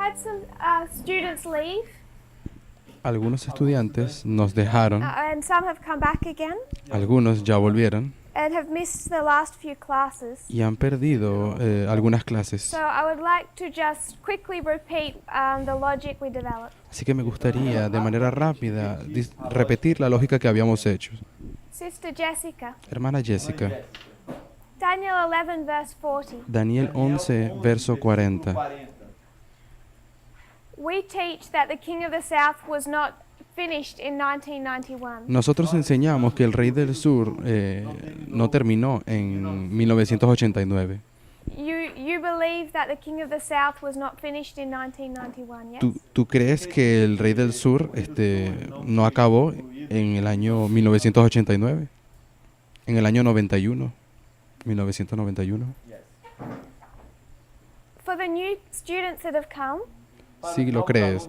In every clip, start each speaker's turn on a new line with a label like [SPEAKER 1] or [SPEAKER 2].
[SPEAKER 1] had some students leave,
[SPEAKER 2] Algunos estudiantes nos dejaron,
[SPEAKER 1] and some have come back again
[SPEAKER 2] algunos ya volvieron
[SPEAKER 1] and have missed the last few classes.
[SPEAKER 2] y han perdido algunas clases.
[SPEAKER 1] So I would like to just quickly repeat the logic we developed.
[SPEAKER 2] Así que me gustaría de manera rápida repetir la lógica que habíamos hecho.
[SPEAKER 1] Sister Jessica,
[SPEAKER 2] Hermana Jessica,
[SPEAKER 1] Daniel 11 verse 40.
[SPEAKER 2] Daniel 11, verso 40.
[SPEAKER 1] We teach that the king of the south was not finished in 1991.
[SPEAKER 2] Nosotros enseñamos que el rey del sur no terminó en 1989.
[SPEAKER 1] You believe that the king of the south was not finished in 1991, yes?
[SPEAKER 2] ¿Tú crees que el rey del sur no acabó en el año 1989? En el año 91, 1991.
[SPEAKER 1] For the new students that have come,
[SPEAKER 2] Sí lo crees.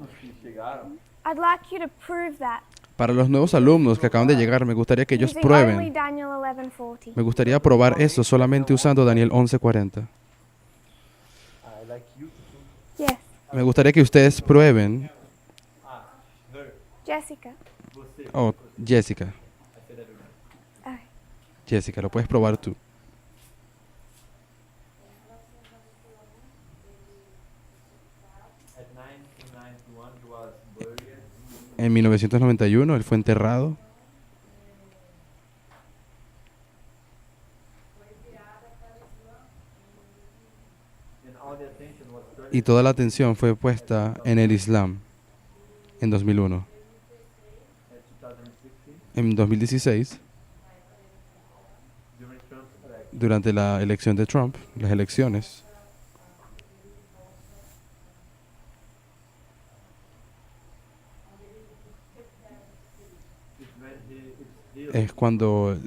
[SPEAKER 1] I'd like you to prove that
[SPEAKER 2] Para los nuevos alumnos que acaban de llegar, me gustaría que ellos
[SPEAKER 1] using only
[SPEAKER 2] prueben.
[SPEAKER 1] Daniel 11:40.
[SPEAKER 2] Me gustaría probar eso solamente usando Daniel 11:40.
[SPEAKER 1] Yes,
[SPEAKER 2] Me gustaría que ustedes prueben.
[SPEAKER 1] Jessica.
[SPEAKER 2] Oh, Jessica.
[SPEAKER 1] Okay.
[SPEAKER 2] Jessica, lo puedes probar tú. En 1991 él fue enterrado y toda la atención fue puesta en el Islam en 2001. En 2016, durante la elección de Trump, las elecciones, es cuando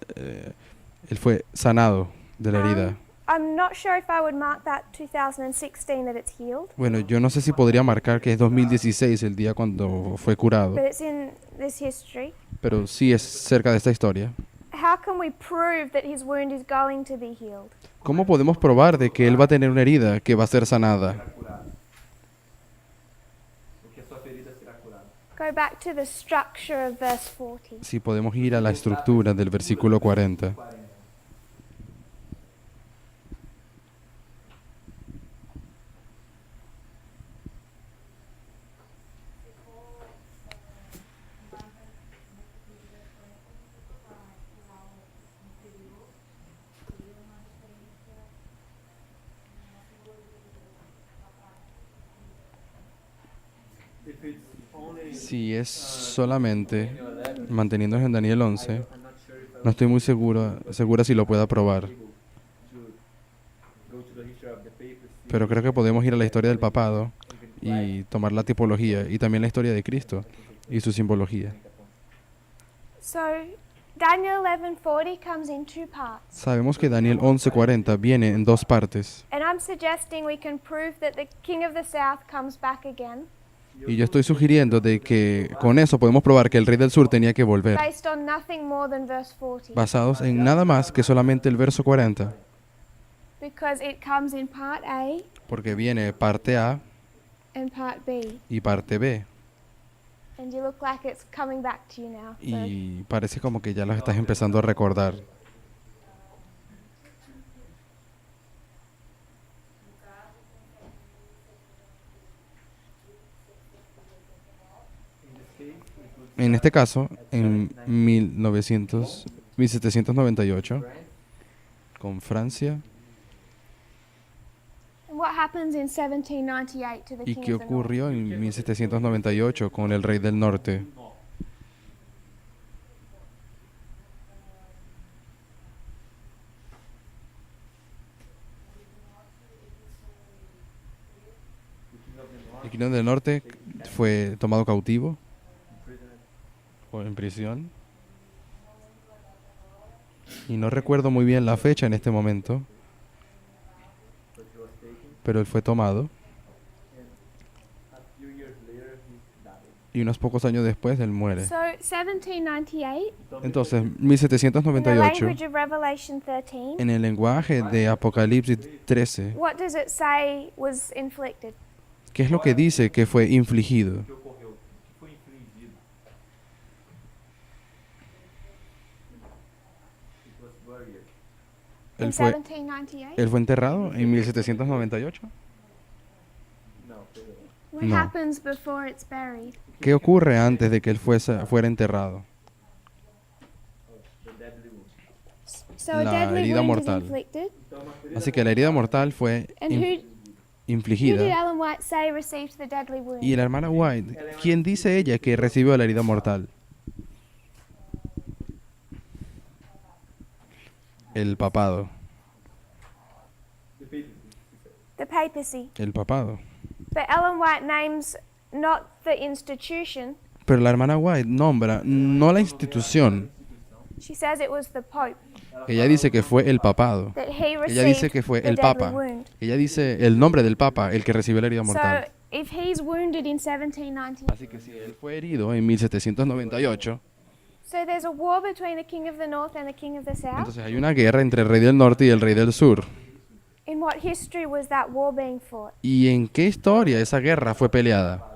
[SPEAKER 2] él fue sanado de la herida.
[SPEAKER 1] I'm not sure if I would mark that 2016 that it's healed,
[SPEAKER 2] Bueno, yo no sé si podría marcar que es 2016 el día cuando fue curado,
[SPEAKER 1] but it's in this history.
[SPEAKER 2] pero sí es cerca de esta historia.
[SPEAKER 1] How can we prove that his wound is going to be healed?
[SPEAKER 2] ¿Cómo podemos probar de que él va a tener una herida que va a ser sanada?
[SPEAKER 1] Go back to the structure of verse 40.
[SPEAKER 2] Si podemos ir a la estructura del versículo 40. Si es solamente manteniéndonos en Daniel 11, no estoy muy segura si lo pueda probar. Pero creo que podemos ir a la historia del papado y tomar la tipología y también la historia de Cristo y su simbología.
[SPEAKER 1] So, Daniel 11:40 comes in two parts.
[SPEAKER 2] Sabemos que Daniel 11:40 viene en dos partes.
[SPEAKER 1] And I'm suggesting we can prove that the king of the south comes back again
[SPEAKER 2] Y yo estoy sugiriendo de que con eso podemos probar que el rey del sur tenía que volver,
[SPEAKER 1] based on nothing more than verse 40.
[SPEAKER 2] basados en nada más que solamente el verso 40,
[SPEAKER 1] Because it comes in part A
[SPEAKER 2] porque viene parte A
[SPEAKER 1] and part B.
[SPEAKER 2] y parte B.
[SPEAKER 1] And you look like it's coming back to you now. So
[SPEAKER 2] Y parece como que ya los estás empezando a recordar. En este caso, en 1798, con Francia.
[SPEAKER 1] and what happens in 1798 to the
[SPEAKER 2] ¿Y
[SPEAKER 1] king
[SPEAKER 2] qué
[SPEAKER 1] of the north?
[SPEAKER 2] ocurrió en 1798 con el rey del norte? El rey del norte fue tomado cautivo o en prisión. Y no recuerdo muy bien la fecha en este momento, pero él fue tomado. Y unos pocos años después él muere.
[SPEAKER 1] So 1798,
[SPEAKER 2] Entonces,
[SPEAKER 1] in the
[SPEAKER 2] 1798,
[SPEAKER 1] language of Revelation 13,
[SPEAKER 2] en el lenguaje de Apocalipsis 13,
[SPEAKER 1] what does it say was inflicted?
[SPEAKER 2] ¿Qué es lo que dice que fue infligido?
[SPEAKER 3] que ocorreu, o que foi infligido. It was buried.
[SPEAKER 1] In
[SPEAKER 2] Él fue,
[SPEAKER 1] 1798?
[SPEAKER 2] él fue enterrado en 1798.
[SPEAKER 3] Não, perdão.
[SPEAKER 1] What
[SPEAKER 2] No.
[SPEAKER 1] happens before it's buried?
[SPEAKER 2] ¿Qué ocurre antes de que él fuera enterrado?
[SPEAKER 3] The deadly wound.
[SPEAKER 1] So a
[SPEAKER 2] La
[SPEAKER 1] deadly
[SPEAKER 2] herida
[SPEAKER 1] wound
[SPEAKER 2] mortal.
[SPEAKER 1] is inflicted.
[SPEAKER 3] Então, uma ferida
[SPEAKER 2] Así que la herida mortal fue
[SPEAKER 1] And who did
[SPEAKER 2] infligida.
[SPEAKER 1] Ellen White say received the deadly wound?
[SPEAKER 2] Y la hermana White, ¿quién dice ella que recibió la herida mortal? El papado.
[SPEAKER 3] the papacy.
[SPEAKER 1] The papacy.
[SPEAKER 2] El papado.
[SPEAKER 1] But Ellen White names not the institution.
[SPEAKER 2] Pero la hermana White nombra no la institución.
[SPEAKER 1] She says it was the Pope
[SPEAKER 2] Ella dice que fue el papado.
[SPEAKER 1] that he
[SPEAKER 2] Ella dice
[SPEAKER 1] received
[SPEAKER 2] que fue
[SPEAKER 1] the
[SPEAKER 2] el
[SPEAKER 1] deadly
[SPEAKER 2] papa.
[SPEAKER 1] wound.
[SPEAKER 2] Ella dice el nombre del papa, el que recibió la herida
[SPEAKER 1] So
[SPEAKER 2] mortal.
[SPEAKER 1] if he's wounded in 1798,
[SPEAKER 2] Así que si él fue herido en 1798,
[SPEAKER 1] so there's a war between the King of the North and the King of the South.
[SPEAKER 2] entonces hay una guerra entre el rey del norte y el rey del sur.
[SPEAKER 1] In what history was that war being fought?
[SPEAKER 2] ¿Y en qué historia esa guerra fue peleada?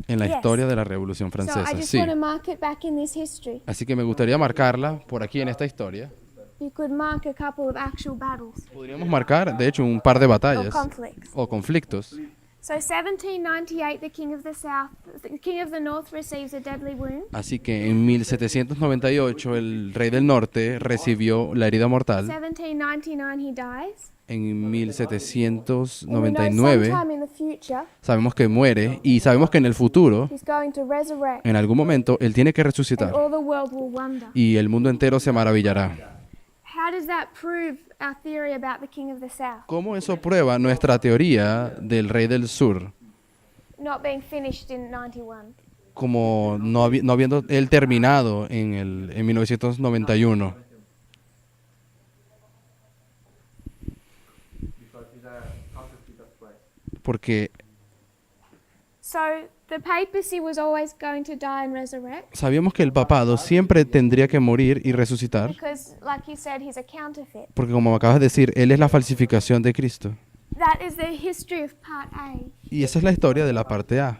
[SPEAKER 2] En la
[SPEAKER 1] Yes.
[SPEAKER 2] historia de la Revolución
[SPEAKER 1] So I
[SPEAKER 2] Francesa,
[SPEAKER 1] just
[SPEAKER 2] sí.
[SPEAKER 1] want to mark it back in this history.
[SPEAKER 2] Así que me gustaría marcarla por aquí en esta historia.
[SPEAKER 1] You could mark a couple of actual battles
[SPEAKER 2] Podríamos marcar, de hecho, un par de
[SPEAKER 1] or
[SPEAKER 2] batallas
[SPEAKER 1] conflicts.
[SPEAKER 2] o conflictos.
[SPEAKER 1] So 1798, the King of the South, the King of the North receives a deadly wound.
[SPEAKER 2] Así que en 1798 el rey del norte recibió la herida mortal.
[SPEAKER 1] 1799, he dies.
[SPEAKER 2] En
[SPEAKER 1] And we know
[SPEAKER 2] 1799
[SPEAKER 1] sometime in the future,
[SPEAKER 2] sabemos que muere y sabemos que en el futuro,
[SPEAKER 1] he's going to resurrect,
[SPEAKER 2] en algún momento, él tiene que
[SPEAKER 1] and
[SPEAKER 2] resucitar
[SPEAKER 1] all the world will wonder.
[SPEAKER 2] y el mundo entero se maravillará.
[SPEAKER 1] How does that prove our theory about the King of the South
[SPEAKER 2] ¿Cómo eso prueba nuestra teoría del rey del sur?
[SPEAKER 1] not being finished in 91?
[SPEAKER 2] Como no habiendo él terminado en 1991.
[SPEAKER 3] Because he's a counterfeit of Christ.
[SPEAKER 2] Porque
[SPEAKER 1] So the papacy was always going to die and resurrect
[SPEAKER 2] sabíamos que el papado siempre tendría que morir y resucitar.
[SPEAKER 1] because, like you said, he's a counterfeit.
[SPEAKER 2] Porque como acabas de decir, él es la falsificación de Cristo.
[SPEAKER 1] That is the history of Part A,
[SPEAKER 2] Y esa es la historia de la parte A,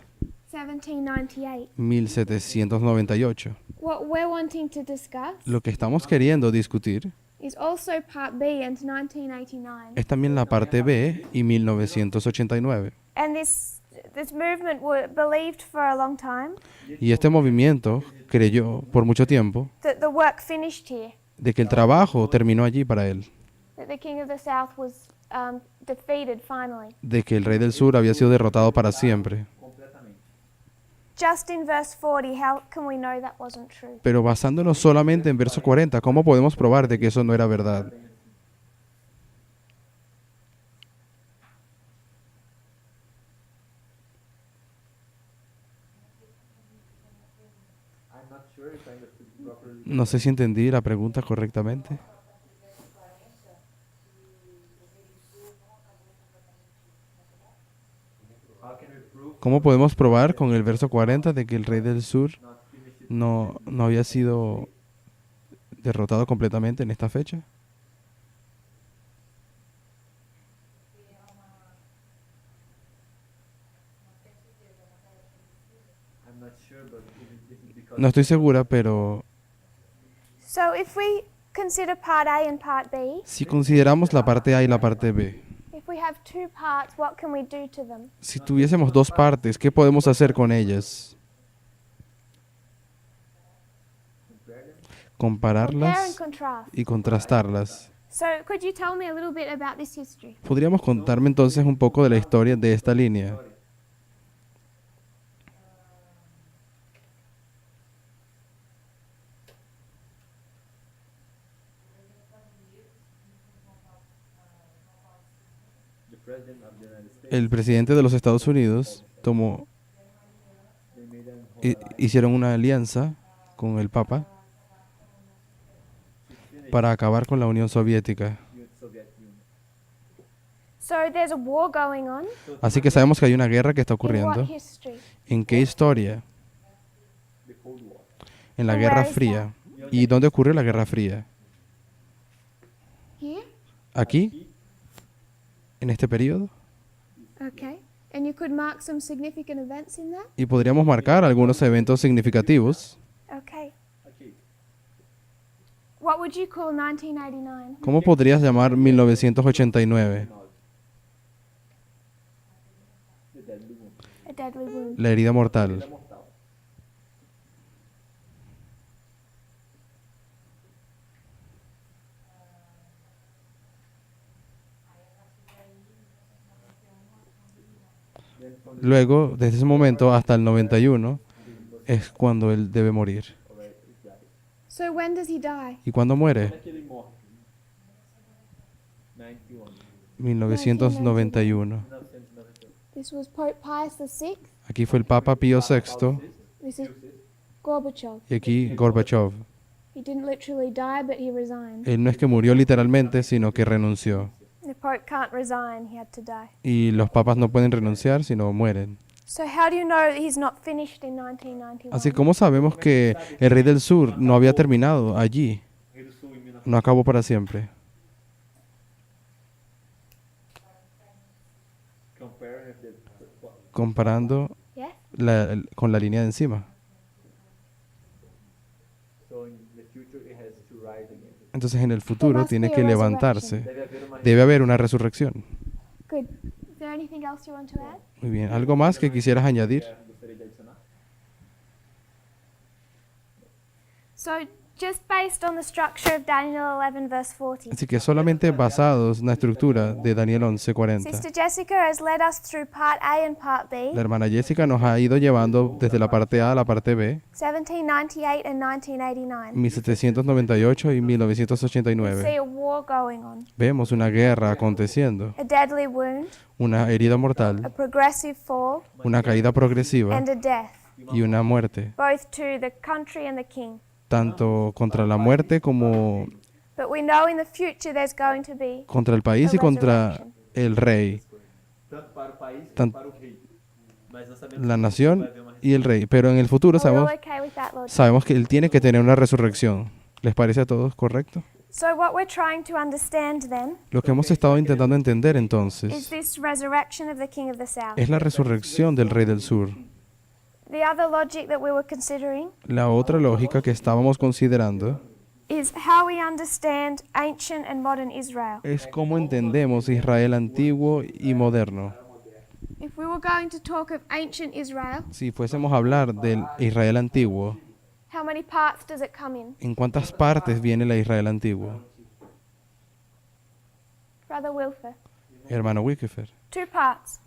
[SPEAKER 1] 1798.
[SPEAKER 2] 1798.
[SPEAKER 1] What we're wanting to discuss
[SPEAKER 2] Lo que estamos queriendo discutir
[SPEAKER 1] is also Part B and 1989.
[SPEAKER 2] es también la parte B y 1989.
[SPEAKER 1] And this movement were believed for a long time
[SPEAKER 2] Y este movimiento creyó por mucho tiempo
[SPEAKER 1] that the work finished here,
[SPEAKER 2] de que el trabajo terminó allí para él,
[SPEAKER 1] that the King of the South was defeated finally.
[SPEAKER 2] de que el rey del sur había sido derrotado para siempre.
[SPEAKER 3] Completamente.
[SPEAKER 1] Just in verse 40, how can we know that wasn't true?
[SPEAKER 2] Pero basándonos solamente en verso 40, ¿cómo podemos probar de que eso no era verdad?
[SPEAKER 3] I'm not sure if I understood properly.
[SPEAKER 2] No sé si entendí la pregunta correctamente.
[SPEAKER 3] How can we prove
[SPEAKER 2] ¿Cómo podemos probar con el verso 40 de que el rey del sur
[SPEAKER 3] not finished?
[SPEAKER 2] no había sido derrotado completamente en esta fecha?
[SPEAKER 3] I'm not sure, but this is because
[SPEAKER 2] No estoy segura, pero
[SPEAKER 1] So if we consider Part A and Part B,
[SPEAKER 2] si consideramos la parte A y la parte B,
[SPEAKER 1] if we have two parts, what can we do to them?
[SPEAKER 2] si tuviésemos dos partes, ¿qué podemos hacer con ellas?
[SPEAKER 1] Compare and
[SPEAKER 2] Compararlas
[SPEAKER 1] contrast.
[SPEAKER 2] y contrastarlas.
[SPEAKER 1] So could you tell me a little bit about this history?
[SPEAKER 2] ¿Podríamos contarme entonces un poco de la historia de esta línea?
[SPEAKER 3] the president of the United States,
[SPEAKER 2] El presidente de los Estados Unidos tomó,
[SPEAKER 3] they made an
[SPEAKER 2] hicieron una alianza con el Papa para acabar con la Unión Soviética.
[SPEAKER 3] Soviet Union.
[SPEAKER 1] So there's a war going on.
[SPEAKER 2] Así que sabemos que hay una guerra que está
[SPEAKER 1] In what
[SPEAKER 2] ocurriendo.
[SPEAKER 1] history?
[SPEAKER 2] ¿En qué historia?
[SPEAKER 3] The Cold War.
[SPEAKER 2] En la
[SPEAKER 1] And
[SPEAKER 2] Guerra
[SPEAKER 1] where is
[SPEAKER 2] Fría. ¿Y dónde ocurrió la Guerra Fría?
[SPEAKER 1] Here?
[SPEAKER 2] ¿Aquí? en este periodo.
[SPEAKER 1] Okay. And you could mark some significant events in that?
[SPEAKER 2] Y podríamos marcar algunos eventos significativos.
[SPEAKER 1] Okay.
[SPEAKER 3] Okay.
[SPEAKER 1] What would you call 1989?
[SPEAKER 2] ¿Cómo podrías llamar 1989?
[SPEAKER 3] The deadly wound.
[SPEAKER 1] A deadly wound.
[SPEAKER 2] La herida mortal.
[SPEAKER 3] La mortal. Then from the
[SPEAKER 2] Luego, desde ese momento hasta el 91, es cuando él debe morir.
[SPEAKER 3] alright, it's died.
[SPEAKER 1] So when does he die?
[SPEAKER 2] ¿Y cuándo muere?
[SPEAKER 3] Naquele morre. 91.
[SPEAKER 2] 1991.
[SPEAKER 3] 1991.
[SPEAKER 1] This was Pope Pius VI.
[SPEAKER 2] Aquí fue el Papa Pío VI
[SPEAKER 1] This is Gorbachev.
[SPEAKER 2] y aquí Gorbachev.
[SPEAKER 1] He didn't literally die, but he resigned.
[SPEAKER 2] Él no es que murió literalmente, sino que renunció.
[SPEAKER 1] The Pope can't resign, he had to die.
[SPEAKER 2] Y los papas no pueden renunciar, sino mueren.
[SPEAKER 1] So how do you know that he's not finished in 1991?
[SPEAKER 2] Así como sabemos que el rey del sur no había terminado allí,
[SPEAKER 3] Rei do Sul em 1991.
[SPEAKER 2] no acabó para siempre.
[SPEAKER 3] Comparing with the
[SPEAKER 2] Comparando
[SPEAKER 1] Yeah?
[SPEAKER 2] con la línea de encima.
[SPEAKER 3] so in the future it has to rise again.
[SPEAKER 2] Entonces en el futuro tiene que levantarse.
[SPEAKER 3] Deve haver uma
[SPEAKER 2] Debe haber una resurrección.
[SPEAKER 1] Good. Is there anything else you want to add?
[SPEAKER 2] Muy bien. ¿Algo más que quisieras añadir?
[SPEAKER 3] gostaria de adicionar.
[SPEAKER 1] So just based on the structure of Daniel 11 verse 40.
[SPEAKER 2] Así que solamente basados en la estructura de Daniel 11:40.
[SPEAKER 1] Sister Jessica has led us through part A and part B,
[SPEAKER 2] La hermana Jessica nos ha ido llevando desde la parte A a la parte B,
[SPEAKER 1] 1798 and 1989.
[SPEAKER 2] 1798 y
[SPEAKER 1] We see
[SPEAKER 2] 1989.
[SPEAKER 1] a war going on,
[SPEAKER 2] Vemos una guerra aconteciendo,
[SPEAKER 1] a deadly wound,
[SPEAKER 2] una herida
[SPEAKER 1] a
[SPEAKER 2] mortal,
[SPEAKER 1] progressive fall,
[SPEAKER 2] una caída progresiva
[SPEAKER 1] and a death,
[SPEAKER 2] y una muerte,
[SPEAKER 1] both to the country and the king.
[SPEAKER 2] tanto contra la muerte como
[SPEAKER 1] But we know in the future there's going to be
[SPEAKER 2] contra el país y contra el rey,
[SPEAKER 3] Tanto para o país
[SPEAKER 2] Tan-
[SPEAKER 3] quanto para o rei. Mas nós sabemos
[SPEAKER 2] la
[SPEAKER 3] que
[SPEAKER 2] nación
[SPEAKER 3] vai haver uma
[SPEAKER 2] y el rey. Pero en el futuro
[SPEAKER 1] Are we all
[SPEAKER 2] sabemos,
[SPEAKER 1] okay with that, Lord?
[SPEAKER 2] sabemos que él tiene que tener una resurrección. ¿Les parece a todos correcto?
[SPEAKER 1] So what we're trying to understand then
[SPEAKER 2] Lo que hemos estado intentando entender
[SPEAKER 1] is
[SPEAKER 2] entonces
[SPEAKER 1] this resurrection of the king of the south.
[SPEAKER 2] es la resurrección del rey del sur.
[SPEAKER 1] The other logic that we were considering
[SPEAKER 2] La otra lógica que estábamos considerando
[SPEAKER 1] is how we understand ancient and modern Israel.
[SPEAKER 2] es cómo entendemos Israel antiguo y moderno.
[SPEAKER 1] If we were going to talk of ancient Israel,
[SPEAKER 2] Si fuésemos a hablar del Israel antiguo,
[SPEAKER 1] how many parts does it come in?
[SPEAKER 2] ¿en cuántas partes viene la Israel antiguo?
[SPEAKER 1] Brother Wilfer.
[SPEAKER 2] Hermano Wickefer,
[SPEAKER 1] 2 parts.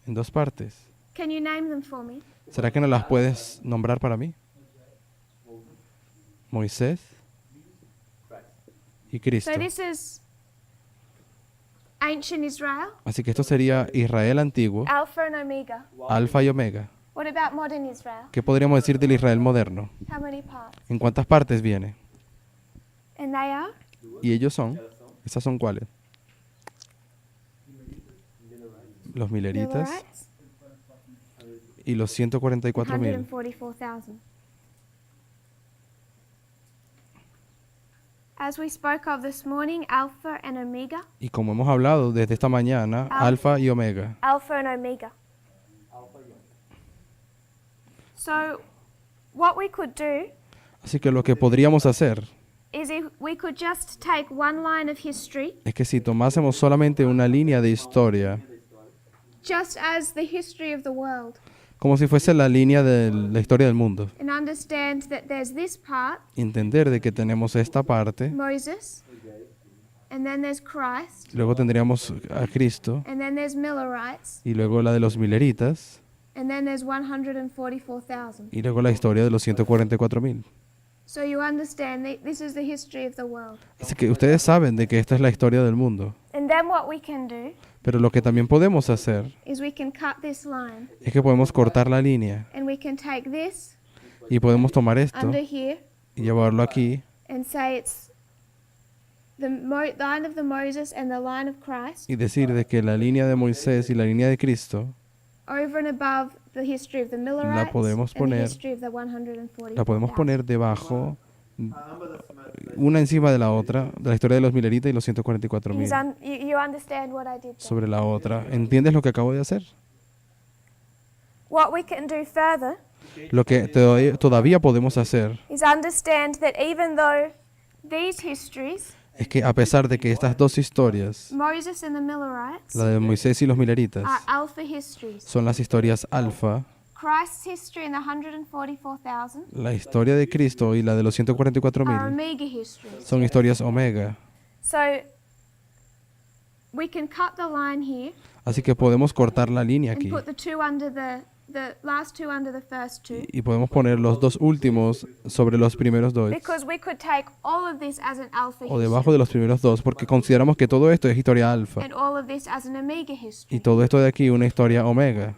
[SPEAKER 2] en 2 partes.
[SPEAKER 1] Can you name them for me?
[SPEAKER 2] ¿Será que no las puedes nombrar para mí? Moisés y Cristo.
[SPEAKER 1] So this is ancient Israel,
[SPEAKER 2] Así que esto sería Israel antiguo,
[SPEAKER 1] Alpha and Omega.
[SPEAKER 2] Alfa y Omega.
[SPEAKER 1] What about modern Israel?
[SPEAKER 2] ¿Qué podríamos decir del Israel moderno?
[SPEAKER 1] How many parts?
[SPEAKER 2] ¿En cuántas partes viene?
[SPEAKER 1] And they are?
[SPEAKER 2] Y ellos son, ¿esas son cuáles? Los mileritas
[SPEAKER 1] Millerites,
[SPEAKER 2] y los 144,000.
[SPEAKER 1] 144,000. As we spoke of this morning, Alpha and Omega.
[SPEAKER 2] Y como hemos hablado desde esta mañana, Alfa y Omega.
[SPEAKER 1] Alpha and Omega. So, what we could do
[SPEAKER 2] Así que lo que podríamos hacer
[SPEAKER 1] is if we could just take one line of history,
[SPEAKER 2] es que si tomásemos solamente una línea de historia,
[SPEAKER 1] just as the history of the world,
[SPEAKER 2] como si fuese la línea de la historia del mundo,
[SPEAKER 1] and understand that there's this part,
[SPEAKER 2] entender de que tenemos esta parte,
[SPEAKER 1] Moses, and then there's Christ,
[SPEAKER 2] luego tendríamos a Cristo,
[SPEAKER 1] and then there's Millerites,
[SPEAKER 2] y luego la de los mileritas,
[SPEAKER 1] and then there's 144,000.
[SPEAKER 2] y luego la historia de los 144,000.
[SPEAKER 1] So you understand that this is the history of the world.
[SPEAKER 2] Así que ustedes saben de que esta es la historia del mundo.
[SPEAKER 1] And then what we can do
[SPEAKER 2] Pero lo que también podemos hacer
[SPEAKER 1] is we can cut this line,
[SPEAKER 2] es que podemos cortar la línea
[SPEAKER 1] and we can take this
[SPEAKER 2] y podemos tomar esto
[SPEAKER 1] under here
[SPEAKER 2] y llevarlo aquí
[SPEAKER 1] and say it's the line of the Moses and the line of Christ
[SPEAKER 2] y decir de que la línea de Moisés y la línea de Cristo
[SPEAKER 1] over and above the history of the Millerites
[SPEAKER 2] podemos
[SPEAKER 1] and the
[SPEAKER 2] poner-
[SPEAKER 1] history of the 144,000.
[SPEAKER 2] la podemos poner debajo una encima de la otra, de la historia de los mileritas y los 144.000
[SPEAKER 1] You understand what I did there?
[SPEAKER 2] sobre la otra. ¿Entiendes lo que acabo de hacer?
[SPEAKER 1] What we can do further
[SPEAKER 2] Lo que todavía podemos hacer
[SPEAKER 1] is understand that even though these histories,
[SPEAKER 2] es que a pesar de que estas dos historias,
[SPEAKER 1] Moses and the Millerites,
[SPEAKER 2] la de Moisés y los mileritas,
[SPEAKER 1] are alpha histories,
[SPEAKER 2] son las historias alfa,
[SPEAKER 1] Christ's history and the 144,000
[SPEAKER 2] la historia de Cristo y la de los
[SPEAKER 1] are
[SPEAKER 2] 144.000
[SPEAKER 1] omega histories.
[SPEAKER 2] son historias omega.
[SPEAKER 1] So we can cut the line here
[SPEAKER 2] Así que podemos cortar la línea
[SPEAKER 1] and
[SPEAKER 2] aquí
[SPEAKER 1] put the two under the last two under the first two,
[SPEAKER 2] y podemos poner los dos últimos sobre los primeros dos
[SPEAKER 1] because we could take all of this as an alpha
[SPEAKER 2] o debajo
[SPEAKER 1] history
[SPEAKER 2] de los primeros dos porque consideramos que todo esto es historia alfa
[SPEAKER 1] and all of this as an omega
[SPEAKER 2] y
[SPEAKER 1] history.
[SPEAKER 2] todo esto de aquí una historia omega.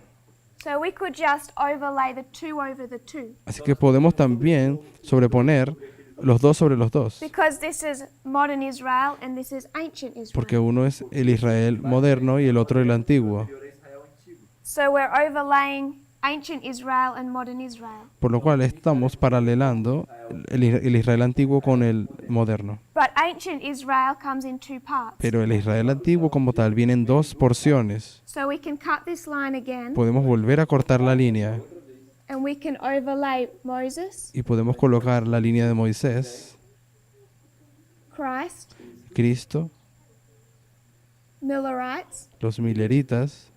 [SPEAKER 1] So we could just overlay the two over the two,
[SPEAKER 2] Así que podemos también sobreponer los dos sobre los dos
[SPEAKER 1] because this is modern Israel and this is ancient
[SPEAKER 2] porque
[SPEAKER 1] Israel.
[SPEAKER 2] uno es el Israel moderno y el otro el antiguo.
[SPEAKER 1] So we're overlaying ancient Israel and modern Israel.
[SPEAKER 2] Por lo cual estamos paralelando el Israel antiguo con el moderno.
[SPEAKER 1] But ancient Israel comes in two parts.
[SPEAKER 2] Pero el Israel antiguo como tal viene en dos porciones.
[SPEAKER 1] So we can cut this line again
[SPEAKER 2] Podemos volver a cortar la línea
[SPEAKER 1] and we can overlay Moses,
[SPEAKER 2] y podemos colocar la línea de Moisés,
[SPEAKER 1] Christ,
[SPEAKER 2] Cristo,
[SPEAKER 1] Millerites,
[SPEAKER 2] los mileritas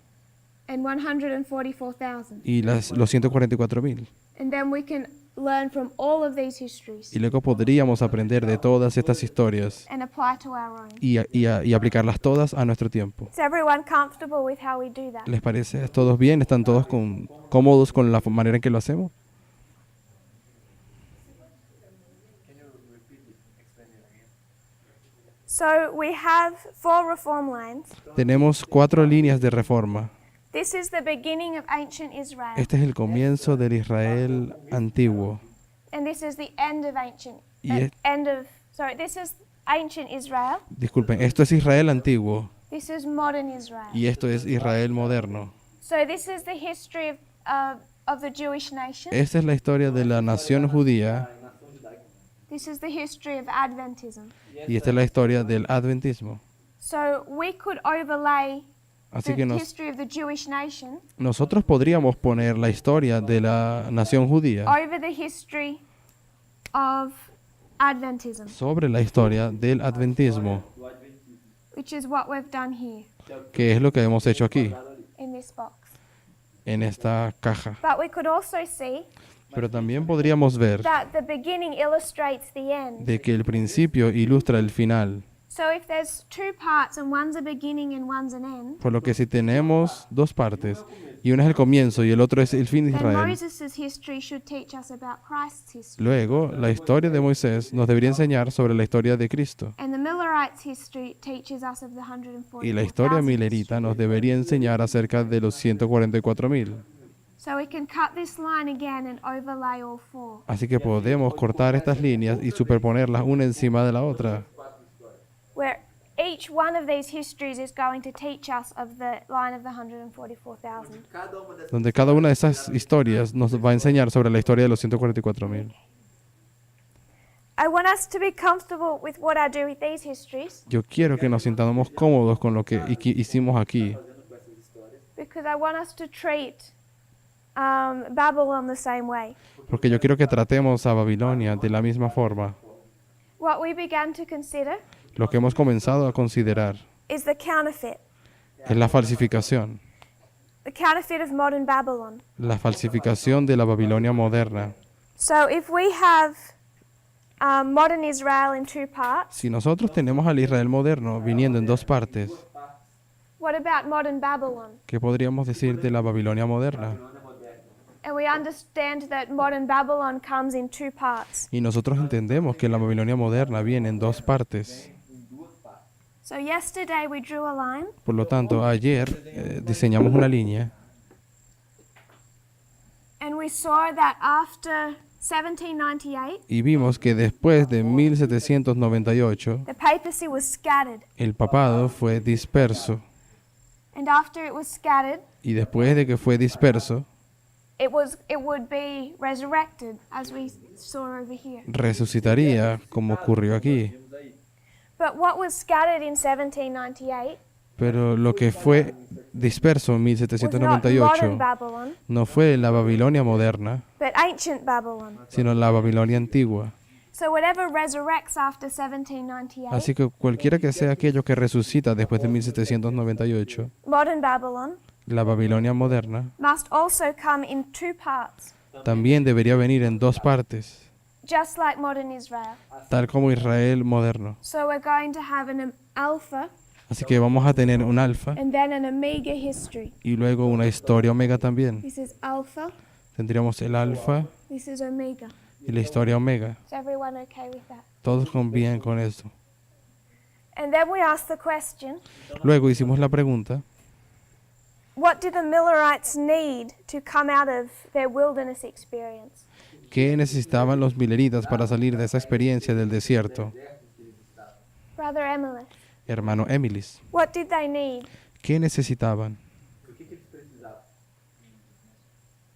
[SPEAKER 1] and 144,000.
[SPEAKER 2] y los 144.000.
[SPEAKER 1] And then we can learn from all of these histories
[SPEAKER 2] Y luego podríamos aprender de todas estas historias
[SPEAKER 1] and apply to our own.
[SPEAKER 2] y aplicarlas todas a nuestro tiempo.
[SPEAKER 1] Is everyone comfortable with how we do that?
[SPEAKER 2] ¿Les parece? ¿Todos bien? ¿Están todos cómodos con la manera en que lo hacemos?
[SPEAKER 1] So we have 4 reform lines.
[SPEAKER 2] Tenemos 4 líneas de reforma.
[SPEAKER 1] This is the beginning of ancient Israel,
[SPEAKER 2] Este es el comienzo del Israel antiguo.
[SPEAKER 1] and this is the end of this is ancient Israel.
[SPEAKER 2] Disculpen, esto es Israel antiguo
[SPEAKER 1] This is modern Israel.
[SPEAKER 2] y esto es Israel moderno.
[SPEAKER 1] So this is the history of the Jewish nation.
[SPEAKER 2] Esta es la historia de la nación judía
[SPEAKER 1] This is the history of Adventism.
[SPEAKER 2] y esta es la historia del adventismo.
[SPEAKER 1] So we could overlay
[SPEAKER 2] Así
[SPEAKER 1] the
[SPEAKER 2] que
[SPEAKER 1] history of the Jewish nation
[SPEAKER 2] nosotros podríamos poner la historia de la nación judía
[SPEAKER 1] over the history of Adventism,
[SPEAKER 2] sobre la historia del adventismo,
[SPEAKER 1] which is what we've done here
[SPEAKER 2] que es lo que hemos hecho aquí,
[SPEAKER 1] in this box.
[SPEAKER 2] en esta caja.
[SPEAKER 1] But we could also see
[SPEAKER 2] Pero también podríamos ver
[SPEAKER 1] that the beginning illustrates the end.
[SPEAKER 2] de que el principio ilustra el final.
[SPEAKER 1] So if there's two parts and one's a beginning and one's an end,
[SPEAKER 2] Por lo que si tenemos dos partes, y uno es el comienzo y el otro es el fin de
[SPEAKER 1] then
[SPEAKER 2] Israel,
[SPEAKER 1] Moses' history should teach us about Christ's history.
[SPEAKER 2] luego la historia de Moisés nos debería enseñar sobre la historia de Cristo.
[SPEAKER 1] And the Millerites' history teaches us of the 144,000.
[SPEAKER 2] Y la historia milerita nos debería enseñar acerca de los 144.000.
[SPEAKER 1] So we can cut this line again and overlay all 4.
[SPEAKER 2] Así que podemos cortar estas líneas y superponerlas una encima de la otra,
[SPEAKER 1] Where each one of these histories is going to teach us of the line of the 144,000.
[SPEAKER 2] donde cada una de esas historias nos va a enseñar sobre la historia de los 144.000.
[SPEAKER 1] I want us to be comfortable with what I do with these histories
[SPEAKER 2] Yo quiero que nos sintamos cómodos con lo que hicimos aquí,
[SPEAKER 1] because I want us to treat Babylon the same way.
[SPEAKER 2] porque yo quiero que tratemos a Babilonia de la misma forma.
[SPEAKER 1] What we began to consider
[SPEAKER 2] Lo que hemos comenzado a considerar
[SPEAKER 1] is the counterfeit
[SPEAKER 2] es la falsificación
[SPEAKER 1] of modern Babylon.
[SPEAKER 2] de la Babilonia moderna.
[SPEAKER 1] So if we have modern Israel in 2 parts,
[SPEAKER 2] Si nosotros tenemos al Israel moderno viniendo en dos partes,
[SPEAKER 1] what about modern Babylon?
[SPEAKER 2] ¿qué podríamos decir de la Babilonia moderna?
[SPEAKER 1] And we understand that modern Babylon comes in 2 parts.
[SPEAKER 2] Y nosotros entendemos que la Babilonia moderna viene en dos partes.
[SPEAKER 1] So yesterday we drew a line,
[SPEAKER 2] Por lo tanto, ayer diseñamos una línea
[SPEAKER 1] and we saw that after 1798,
[SPEAKER 2] y vimos que después de 1798
[SPEAKER 1] the papacy was scattered.
[SPEAKER 2] el papado fue disperso.
[SPEAKER 1] And after it was scattered,
[SPEAKER 2] Y después de que fue disperso,
[SPEAKER 1] it would be resurrected, as we saw over here.
[SPEAKER 2] Resucitaría, como ocurrió aquí.
[SPEAKER 1] But what was scattered in 1798
[SPEAKER 2] Pero lo que fue disperso en
[SPEAKER 1] was not modern
[SPEAKER 2] 1798
[SPEAKER 1] Babylon,
[SPEAKER 2] no fue la Babilonia moderna,
[SPEAKER 1] but ancient Babylon.
[SPEAKER 2] sino la Babilonia antigua.
[SPEAKER 1] So whatever resurrects after 1798,
[SPEAKER 2] Así que cualquiera que sea aquello que resucita después de 1798,
[SPEAKER 1] modern Babylon,
[SPEAKER 2] la Babilonia moderna,
[SPEAKER 1] must also come in two parts,
[SPEAKER 2] también debería venir en dos partes,
[SPEAKER 1] just like modern Israel.
[SPEAKER 2] tal como Israel moderno.
[SPEAKER 1] So we're going to have an alpha
[SPEAKER 2] Así que vamos a tener un alfa
[SPEAKER 1] and then an omega history.
[SPEAKER 2] y luego una historia omega también.
[SPEAKER 1] This is alpha,
[SPEAKER 2] Tendríamos el alfa
[SPEAKER 1] this is omega.
[SPEAKER 2] y la historia omega.
[SPEAKER 1] Is everyone okay with that?
[SPEAKER 2] Todos convienen con esto.
[SPEAKER 1] And then we ask the question,
[SPEAKER 2] Luego hicimos la pregunta,
[SPEAKER 1] what did the Millerites need to come out of their wilderness experience?
[SPEAKER 2] ¿qué necesitaban los mileritas para salir de esa experiencia del desierto?
[SPEAKER 1] Brother Emily,
[SPEAKER 2] Hermano Emilis,
[SPEAKER 1] what did they need?
[SPEAKER 2] ¿qué necesitaban?
[SPEAKER 3] O que eles precisavam?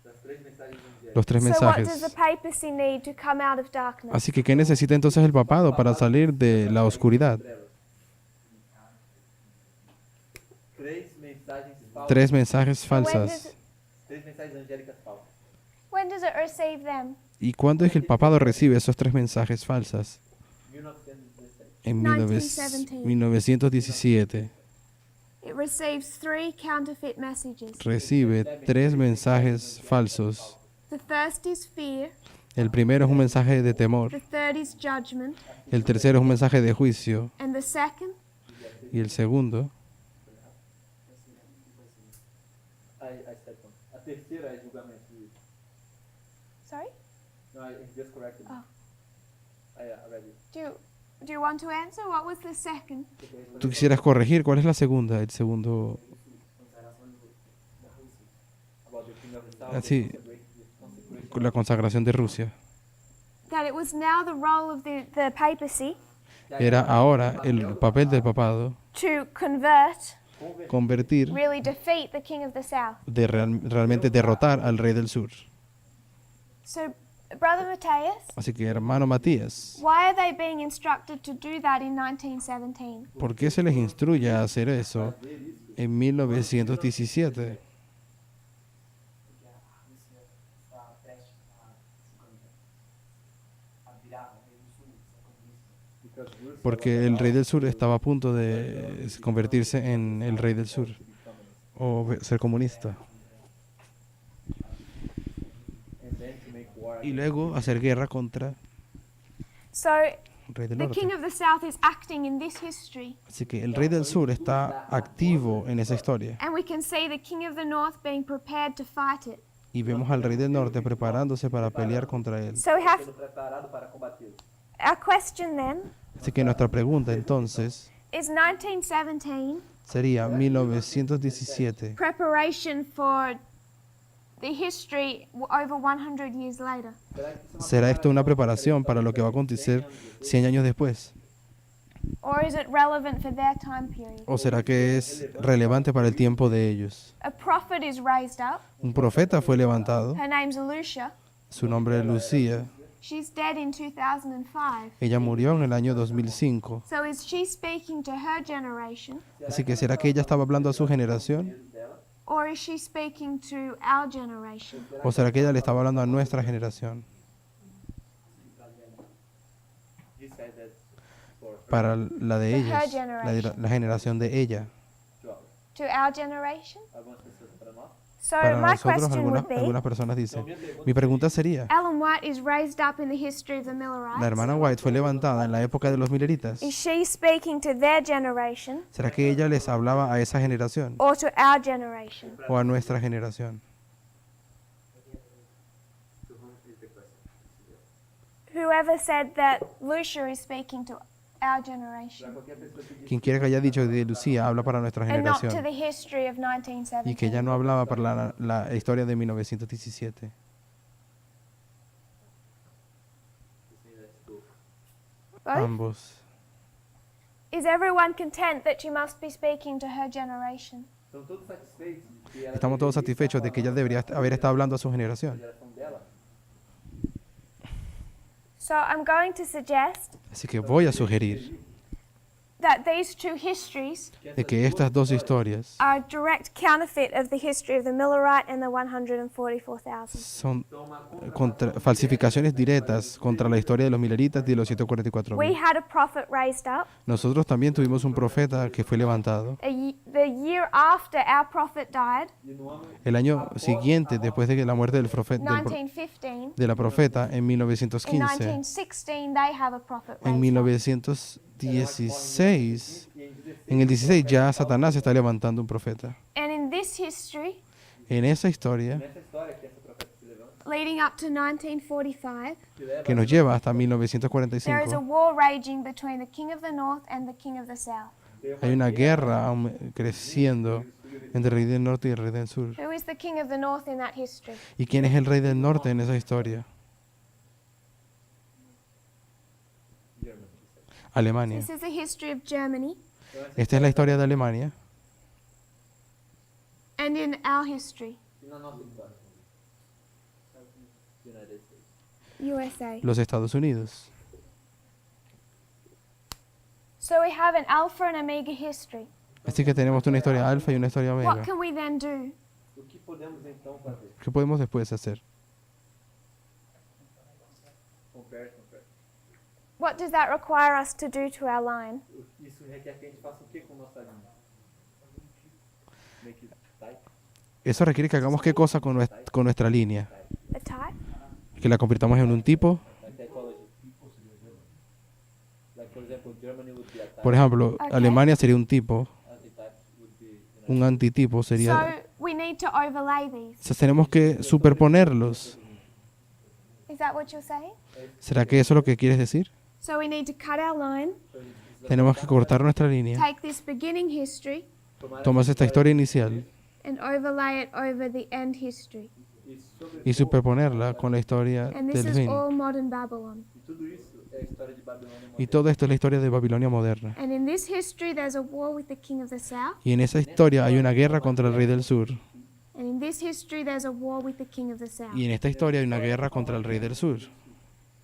[SPEAKER 3] Das três mensagens angélicas.
[SPEAKER 2] Los tres
[SPEAKER 1] So what does the
[SPEAKER 2] mensajes.
[SPEAKER 1] papacy need to come out of darkness?
[SPEAKER 2] Así que, ¿qué necesita entonces el papado para salir de la oscuridad?
[SPEAKER 3] Três mensagens falsas.
[SPEAKER 2] Tres mensajes
[SPEAKER 1] So when does
[SPEAKER 2] falsas.
[SPEAKER 1] it-
[SPEAKER 3] Três mensagens angélicas falsas.
[SPEAKER 1] when does it receive them?
[SPEAKER 2] ¿Y cuándo es que el papado recibe esos tres mensajes falsas?
[SPEAKER 3] 1916.
[SPEAKER 2] En
[SPEAKER 1] 1917.
[SPEAKER 2] 1917
[SPEAKER 1] It receives three counterfeit messages.
[SPEAKER 2] recibe tres mensajes falsos.
[SPEAKER 1] The first is fear,
[SPEAKER 2] El primero es un mensaje de temor,
[SPEAKER 1] the third is judgment,
[SPEAKER 2] el tercero es un mensaje de juicio
[SPEAKER 1] and the second
[SPEAKER 2] y el segundo,
[SPEAKER 3] I said one. A terceira é julgamento. Isso.
[SPEAKER 1] sorry?
[SPEAKER 3] No, I just corrected.
[SPEAKER 1] Oh.
[SPEAKER 3] I read it.
[SPEAKER 1] Do you want to answer? What was the second?
[SPEAKER 2] tú quisieras corregir, ¿cuál es la segunda? El segundo,
[SPEAKER 3] About the king of the south.
[SPEAKER 2] Ah, sí.
[SPEAKER 3] consecration.
[SPEAKER 2] la consagración de Rusia.
[SPEAKER 1] That it was now the role of the papacy
[SPEAKER 2] Era ahora el papel del papado
[SPEAKER 1] to convert,
[SPEAKER 2] convertir,
[SPEAKER 1] really defeat the king of the south.
[SPEAKER 2] de realmente derrotar al rey del sur.
[SPEAKER 1] So, Brother Matthias,
[SPEAKER 2] Así que hermano Matías,
[SPEAKER 1] why are they being instructed to do that in 1917?
[SPEAKER 2] ¿por qué se les instruye a hacer eso en 1917? Porque el rey del sur estaba a punto de convertirse en el rey del sur o ser comunista.
[SPEAKER 3] And then to make war
[SPEAKER 2] Y luego hacer guerra contra
[SPEAKER 1] So,
[SPEAKER 2] el rey del
[SPEAKER 1] the
[SPEAKER 2] norte.
[SPEAKER 1] king of the south is acting in this history,
[SPEAKER 2] Así que el rey del sur está activo en esa historia.
[SPEAKER 1] and we can see the king of the north being prepared to fight it.
[SPEAKER 2] Y vemos al rey del norte preparándose para pelear contra él.
[SPEAKER 1] So, we have
[SPEAKER 3] sendo preparado para combatê-lo.
[SPEAKER 1] our question then
[SPEAKER 2] Así que nuestra pregunta entonces
[SPEAKER 1] is 1917
[SPEAKER 2] sería 1917.
[SPEAKER 1] preparation for the history over 100 years later?
[SPEAKER 2] ¿Será esto una preparación para lo que va a acontecer 100 años después?
[SPEAKER 1] Or is it relevant for their time period?
[SPEAKER 2] ¿O será que es relevante para el tiempo de ellos?
[SPEAKER 1] A prophet is raised up.
[SPEAKER 2] Un profeta fue levantado,
[SPEAKER 1] Her name's Lucia.
[SPEAKER 2] su nombre es Lucía.
[SPEAKER 1] She's dead in 2005.
[SPEAKER 2] Ella murió en el año 2005.
[SPEAKER 1] So is she speaking to her generation,
[SPEAKER 2] Así que ¿será que ella estaba hablando a su generación?
[SPEAKER 1] or is she speaking to our generation?
[SPEAKER 2] ¿O será que ella le estaba hablando a nuestra generación?
[SPEAKER 3] He said that for
[SPEAKER 2] Para la de
[SPEAKER 1] For her
[SPEAKER 2] ellos,
[SPEAKER 1] generation.
[SPEAKER 2] la generación de ella.
[SPEAKER 1] To our generation?
[SPEAKER 3] algumas pessoas para nós.
[SPEAKER 1] So
[SPEAKER 2] Para
[SPEAKER 1] my
[SPEAKER 2] nosotros,
[SPEAKER 1] question
[SPEAKER 2] algunas,
[SPEAKER 1] would be,
[SPEAKER 2] algunas personas dicen. Mi pregunta sería,
[SPEAKER 1] Ellen White is raised up in the history of the
[SPEAKER 2] la
[SPEAKER 1] Millerites.
[SPEAKER 2] hermana White fue levantada en la época de los mileritas.
[SPEAKER 1] Is she speaking to their generation
[SPEAKER 2] ¿Será que ella les hablaba a esa generación
[SPEAKER 1] or to our generation?
[SPEAKER 2] o a nuestra generación?
[SPEAKER 3] To whom is the question?
[SPEAKER 1] Whoever said that Lucia is speaking to our generation
[SPEAKER 3] Para qualquer pessoa que diz
[SPEAKER 2] Quien quiera que haya dicho que Lucía habla para nuestra
[SPEAKER 1] and not to
[SPEAKER 2] generación
[SPEAKER 1] the history of
[SPEAKER 2] y que
[SPEAKER 1] 1917.
[SPEAKER 2] ella no hablaba para la historia de 1917.
[SPEAKER 1] Both?
[SPEAKER 2] Ambos.
[SPEAKER 1] Is everyone content that you must be speaking to her generation?
[SPEAKER 3] Estão todos satisfeitos que ela
[SPEAKER 2] Estamos todos
[SPEAKER 3] deveria
[SPEAKER 2] satisfechos de que ella debería haber estado hablando a su
[SPEAKER 3] a
[SPEAKER 2] generación.
[SPEAKER 3] geração dela.
[SPEAKER 1] So I'm going to suggest
[SPEAKER 2] Así que voy a sugerir
[SPEAKER 1] that these two histories
[SPEAKER 2] de que estas dos historias
[SPEAKER 1] are a direct counterfeit of the history of the Millerite and the 144,000.
[SPEAKER 2] son falsificaciones directas contra la historia de los mileritas y de los
[SPEAKER 1] We
[SPEAKER 2] 144.000.
[SPEAKER 1] had a prophet raised up.
[SPEAKER 2] Nosotros también tuvimos un profeta que fue levantado.
[SPEAKER 1] The year after our prophet died,
[SPEAKER 3] E no ano
[SPEAKER 2] El año siguiente, después de que la muerte del profeta,
[SPEAKER 1] 1915,
[SPEAKER 2] de la profeta, en
[SPEAKER 1] in
[SPEAKER 2] 1915,
[SPEAKER 1] 1916 they have a prophet
[SPEAKER 2] en
[SPEAKER 1] raised up.
[SPEAKER 2] 1916, en el 16 ya Satanás está levantando un profeta.
[SPEAKER 1] And in this history,
[SPEAKER 2] En esa historia
[SPEAKER 3] nessa história que essa profeta se levanta,
[SPEAKER 1] leading up to 1945,
[SPEAKER 3] que leva
[SPEAKER 2] que nos lleva hasta
[SPEAKER 1] there is a
[SPEAKER 2] 1945,
[SPEAKER 1] war raging between the king of the north and the king of the south.
[SPEAKER 2] hay una guerra creciendo entre el rey del norte y el rey del sur.
[SPEAKER 1] Who is the king of the north in that history?
[SPEAKER 2] ¿Y quién es el rey del norte en esa historia?
[SPEAKER 3] Germany.
[SPEAKER 2] Alemania.
[SPEAKER 1] This is the history of Germany.
[SPEAKER 2] Esta es la historia de Alemania.
[SPEAKER 1] And in our history,
[SPEAKER 3] E na nossa história? United States.
[SPEAKER 1] USA.
[SPEAKER 2] Los Estados Unidos.
[SPEAKER 1] So we have an Alpha and Omega history.
[SPEAKER 2] Así que tenemos una historia alfa y una historia
[SPEAKER 1] What
[SPEAKER 2] omega.
[SPEAKER 1] can we then do?
[SPEAKER 3] O que podemos então fazer?
[SPEAKER 2] ¿Qué podemos después hacer?
[SPEAKER 3] Compare.
[SPEAKER 1] What does that require us to do to our line?
[SPEAKER 3] Isso requer que a gente faça o que com nossa linha? Make it tight.
[SPEAKER 2] Eso requiere que hagamos qué cosa con nuestra línea.
[SPEAKER 1] A type?
[SPEAKER 2] Que la convirtamos en un tipo.
[SPEAKER 3] Like typology. Like for example, Germany would be a type.
[SPEAKER 2] Por ejemplo,
[SPEAKER 1] Okay.
[SPEAKER 2] Alemania sería un tipo.
[SPEAKER 3] Antitype would be
[SPEAKER 2] Un antitipo
[SPEAKER 1] So
[SPEAKER 2] sería...
[SPEAKER 1] we need to overlay these.
[SPEAKER 2] O sea, tenemos que superponerlos.
[SPEAKER 1] Is that what you're saying?
[SPEAKER 2] ¿Será que eso es lo que quieres decir?
[SPEAKER 1] So we need to cut our line,
[SPEAKER 2] Tenemos que cortar nuestra línea.
[SPEAKER 1] take this beginning history,
[SPEAKER 2] Tomas esta historia inicial
[SPEAKER 1] and overlay it over the end history.
[SPEAKER 3] e sobre
[SPEAKER 2] y superponerla con la historia
[SPEAKER 1] And this
[SPEAKER 2] del
[SPEAKER 1] is
[SPEAKER 2] fin.
[SPEAKER 1] all modern Babylon.
[SPEAKER 3] e tudo isso é a história de Babilônia
[SPEAKER 2] Y
[SPEAKER 3] moderna.
[SPEAKER 2] todo esto es la historia de Babilonia moderna.
[SPEAKER 1] And in this history, there's a war with the king of the south.
[SPEAKER 2] Y en esa historia hay una guerra contra el rey del sur.
[SPEAKER 1] And in this history, there's a war with the king of the south.
[SPEAKER 2] Y en esta historia hay una guerra contra el rey del sur.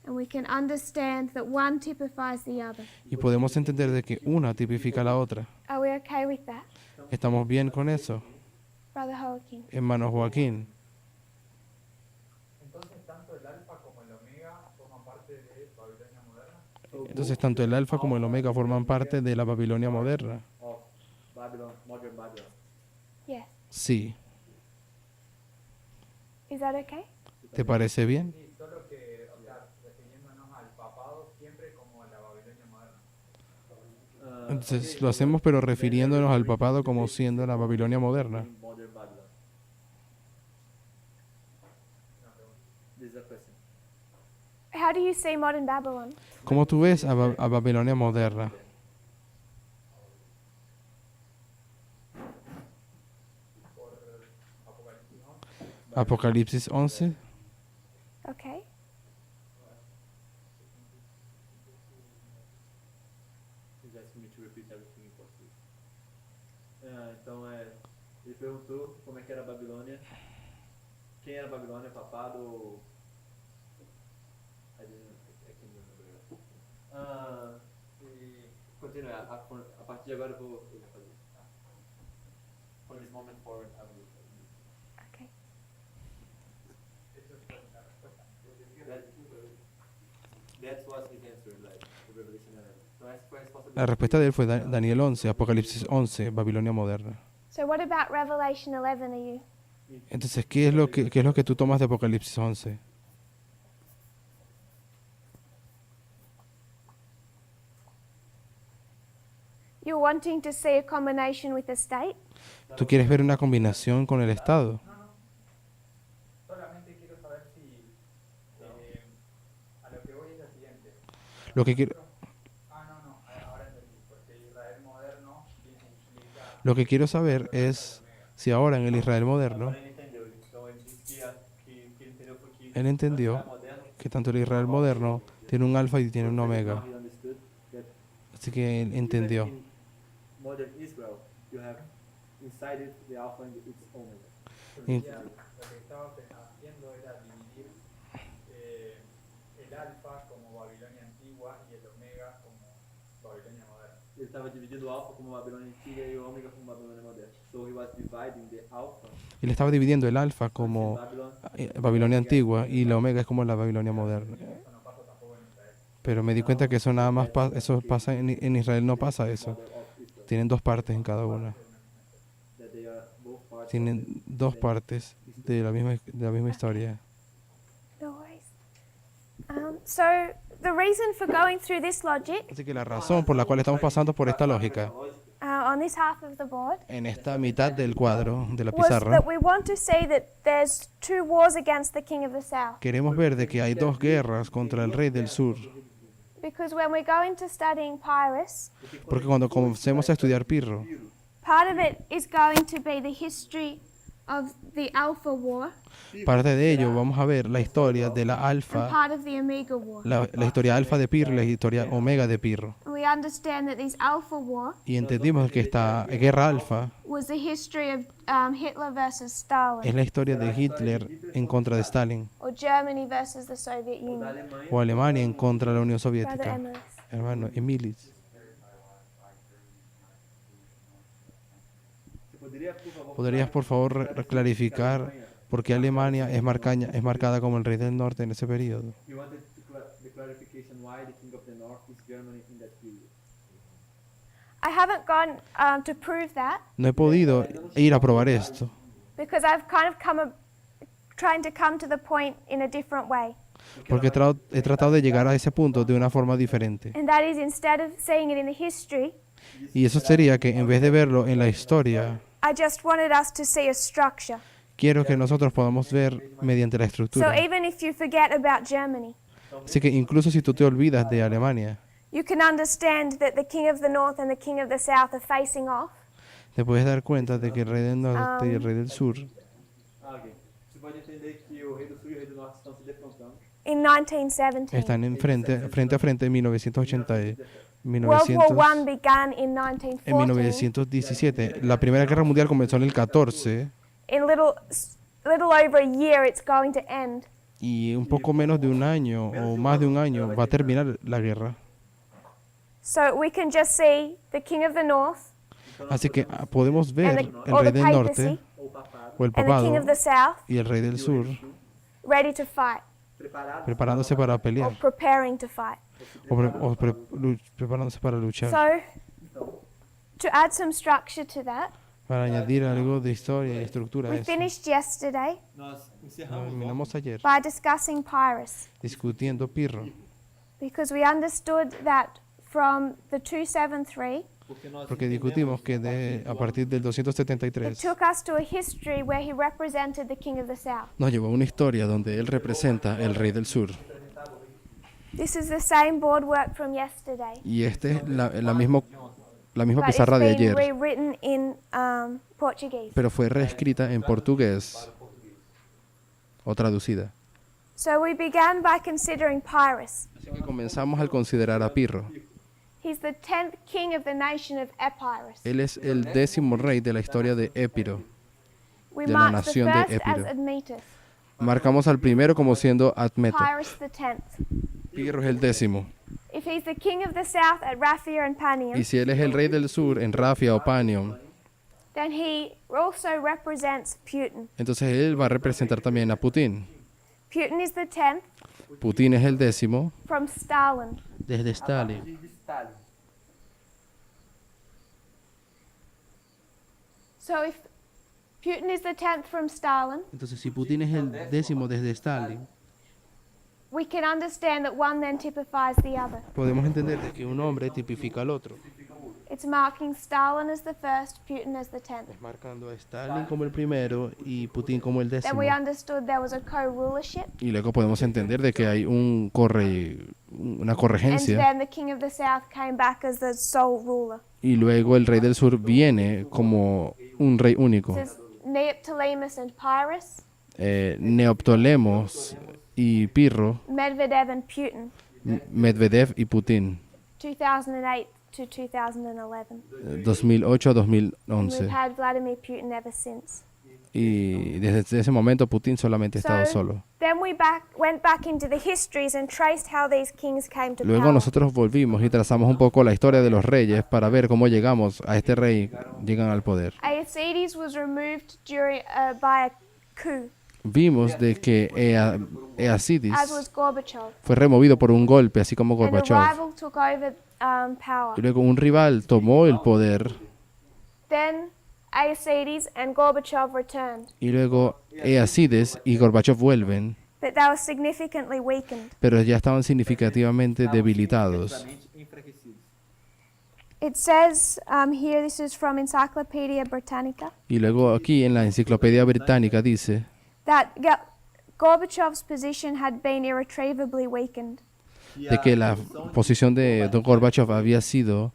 [SPEAKER 1] And we can understand that one typifies the other.
[SPEAKER 2] Y podemos entender de que una tipifica a la otra.
[SPEAKER 1] Are we okay with that,
[SPEAKER 2] ¿Estamos bien con eso?
[SPEAKER 1] Brother Joaquin?
[SPEAKER 2] Hermano Joaquín.
[SPEAKER 4] Entonces, tanto el alfa como el omega forman parte de Babilonia moderna.
[SPEAKER 2] Entonces tanto el alfa como el omega forman parte de la Babilonia moderna.
[SPEAKER 3] Of Babylon, modern Babylon.
[SPEAKER 1] Yes.
[SPEAKER 2] Sí.
[SPEAKER 1] Is that okay?
[SPEAKER 2] ¿Te parece bien?
[SPEAKER 4] Sí, solo que, o sea, refiriéndonos al papado siempre como la Babilonia moderna.
[SPEAKER 2] Entonces lo hacemos pero refiriéndonos al papado como siendo la Babilonia moderna.
[SPEAKER 3] Modern Babylon. This is a question.
[SPEAKER 1] How do you see modern Babylon?
[SPEAKER 2] ¿Cómo tú ves a Babilonia moderna? Apocalipsis 11.
[SPEAKER 1] Okay.
[SPEAKER 3] He's asking me to repeat everything in português. Então, ele perguntou como é que era a Babilônia. Quem era a Babilônia, papado ou... I can't remember. E continua. A partir de agora eu vou fazer. From this moment forward, I will.
[SPEAKER 1] Okay.
[SPEAKER 3] That was his answer, like the Revelation 11. Então essa foi a resposta
[SPEAKER 2] La respuesta de él fue Daniel 11, Apocalipsis 11, Babilonia moderna.
[SPEAKER 1] So what about Revelation 11? Are you?
[SPEAKER 2] Entonces, ¿qué es lo que tú tomas de Apocalipsis 11?
[SPEAKER 1] You're wanting to see a combination with the state?
[SPEAKER 2] ¿Tú quieres ver una combinación con el Estado?
[SPEAKER 4] Solamente quiero saber si a lo que voy es lo siguiente.
[SPEAKER 2] Lo que quiero,
[SPEAKER 4] Ahora entendí, porque Israel moderno implica
[SPEAKER 2] lo que quiero saber es si ahora en el Israel moderno,
[SPEAKER 3] Ele entendeu. Então ele disse que ele entendeu foi que
[SPEAKER 2] él entendió
[SPEAKER 3] moderno,
[SPEAKER 2] que tanto el Israel moderno tiene un alfa y tiene un omega.
[SPEAKER 3] he understood that
[SPEAKER 2] Así que él entendió.
[SPEAKER 3] in modern Israel you have inside it, the alpha and its omega.
[SPEAKER 2] Y-
[SPEAKER 4] Ya, lo que estaba haciendo era dividir el alfa como Babilonia antigua y el omega como Babilonia moderna.
[SPEAKER 3] Ele estava dividindo o alfa como Babilônia antiga e o ômega como Babilônia moderna. So he was dividing the alpha
[SPEAKER 2] y le estaba dividiendo el alfa
[SPEAKER 3] in
[SPEAKER 2] como
[SPEAKER 3] Babylon.
[SPEAKER 2] Babilonia antigua y la omega es como la Babilonia moderna.
[SPEAKER 4] Eso no pasa tampoco en Israel.
[SPEAKER 2] Pero me di cuenta que eso nada más eso pasa en Israel, no pasa eso.
[SPEAKER 3] Of Israel.
[SPEAKER 2] Tienen dos partes en cada una.
[SPEAKER 3] That they are both parts of
[SPEAKER 2] Tienen dos partes de la misma historia.
[SPEAKER 1] No worries. So the reason for going through this logic
[SPEAKER 2] Así que la razón por la cual estamos pasando por esta lógica
[SPEAKER 1] on this half of the board
[SPEAKER 2] en esta mitad del cuadro de la
[SPEAKER 1] was
[SPEAKER 2] pizarra,
[SPEAKER 1] that we want to say that there's two wars against the king of the south.
[SPEAKER 2] queremos ver de que hay dos guerras contra el rey del sur.
[SPEAKER 1] Because when we go into studying Pyrrhus,
[SPEAKER 2] Porque cuando comencemos a estudiar Pirro,
[SPEAKER 1] part of it is going to be the history of the Alpha War
[SPEAKER 2] parte de ello vamos a ver la historia de la
[SPEAKER 1] and
[SPEAKER 2] alfa,
[SPEAKER 1] part of the Omega War.
[SPEAKER 2] la historia alfa de Pirro y la historia omega de Pirro.
[SPEAKER 1] And we understand that this Alpha War
[SPEAKER 2] Y entendimos que esta guerra alfa
[SPEAKER 1] was the history of Hitler versus
[SPEAKER 2] es
[SPEAKER 1] Stalin,
[SPEAKER 2] la historia de Hitler en contra de Stalin
[SPEAKER 1] or Germany versus the Soviet
[SPEAKER 3] Da
[SPEAKER 1] Union.
[SPEAKER 3] Alemanha.
[SPEAKER 2] o Alemania en contra de la Unión
[SPEAKER 1] Brother
[SPEAKER 2] Soviética.
[SPEAKER 1] Emmerich.
[SPEAKER 2] Hermano, Emilis,
[SPEAKER 3] Você poderia, por favor,
[SPEAKER 2] ¿podrías por favor clarificar por qué Alemania es marcada como el rey del norte en ese periodo?
[SPEAKER 3] He wanted the clarification why the king of the north is Germany in that period.
[SPEAKER 1] I haven't gone to prove that
[SPEAKER 2] No he podido ir a probar esto,
[SPEAKER 1] because I've kind of trying to come to the point in a different way.
[SPEAKER 2] porque he tratado de llegar a ese punto de una forma diferente.
[SPEAKER 1] And that is, instead of seeing it in the history,
[SPEAKER 2] Y eso sería que en vez de verlo en la historia,
[SPEAKER 1] I just wanted us to see a structure.
[SPEAKER 2] quiero que nosotros podamos ver mediante la
[SPEAKER 1] So
[SPEAKER 2] estructura.
[SPEAKER 1] even if you forget about Germany,
[SPEAKER 2] Así que incluso si tú te olvidas de Alemania,
[SPEAKER 1] you can understand that the king of the north and the king of the south are facing off
[SPEAKER 2] te puedes dar cuenta de que el rey del norte y el rey del sur
[SPEAKER 3] Ah, ok. Você pode entender que o rei do sul e o rey do norte estão se defrontando.
[SPEAKER 1] in 1917.
[SPEAKER 2] están frente a frente en 1980 y
[SPEAKER 1] World War
[SPEAKER 2] 1900
[SPEAKER 1] I began in
[SPEAKER 2] en
[SPEAKER 1] 1914.
[SPEAKER 2] 1917. La Primera Guerra Mundial comenzó en el 14
[SPEAKER 1] In little over a year, it's going to end.
[SPEAKER 2] y un poco menos de un año o más de un año va a terminar la guerra.
[SPEAKER 1] So we can just see the king of the north
[SPEAKER 2] Así que podemos
[SPEAKER 1] and
[SPEAKER 2] ver el
[SPEAKER 1] or
[SPEAKER 2] rey
[SPEAKER 1] the
[SPEAKER 2] del norte
[SPEAKER 1] papacy
[SPEAKER 3] Ou papado.
[SPEAKER 2] o el
[SPEAKER 1] and the king
[SPEAKER 2] papado
[SPEAKER 1] of the south
[SPEAKER 2] y el rey del sur
[SPEAKER 1] ready to fight
[SPEAKER 3] Preparados
[SPEAKER 2] preparándose para
[SPEAKER 1] or
[SPEAKER 2] pelear
[SPEAKER 1] preparing to fight.
[SPEAKER 2] preparándose para luchar.
[SPEAKER 1] So to add some structure to that,
[SPEAKER 2] Para añadir algo de historia y estructura a
[SPEAKER 1] we
[SPEAKER 2] eso.
[SPEAKER 1] finished yesterday
[SPEAKER 3] Nós encerramos
[SPEAKER 2] Terminamos ayer
[SPEAKER 1] by discussing Pyrrhus
[SPEAKER 2] discutiendo Pirro,
[SPEAKER 1] because we understood that from the 273,
[SPEAKER 2] porque discutimos que a partir del
[SPEAKER 1] it
[SPEAKER 2] 273
[SPEAKER 1] took us to a history where he represented the king of the south.
[SPEAKER 2] nos llevó a una historia donde él representa el rey del sur.
[SPEAKER 1] This is the same board work from yesterday,
[SPEAKER 2] Y esta es la misma
[SPEAKER 1] but
[SPEAKER 2] pizarra de
[SPEAKER 1] it's been
[SPEAKER 2] ayer,
[SPEAKER 1] rewritten in Portuguese.
[SPEAKER 2] pero fue reescrita en portugués o traducida.
[SPEAKER 1] So we began by considering Pyrrhus.
[SPEAKER 2] Así que comenzamos al considerar a Pirro.
[SPEAKER 1] He's the 10th king of the nation of Epirus.
[SPEAKER 2] Él es el 10º rey de la historia de Épiro.
[SPEAKER 1] We
[SPEAKER 2] de la
[SPEAKER 1] marked the
[SPEAKER 2] nación de
[SPEAKER 1] first as
[SPEAKER 2] Épiro.
[SPEAKER 1] Admetus,
[SPEAKER 2] Marcamos al primero como siendo Admeto.
[SPEAKER 1] Pyrrhus the 10th.
[SPEAKER 2] Pirro es el 10º.
[SPEAKER 1] If he's the king of the south at Raphia and Panium,
[SPEAKER 2] Y si él es el rey del sur en Rafia o Panium,
[SPEAKER 1] then he also represents Putin.
[SPEAKER 2] entonces él va a representar también a Putin.
[SPEAKER 1] Putin is the 10th
[SPEAKER 2] Putin es el 10º
[SPEAKER 1] from Stalin.
[SPEAKER 2] desde Stalin.
[SPEAKER 3] de Stalin.
[SPEAKER 1] So if Putin is the 10th from Stalin,
[SPEAKER 2] Entonces si Putin es el 10º desde Stalin,
[SPEAKER 1] we can understand that one then typifies the other.
[SPEAKER 2] podemos entender de que un hombre tipifica al otro.
[SPEAKER 1] It's marking Stalin as the first, Putin as the 10th.
[SPEAKER 2] Marcando a Stalin como el primero y Putin como el
[SPEAKER 1] Then
[SPEAKER 2] 10º.
[SPEAKER 1] we understood there was a co-rulership,
[SPEAKER 2] Y luego podemos entender de que hay una
[SPEAKER 1] and
[SPEAKER 2] corregencia.
[SPEAKER 1] then the king of the south came back as the sole ruler.
[SPEAKER 2] Y luego el rey del sur viene como un rey único.
[SPEAKER 1] This is Neoptolemus and Pyrrhus,
[SPEAKER 2] Neoptolemos y Pirro,
[SPEAKER 1] Medvedev and Putin,
[SPEAKER 2] Medvedev y Putin.
[SPEAKER 1] 2008 to 2011.
[SPEAKER 2] 2008 a
[SPEAKER 1] And we've
[SPEAKER 2] 2011.
[SPEAKER 1] had Vladimir Putin ever since.
[SPEAKER 2] Y desde ese momento Putin solamente ha estado solo.
[SPEAKER 1] Then we went back into the histories and traced how these kings came to
[SPEAKER 2] Luego
[SPEAKER 1] power.
[SPEAKER 2] nosotros volvimos y trazamos un poco la historia de los reyes para ver cómo llegamos a este rey, llegan al poder.
[SPEAKER 1] Aeacides was removed by a coup,
[SPEAKER 2] Vimos de que Eacides
[SPEAKER 1] as was Gorbachev.
[SPEAKER 2] fue removido por un golpe, así como
[SPEAKER 1] And a
[SPEAKER 2] Gorbachev.
[SPEAKER 1] rival took over power.
[SPEAKER 2] Y luego un rival tomó el poder
[SPEAKER 1] Then Aeacides and Gorbachev returned,
[SPEAKER 2] y luego Eacides y Gorbachev vuelven,
[SPEAKER 1] but they were significantly weakened.
[SPEAKER 2] pero ya estaban significativamente debilitados.
[SPEAKER 3] Significativamente enfraquecidos.
[SPEAKER 1] It says here, this is from Encyclopedia Britannica,
[SPEAKER 2] Y luego aquí en la enciclopedia británica dice
[SPEAKER 1] that Gorbachev's position had been irretrievably weakened.
[SPEAKER 2] de que la posición de Don Gorbachev había sido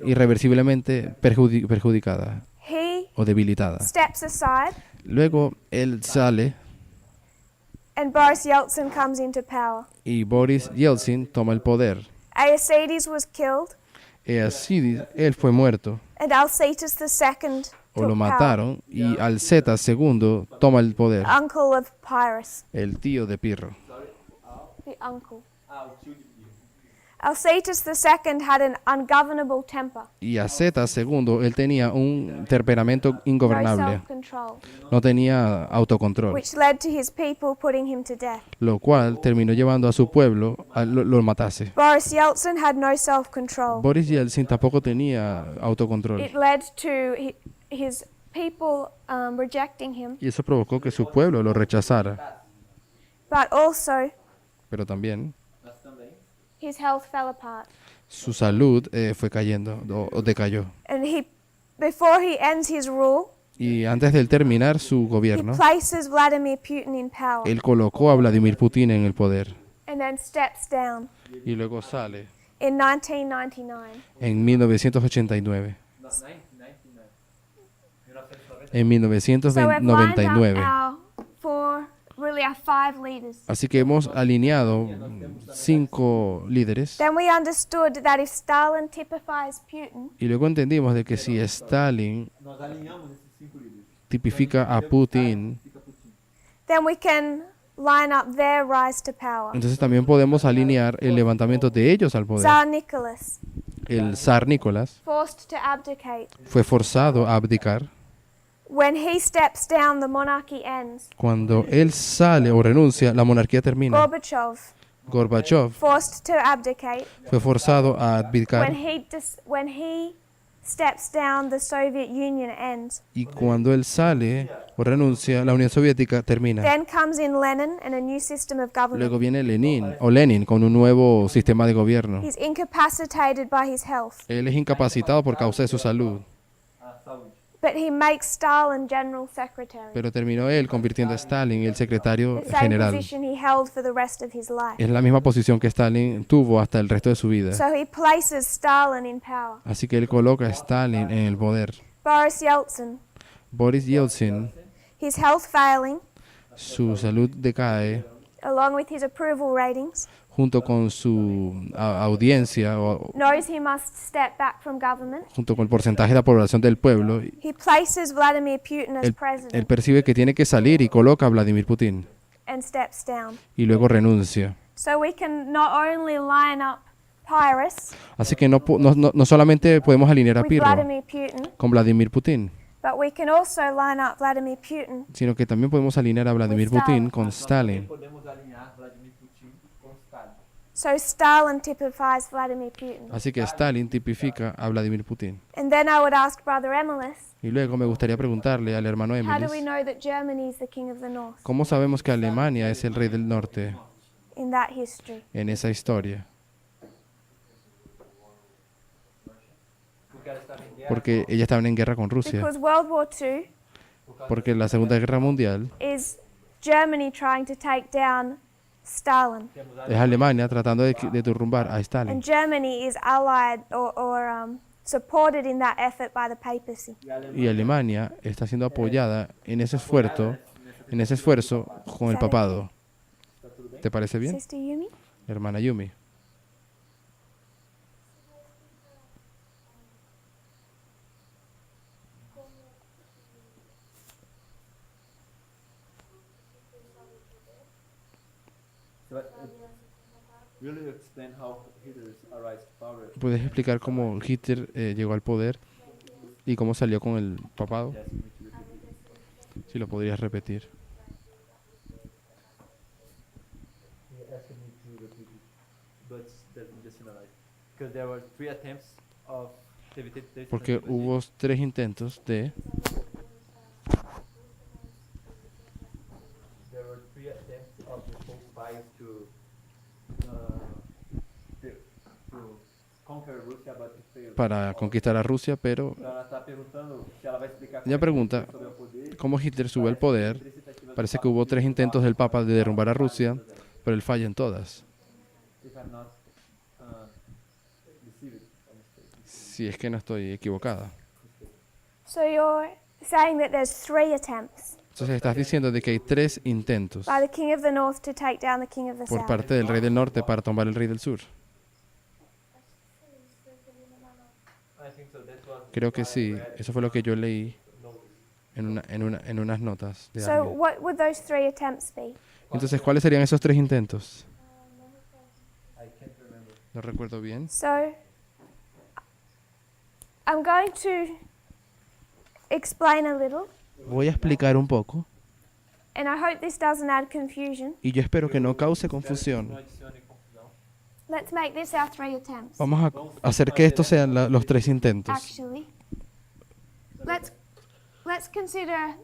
[SPEAKER 2] irreversiblemente perjudicada
[SPEAKER 1] He
[SPEAKER 2] o debilitada.
[SPEAKER 1] steps aside,
[SPEAKER 2] Luego él sale
[SPEAKER 1] and Boris Yeltsin comes into power.
[SPEAKER 2] y Boris Yeltsin toma el poder.
[SPEAKER 1] Aeacides was killed,
[SPEAKER 2] Eacides, él fue muerto
[SPEAKER 1] and Alcetus II
[SPEAKER 2] o lo
[SPEAKER 1] took power,
[SPEAKER 2] mataron y Alceta II toma el poder,
[SPEAKER 1] uncle of Pyrrhus,
[SPEAKER 2] el tío de Pirro.
[SPEAKER 1] the uncle.
[SPEAKER 3] Ah, o tio de Pio.
[SPEAKER 1] Alcetus II had an ungovernable temper,
[SPEAKER 2] Y Aceta II, él tenía un temperamento
[SPEAKER 1] no
[SPEAKER 2] ingobernable,
[SPEAKER 1] self-control,
[SPEAKER 2] no tenía autocontrol,
[SPEAKER 1] which led to his people putting him to death.
[SPEAKER 2] lo cual terminó llevando a su pueblo a lo matase.
[SPEAKER 1] Boris Yeltsin had no self-control.
[SPEAKER 2] Boris Yeltsin tampoco tenía autocontrol
[SPEAKER 1] It led to his people rejecting him,
[SPEAKER 2] y eso provocó que su pueblo lo rechazara,
[SPEAKER 1] but also
[SPEAKER 2] pero también
[SPEAKER 3] Mas também
[SPEAKER 1] his health fell apart.
[SPEAKER 2] su salud fue cayendo o decayó.
[SPEAKER 1] And before he ends his rule,
[SPEAKER 2] Y antes de él terminar su
[SPEAKER 1] he
[SPEAKER 2] gobierno,
[SPEAKER 1] places Vladimir Putin in power
[SPEAKER 2] él colocó a Vladimir Putin en el poder
[SPEAKER 1] and then steps down
[SPEAKER 2] y luego sale
[SPEAKER 1] in 1999.
[SPEAKER 2] en 1989.
[SPEAKER 3] na 1999. 1990.
[SPEAKER 2] En
[SPEAKER 1] So we've lined
[SPEAKER 2] 1999.
[SPEAKER 1] up our five leaders.
[SPEAKER 2] Así que hemos alineado 5 líderes
[SPEAKER 1] Then we understood that if Stalin typifies Putin,
[SPEAKER 2] y luego entendimos de que si Stalin
[SPEAKER 3] Nós alinhamos esses 5 líderes.
[SPEAKER 2] tipifica a Putin,
[SPEAKER 3] Fica Putin.
[SPEAKER 1] then we can line up their rise to power.
[SPEAKER 2] entonces también podemos alinear el levantamiento de ellos al poder.
[SPEAKER 1] Tsar Nicholas,
[SPEAKER 2] El zar Nicolás
[SPEAKER 1] forced to abdicate.
[SPEAKER 2] fue forzado a abdicar.
[SPEAKER 1] When he steps down, the monarchy ends.
[SPEAKER 2] Cuando él sale o renuncia, la monarquía termina.
[SPEAKER 1] Gorbachev,
[SPEAKER 2] Gorbachev
[SPEAKER 1] forced to abdicate.
[SPEAKER 2] fue forzado a
[SPEAKER 1] When
[SPEAKER 2] abdicar
[SPEAKER 1] when he steps down, the Soviet Union ends.
[SPEAKER 2] y cuando él sale o renuncia, la Unión Soviética termina.
[SPEAKER 1] Then comes in Lenin and a new system of government.
[SPEAKER 2] Luego viene Lenin con un nuevo sistema de gobierno.
[SPEAKER 1] He's incapacitated by his health,
[SPEAKER 2] Él es incapacitado por causa de su salud,
[SPEAKER 3] A saúde.
[SPEAKER 1] but he makes Stalin general secretary,
[SPEAKER 2] pero terminó él convirtiendo a Stalin en el secretario
[SPEAKER 1] the same
[SPEAKER 2] general.
[SPEAKER 1] position he held for the rest of his life.
[SPEAKER 2] Es la misma posición que Stalin tuvo hasta el resto de su vida.
[SPEAKER 1] So he places Stalin in power.
[SPEAKER 2] Así que él coloca a Stalin en el poder.
[SPEAKER 1] Boris Yeltsin,
[SPEAKER 2] Boris Yeltsin,
[SPEAKER 1] his health failing,
[SPEAKER 2] su salud decae
[SPEAKER 1] along with his approval ratings,
[SPEAKER 2] junto con su audiencia o
[SPEAKER 1] knows he must step back from government.
[SPEAKER 2] junto con el porcentaje de la población del pueblo.
[SPEAKER 1] He places Vladimir Putin as
[SPEAKER 2] Él
[SPEAKER 1] president
[SPEAKER 2] percibe que tiene que salir y coloca a Vladimir Putin
[SPEAKER 1] and steps down.
[SPEAKER 2] y luego renuncia.
[SPEAKER 1] So we can not only line up Pyrrhus
[SPEAKER 2] Así que no solamente podemos alinear a
[SPEAKER 1] with
[SPEAKER 2] Pirro
[SPEAKER 1] Vladimir Putin,
[SPEAKER 2] con Vladimir Putin,
[SPEAKER 1] but we can also line up Vladimir Putin
[SPEAKER 2] sino que también podemos alinear a Vladimir
[SPEAKER 1] With Stalin.
[SPEAKER 2] Putin con Stalin.
[SPEAKER 3] Podemos alinhar Vladimir Putin com Stalin.
[SPEAKER 1] so Stalin typifies Vladimir Putin.
[SPEAKER 2] Así que Stalin tipifica a Vladimir Putin.
[SPEAKER 1] And then I would ask Brother Emilis,
[SPEAKER 2] Y luego me gustaría preguntarle al hermano
[SPEAKER 1] how do we
[SPEAKER 2] Emilis,
[SPEAKER 1] know that Germany is the king of the north
[SPEAKER 2] ¿cómo sabemos que Alemania es el rey del norte
[SPEAKER 1] in that history?
[SPEAKER 2] en esa historia?
[SPEAKER 3] Porque ela estava em guerra.
[SPEAKER 2] Porque ellas estaban en guerra con Rusia.
[SPEAKER 1] Because World War II
[SPEAKER 2] Porque la Segunda Guerra Mundial
[SPEAKER 1] is Germany trying to take down Stalin.
[SPEAKER 3] Temos
[SPEAKER 2] es Alemania tratando de derrumbar a Stalin.
[SPEAKER 1] And Germany is allied or supported in that effort by the papacy.
[SPEAKER 2] Y Alemania está siendo apoyada en ese esfuerzo con el papado. ¿Te parece bien,
[SPEAKER 1] Sister Yumi?
[SPEAKER 2] hermana Yumi?
[SPEAKER 3] But, will you explain how Hitler arrived to power?
[SPEAKER 2] ¿Puedes explicar cómo Hitler llegó al poder y cómo salió con el papado?
[SPEAKER 3] He asked me to repeat it.
[SPEAKER 2] Si lo podrías repetir.
[SPEAKER 3] But let me just analyze. Because there were 3 attempts of
[SPEAKER 2] Porque hubo 3 intentos de...
[SPEAKER 3] There were 3 attempts of the Pope Pius to conquer Russia, but it failed.
[SPEAKER 2] para conquistar a Rusia, pero
[SPEAKER 3] Então ela está perguntando se ela vai explicar
[SPEAKER 2] ella pregunta
[SPEAKER 3] sobre o poder.
[SPEAKER 2] cómo Hitler sube al poder. Parece que hubo 3 intentos del Papa de derrumbar a Rusia, pero él falla en todas.
[SPEAKER 3] If I'm not deceived or mistaken.
[SPEAKER 2] Si es que no estoy equivocada.
[SPEAKER 1] So you're saying that there's 3 attempts
[SPEAKER 2] Entonces estás diciendo de que hay 3 intentos
[SPEAKER 1] by the king of the north to take down the king of the
[SPEAKER 2] por
[SPEAKER 1] south.
[SPEAKER 2] parte del rey del norte para tomar el rey del sur.
[SPEAKER 3] I think so. That was
[SPEAKER 2] Creo que sí. Eso fue lo que yo leí en unas notas de
[SPEAKER 1] So
[SPEAKER 2] alguien.
[SPEAKER 1] what would those 3 attempts be?
[SPEAKER 2] Entonces, ¿cuáles serían esos 3 intentos?
[SPEAKER 3] I can't remember.
[SPEAKER 2] No recuerdo bien.
[SPEAKER 1] So I'm going to explain a little,
[SPEAKER 2] Voy a explicar un poco
[SPEAKER 1] and I hope this doesn't add confusion.
[SPEAKER 2] y yo espero que no cause confusión.
[SPEAKER 3] Não adicione confusão.
[SPEAKER 1] Let's make this our 3 attempts.
[SPEAKER 2] Vamos a hacer que estos sean los 3 intentos.
[SPEAKER 1] Actually, let's consider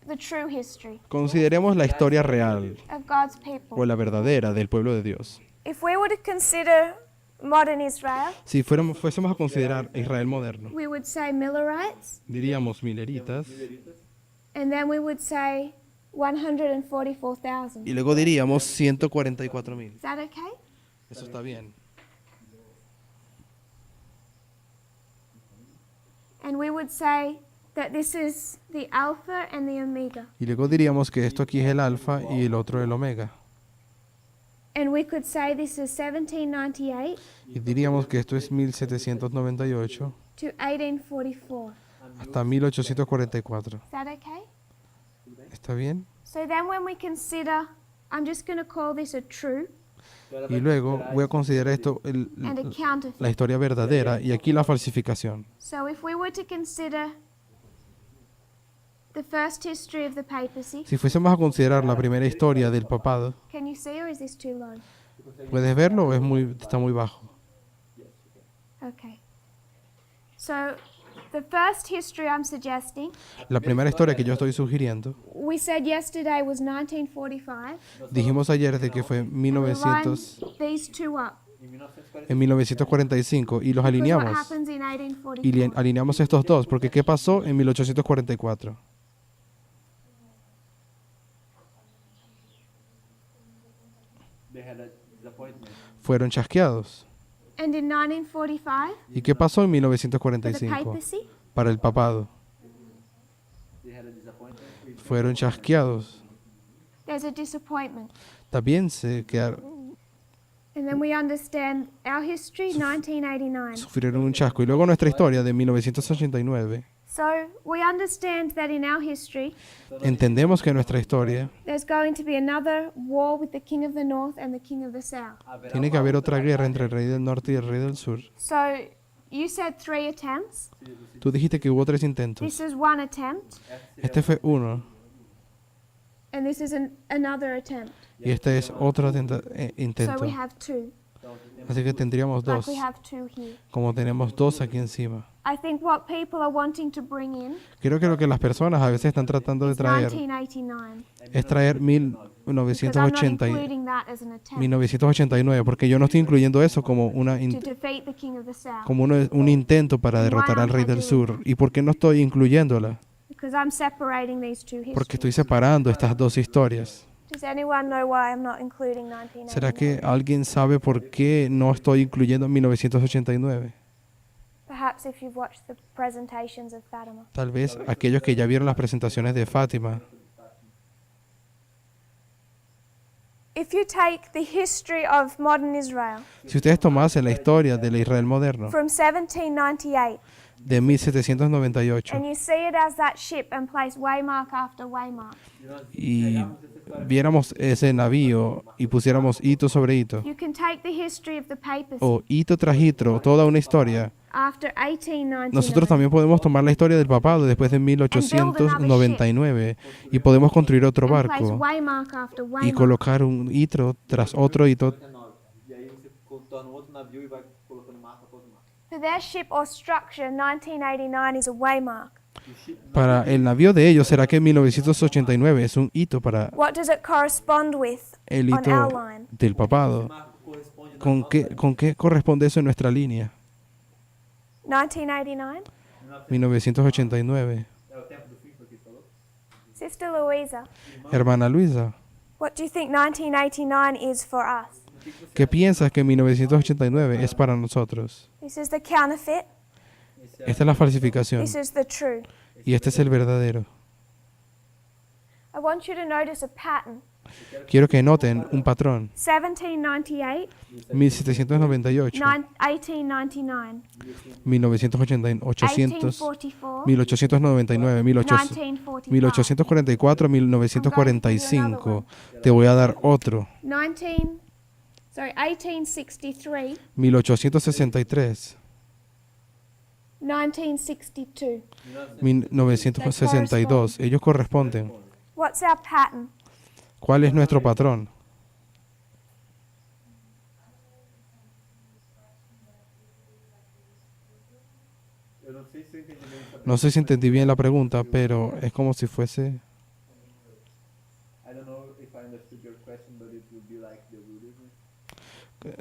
[SPEAKER 1] the true history
[SPEAKER 2] Consideremos la historia real
[SPEAKER 1] of God's
[SPEAKER 2] o
[SPEAKER 1] people.
[SPEAKER 2] la verdadera del pueblo de Dios.
[SPEAKER 1] If we were to consider modern Israel,
[SPEAKER 2] Si fuésemos a considerar Israel moderno,
[SPEAKER 1] we would say Millerites,
[SPEAKER 2] diríamos mileritas
[SPEAKER 1] and then we would say 144,000.
[SPEAKER 2] y luego diríamos 144,000.
[SPEAKER 1] Is that okay?
[SPEAKER 2] Eso está bien.
[SPEAKER 1] And we would say that this is the Alpha and the Omega.
[SPEAKER 2] Y luego diríamos que esto aquí es el alfa y el otro el omega.
[SPEAKER 1] And we could say this is 1798
[SPEAKER 2] Y diríamos que esto es 1798
[SPEAKER 1] to 1844.
[SPEAKER 2] hasta 1844.
[SPEAKER 1] Is that okay?
[SPEAKER 2] ¿Está bien?
[SPEAKER 1] So then when we consider, I'm just going to call this a true
[SPEAKER 2] Y luego voy a considerar esto
[SPEAKER 1] and a counterfeit.
[SPEAKER 2] la historia verdadera y aquí la falsificación.
[SPEAKER 1] So if we were to consider the first history of the papacy,
[SPEAKER 2] Si fuésemos a considerar la primera historia del papado,
[SPEAKER 1] can you see or is this too low?
[SPEAKER 2] ¿puedes verlo o está muy bajo?
[SPEAKER 1] Okay. So the first history I'm suggesting,
[SPEAKER 2] La primera historia que yo estoy sugiriendo,
[SPEAKER 1] we said yesterday was 1945.
[SPEAKER 2] dijimos ayer de que fue
[SPEAKER 1] And we line
[SPEAKER 2] 1900,
[SPEAKER 1] these 2 up.
[SPEAKER 2] en 1945 y los
[SPEAKER 1] Because what
[SPEAKER 2] alineamos.
[SPEAKER 1] happens in
[SPEAKER 2] Y
[SPEAKER 1] 1844?
[SPEAKER 2] alineamos estos dos, porque ¿qué pasó en 1844?
[SPEAKER 3] They had a disappointment.
[SPEAKER 2] Fueron chasqueados.
[SPEAKER 1] And in 1945,
[SPEAKER 2] ¿Y qué pasó en
[SPEAKER 1] for the
[SPEAKER 2] 1945?
[SPEAKER 1] papacy,
[SPEAKER 2] Para el papado.
[SPEAKER 3] They had a disappointment.
[SPEAKER 2] Fueron chasqueados.
[SPEAKER 1] there's a disappointment.
[SPEAKER 2] También se quedaron,
[SPEAKER 1] And then we understand our history, 1989.
[SPEAKER 2] sufrieron un chasco. Y luego nuestra historia de 1989.
[SPEAKER 1] So we understand that in our history,
[SPEAKER 2] Entendemos que en nuestra historia
[SPEAKER 1] there's going to be another war with the king of the north and the king of the south.
[SPEAKER 2] tiene que haber otra guerra entre el rey del norte y el rey del sur.
[SPEAKER 1] So you said 3 attempts.
[SPEAKER 2] Tú dijiste que hubo 3 intentos.
[SPEAKER 1] This is one attempt,
[SPEAKER 2] Este fue uno
[SPEAKER 1] and this is another attempt.
[SPEAKER 2] y este es otro
[SPEAKER 1] So
[SPEAKER 2] intento.
[SPEAKER 1] we have 2,
[SPEAKER 2] Así que tendríamos
[SPEAKER 1] like
[SPEAKER 2] 2,
[SPEAKER 1] we have 2 here.
[SPEAKER 2] como tenemos 2 aquí encima.
[SPEAKER 1] I think what people are wanting to bring in
[SPEAKER 2] Creo que lo que las personas a veces están tratando de
[SPEAKER 1] is
[SPEAKER 2] traer
[SPEAKER 1] 1989.
[SPEAKER 2] es traer
[SPEAKER 1] Because I'm not
[SPEAKER 2] 1980 y-
[SPEAKER 1] including that as an attempt
[SPEAKER 2] 1989, porque yo no estoy incluyendo eso como,
[SPEAKER 1] to defeat the king of the south.
[SPEAKER 2] como un intento para derrotar al rey del sur. ¿Y por qué no estoy incluyéndola?
[SPEAKER 1] Because I'm separating these 2
[SPEAKER 2] Porque estoy
[SPEAKER 1] histories.
[SPEAKER 2] separando estas 2 historias.
[SPEAKER 1] Does anyone know why I'm not including 1989?
[SPEAKER 2] ¿Será que alguien sabe por qué no estoy incluyendo 1989?
[SPEAKER 1] Perhaps if you've watched the presentations of Fatima.
[SPEAKER 2] Tal vez aquellos que ya vieron las presentaciones de Fátima.
[SPEAKER 1] If you take the history of modern Israel
[SPEAKER 2] Si ustedes tomasen la historia del Israel moderno,
[SPEAKER 1] from 1798
[SPEAKER 2] de 1798.
[SPEAKER 1] And you see it as that ship and place waymark after waymark.
[SPEAKER 3] E nós
[SPEAKER 2] Y
[SPEAKER 3] pegamos essa história
[SPEAKER 2] viéramos ese navío y pusiéramos hito sobre hito,
[SPEAKER 1] You can take the history of the papacy
[SPEAKER 2] o hito tras hito, toda una historia.
[SPEAKER 1] after 1899.
[SPEAKER 2] Nosotros también podemos tomar la historia del papado después de 1899 y podemos construir otro
[SPEAKER 1] and place
[SPEAKER 2] barco
[SPEAKER 1] waymark after
[SPEAKER 2] y
[SPEAKER 1] waymark.
[SPEAKER 2] colocar un hito tras otro hito.
[SPEAKER 3] 19. E aí você torna um outro navio e vai colocando marca após marca.
[SPEAKER 1] For their ship or structure, 1989 is a waymark.
[SPEAKER 3] O chip,
[SPEAKER 2] Para el navío de ellos, ¿será que 1989 es un hito para
[SPEAKER 1] What does it correspond with
[SPEAKER 2] el
[SPEAKER 1] on
[SPEAKER 2] hito
[SPEAKER 1] our line?
[SPEAKER 2] del papado?
[SPEAKER 3] marco corresponde na
[SPEAKER 2] ¿Con qué corresponde eso en nuestra línea?
[SPEAKER 1] 1989?
[SPEAKER 2] 1989.
[SPEAKER 3] É o tempo do fim, foi o que ele falou?
[SPEAKER 1] Sister Louisa,
[SPEAKER 2] Hermana Luisa,
[SPEAKER 1] what do you think 1989 is for us?
[SPEAKER 2] ¿qué piensas que 1989 es para nosotros?
[SPEAKER 1] This is the counterfeit.
[SPEAKER 2] Esta es la falsificación
[SPEAKER 1] This is the true.
[SPEAKER 2] y este es el verdadero.
[SPEAKER 1] I want you to notice a pattern.
[SPEAKER 2] Quiero que noten un patrón.
[SPEAKER 1] 1798,
[SPEAKER 2] 1798,
[SPEAKER 1] 1899,
[SPEAKER 2] 1800,
[SPEAKER 1] 1844,
[SPEAKER 2] 1899,
[SPEAKER 1] 1945.
[SPEAKER 2] 1844, 1945. Te voy a dar otro.
[SPEAKER 1] 1863,
[SPEAKER 2] 1863,
[SPEAKER 1] 1962.
[SPEAKER 2] 1962. Ellos corresponden.
[SPEAKER 1] What's our pattern?
[SPEAKER 2] ¿Cuál es nuestro patrón?
[SPEAKER 3] Eu não sei se eu entendi bem essa
[SPEAKER 2] No sé si entendí bien la pregunta, pero es como si fuese...
[SPEAKER 3] I don't know if I understood your question, but it would be like the wilderness.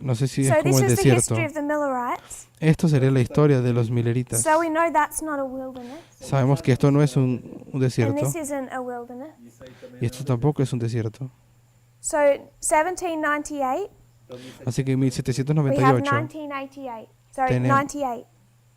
[SPEAKER 2] No sé si es
[SPEAKER 1] So
[SPEAKER 2] como
[SPEAKER 1] this
[SPEAKER 2] el
[SPEAKER 1] is the
[SPEAKER 2] desierto.
[SPEAKER 1] history of the Millerites.
[SPEAKER 2] Esto sería la historia de los mileritas.
[SPEAKER 1] So we know that's not a wilderness.
[SPEAKER 2] Sabemos que esto no es un
[SPEAKER 1] And
[SPEAKER 2] desierto
[SPEAKER 1] this isn't a wilderness.
[SPEAKER 3] Isso aí também
[SPEAKER 2] y esto tampoco es un desierto.
[SPEAKER 1] So 1798,
[SPEAKER 3] então, isso
[SPEAKER 2] Así que en
[SPEAKER 1] we have
[SPEAKER 2] 1798
[SPEAKER 1] 1988. Sorry,
[SPEAKER 2] Tenem-
[SPEAKER 1] 98,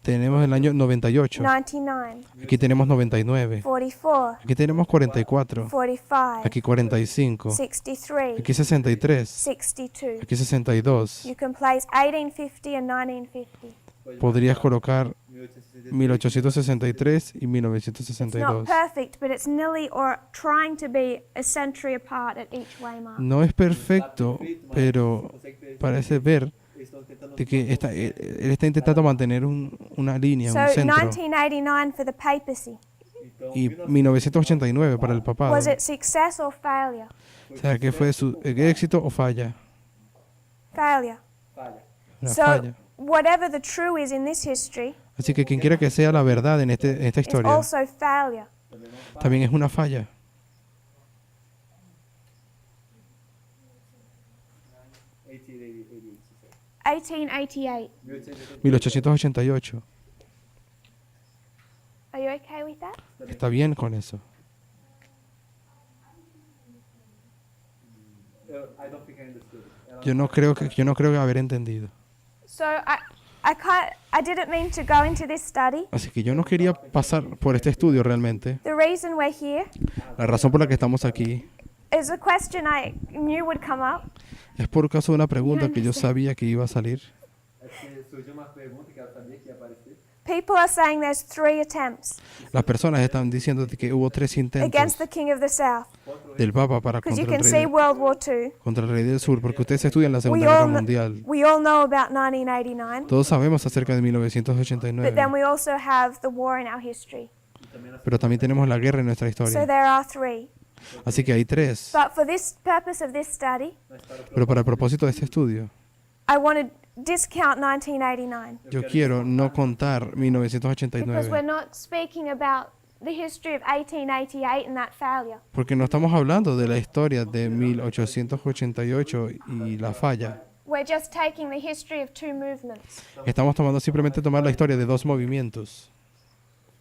[SPEAKER 2] tenemos el año 98.
[SPEAKER 1] 99,
[SPEAKER 2] Aquí tenemos 99.
[SPEAKER 1] 44,
[SPEAKER 2] Aquí tenemos 44.
[SPEAKER 1] 45,
[SPEAKER 2] Aquí 45.
[SPEAKER 1] 63,
[SPEAKER 2] Aquí 63.
[SPEAKER 1] 62.
[SPEAKER 2] Aquí 62.
[SPEAKER 1] You can place 1850 and 1950.
[SPEAKER 2] Podrías colocar
[SPEAKER 3] 1863.
[SPEAKER 2] 1863 y
[SPEAKER 1] It's not
[SPEAKER 2] 1962.
[SPEAKER 1] perfect, but it's nearly or trying to be a century apart at each waymark.
[SPEAKER 2] No es perfecto, pero parece ver
[SPEAKER 3] Eles estão tentando
[SPEAKER 2] de que él está intentando mantener una línea,
[SPEAKER 1] So
[SPEAKER 2] un centro.
[SPEAKER 1] 1989 for the papacy.
[SPEAKER 3] então,
[SPEAKER 2] Y 1989 para el papado.
[SPEAKER 1] Was it success or failure?
[SPEAKER 2] O sea, ¿qué fue su éxito o falla?
[SPEAKER 1] Failure.
[SPEAKER 3] falha.
[SPEAKER 2] Una
[SPEAKER 1] So
[SPEAKER 2] falla.
[SPEAKER 1] whatever the true is in this history
[SPEAKER 2] Así que quien quiera que sea la verdad en esta
[SPEAKER 1] is
[SPEAKER 2] historia,
[SPEAKER 1] also failure.
[SPEAKER 2] también es una falla.
[SPEAKER 1] 1888.
[SPEAKER 2] 1888.
[SPEAKER 1] Are you okay with that?
[SPEAKER 2] Está bien con eso.
[SPEAKER 3] I don't think I understood. Ela
[SPEAKER 2] Yo no creo haber entendido.
[SPEAKER 1] So I didn't mean to go into this study.
[SPEAKER 2] Así que yo no quería pasar por este estudio realmente.
[SPEAKER 1] The reason we're here
[SPEAKER 2] La razón por la que estamos aquí
[SPEAKER 1] is a question I knew would come up.
[SPEAKER 2] es por causa de una pregunta que yo sabía que iba a salir.
[SPEAKER 3] é que surgiu uma pergunta que ela sabia que ia aparecer.
[SPEAKER 1] People are saying there's 3 attempts
[SPEAKER 2] Las personas están diciendo de que hubo 3 intentos
[SPEAKER 1] against the King of the South.
[SPEAKER 2] del Papa para
[SPEAKER 1] Because you
[SPEAKER 2] contra
[SPEAKER 1] can
[SPEAKER 2] el,
[SPEAKER 1] see
[SPEAKER 2] rey,
[SPEAKER 1] World War II.
[SPEAKER 2] contra el rey del sur, porque ustedes estudian la Segunda
[SPEAKER 1] We
[SPEAKER 2] Guerra
[SPEAKER 1] all,
[SPEAKER 2] Mundial.
[SPEAKER 1] we all know about 1989.
[SPEAKER 2] Todos sabemos acerca de
[SPEAKER 1] But then
[SPEAKER 2] 1989,
[SPEAKER 1] we also have the war in our history.
[SPEAKER 2] pero también tenemos la guerra en nuestra
[SPEAKER 1] So
[SPEAKER 2] historia.
[SPEAKER 1] there are 3.
[SPEAKER 2] Así que hay 3.
[SPEAKER 1] But for this purpose of this study,
[SPEAKER 2] Pero para el propósito de este estudio,
[SPEAKER 1] I want to discount 1989
[SPEAKER 2] yo quiero no contar
[SPEAKER 1] because we're
[SPEAKER 2] 1989,
[SPEAKER 1] not speaking about the history of 1888 and that failure.
[SPEAKER 2] porque no estamos hablando de la historia de 1888 y la falla.
[SPEAKER 1] We're just taking the history of 2 movements.
[SPEAKER 2] Estamos simplemente tomar la historia de 2 movimientos.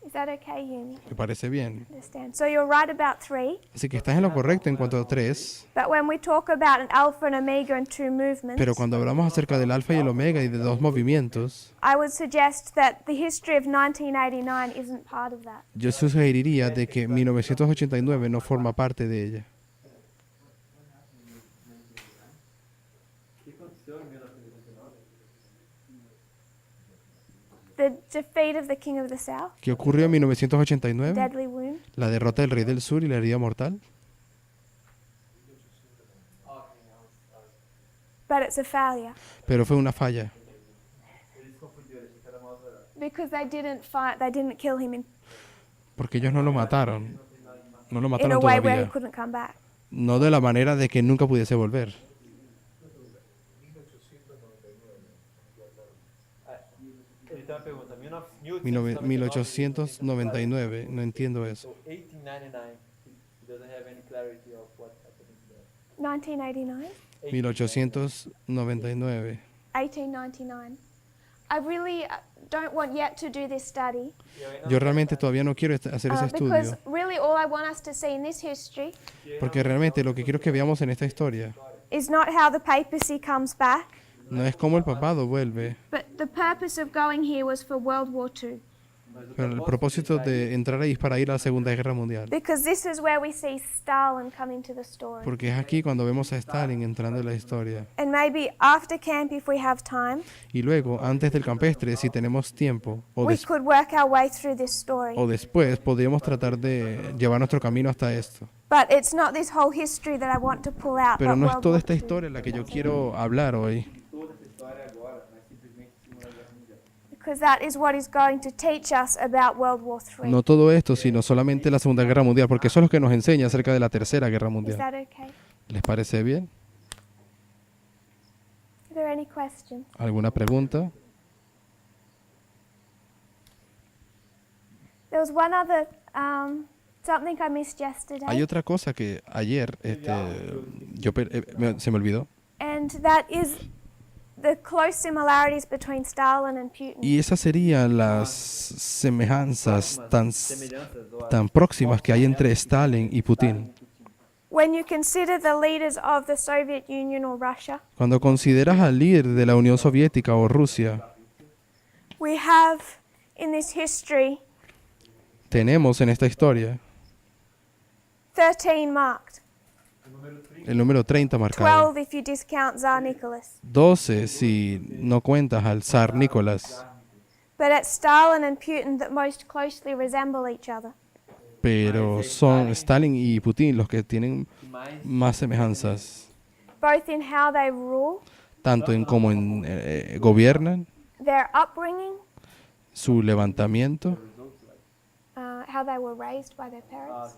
[SPEAKER 1] Is that okay, Yumi?
[SPEAKER 2] Me parece bien.
[SPEAKER 1] Understand. So you're right about 3,
[SPEAKER 2] Así que estás en lo correcto en cuanto a 3,
[SPEAKER 1] but when we talk about an alpha and omega and 2 movements,
[SPEAKER 2] pero cuando hablamos acerca del alfa y el omega y de 2 movimientos,
[SPEAKER 1] I would suggest that the history of 1989 isn't part of that.
[SPEAKER 2] yo sugeriría de que 1989 no forma parte de ella.
[SPEAKER 3] O que aconteceu em 1989?
[SPEAKER 1] The defeat of the King of the South,
[SPEAKER 2] ¿Qué ocurrió en 1989?
[SPEAKER 1] deadly wound.
[SPEAKER 2] La derrota del rey del sur y la herida mortal.
[SPEAKER 1] But it's a failure
[SPEAKER 2] Pero fue una falla.
[SPEAKER 3] Eles confundiram, eles ficaram mal adorados.
[SPEAKER 1] because they didn't fight. They didn't kill him
[SPEAKER 2] Porque ellos no lo mataron. No lo
[SPEAKER 1] in a
[SPEAKER 2] mataron
[SPEAKER 1] way where he
[SPEAKER 2] todavía.
[SPEAKER 1] couldn't come back.
[SPEAKER 2] No de la manera de que nunca pudiese volver.
[SPEAKER 3] Ele tem uma pergunta.
[SPEAKER 2] 1899. No entiendo eso.
[SPEAKER 3] So 1899. He doesn't have any clarity of what happened there.
[SPEAKER 1] 1989,
[SPEAKER 2] 1899.
[SPEAKER 1] 1899. I really don't want yet to do this study
[SPEAKER 2] Yo realmente todavía no quiero hacer ese
[SPEAKER 1] because
[SPEAKER 2] estudio.
[SPEAKER 1] really all I want us to see in this history
[SPEAKER 2] Porque realmente lo que quiero que veamos en esta historia
[SPEAKER 1] is not how the papacy comes back,
[SPEAKER 2] no es cómo el papado vuelve,
[SPEAKER 1] but the purpose of going here was for World War II.
[SPEAKER 2] pero el propósito de entrar ahí es para ir a la Segunda Guerra Mundial.
[SPEAKER 1] Because this is where we see Stalin come into the story.
[SPEAKER 2] Porque es aquí cuando vemos a Stalin entrando en la historia.
[SPEAKER 1] And maybe after camp, if we have time,
[SPEAKER 2] Y luego, antes del campestre, si tenemos tiempo,
[SPEAKER 1] we could work our way through this story.
[SPEAKER 2] o después, podríamos tratar de llevar nuestro camino hasta esto.
[SPEAKER 1] But it's not this whole history that I want to pull out.
[SPEAKER 2] Pero
[SPEAKER 1] but
[SPEAKER 2] no es
[SPEAKER 1] World
[SPEAKER 2] toda
[SPEAKER 1] War
[SPEAKER 2] esta
[SPEAKER 1] II.
[SPEAKER 2] historia la que yo quiero hablar hoy.
[SPEAKER 3] Toda essa história agora, mas simplesmente Segunda Guerra Mundial.
[SPEAKER 1] Because that is what is going to teach us about World War III.
[SPEAKER 2] No todo esto, sino solamente la Segunda Guerra Mundial, porque eso es lo que nos enseña acerca de la Tercera Guerra
[SPEAKER 1] Is
[SPEAKER 2] Mundial.
[SPEAKER 1] that okay?
[SPEAKER 2] ¿Les parece bien?
[SPEAKER 1] Are there any questions?
[SPEAKER 2] ¿Alguna pregunta?
[SPEAKER 1] There was one other something I missed
[SPEAKER 2] Hay
[SPEAKER 1] yesterday,
[SPEAKER 2] otra cosa que ayer se me olvidó.
[SPEAKER 1] and that is the close similarities between Stalin and Putin.
[SPEAKER 2] Y esas serían las semejanzas
[SPEAKER 3] Semelhanças ou
[SPEAKER 2] tan próximas que hay entre Stalin y Putin.
[SPEAKER 1] When you consider the leaders of the Soviet Union or Russia,
[SPEAKER 2] Cuando consideras al líder de la Unión Soviética o Rusia,
[SPEAKER 1] we have in this history
[SPEAKER 2] tenemos en esta historia
[SPEAKER 1] 13 marked,
[SPEAKER 2] el número 30 marcado.
[SPEAKER 1] 12 if you discount Tsar Nicholas.
[SPEAKER 2] 12 si no cuentas al zar Nicolás.
[SPEAKER 1] But it's Stalin and Putin that most closely resemble each other.
[SPEAKER 2] Pero son Stalin y Putin los que tienen más semejanzas,
[SPEAKER 1] Both in how they rule,
[SPEAKER 2] tanto en cómo gobiernan,
[SPEAKER 1] their upbringing,
[SPEAKER 2] su levantamiento,
[SPEAKER 1] how they were raised by their parents,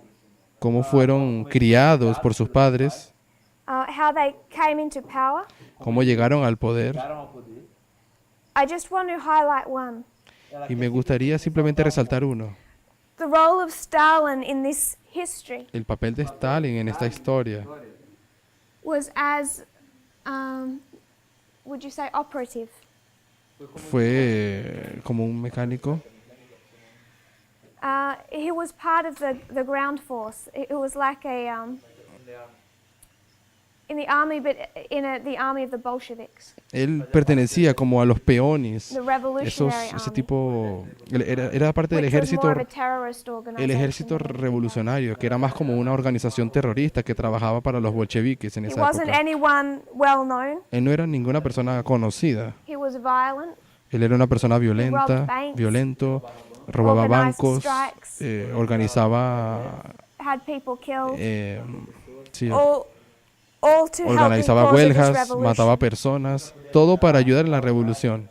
[SPEAKER 2] cómo fueron criados por sus padres,
[SPEAKER 1] how they came into power.
[SPEAKER 2] cómo llegaron al poder.
[SPEAKER 3] chegaram ao poder.
[SPEAKER 1] I just want to highlight one.
[SPEAKER 3] Ela
[SPEAKER 2] Y me gustaría simplemente resaltar uno,
[SPEAKER 1] The role of Stalin in this history
[SPEAKER 2] el papel de Stalin en esta historia.
[SPEAKER 1] was as, would you say, operative.
[SPEAKER 2] Fue como un mecánico.
[SPEAKER 1] He was part of the ground force. It was like a in the army, but the army of the Bolsheviks,
[SPEAKER 2] Él pertenecía como a los peones,
[SPEAKER 1] the revolutionary
[SPEAKER 2] ese
[SPEAKER 1] army,
[SPEAKER 2] tipo, era parte del
[SPEAKER 1] which was more
[SPEAKER 2] ejército,
[SPEAKER 1] of a terrorist
[SPEAKER 2] el
[SPEAKER 1] organization.
[SPEAKER 2] ejército revolucionario, que era más como una organización terrorista que trabajaba para los bolcheviques en
[SPEAKER 1] He
[SPEAKER 2] esa
[SPEAKER 1] wasn't
[SPEAKER 2] época.
[SPEAKER 1] anyone well known.
[SPEAKER 2] Él no era ninguna persona conocida.
[SPEAKER 1] He was violent.
[SPEAKER 2] Él era una persona violenta,
[SPEAKER 1] banks,
[SPEAKER 2] violento, robaba
[SPEAKER 1] organized
[SPEAKER 2] bancos,
[SPEAKER 1] strikes,
[SPEAKER 2] organizaba,
[SPEAKER 1] had people killed.
[SPEAKER 2] sí,
[SPEAKER 1] All to help in
[SPEAKER 2] organizaba
[SPEAKER 1] cause of this
[SPEAKER 2] huelgas,
[SPEAKER 1] revolution,
[SPEAKER 2] mataba personas, todo para ayudar en la revolución.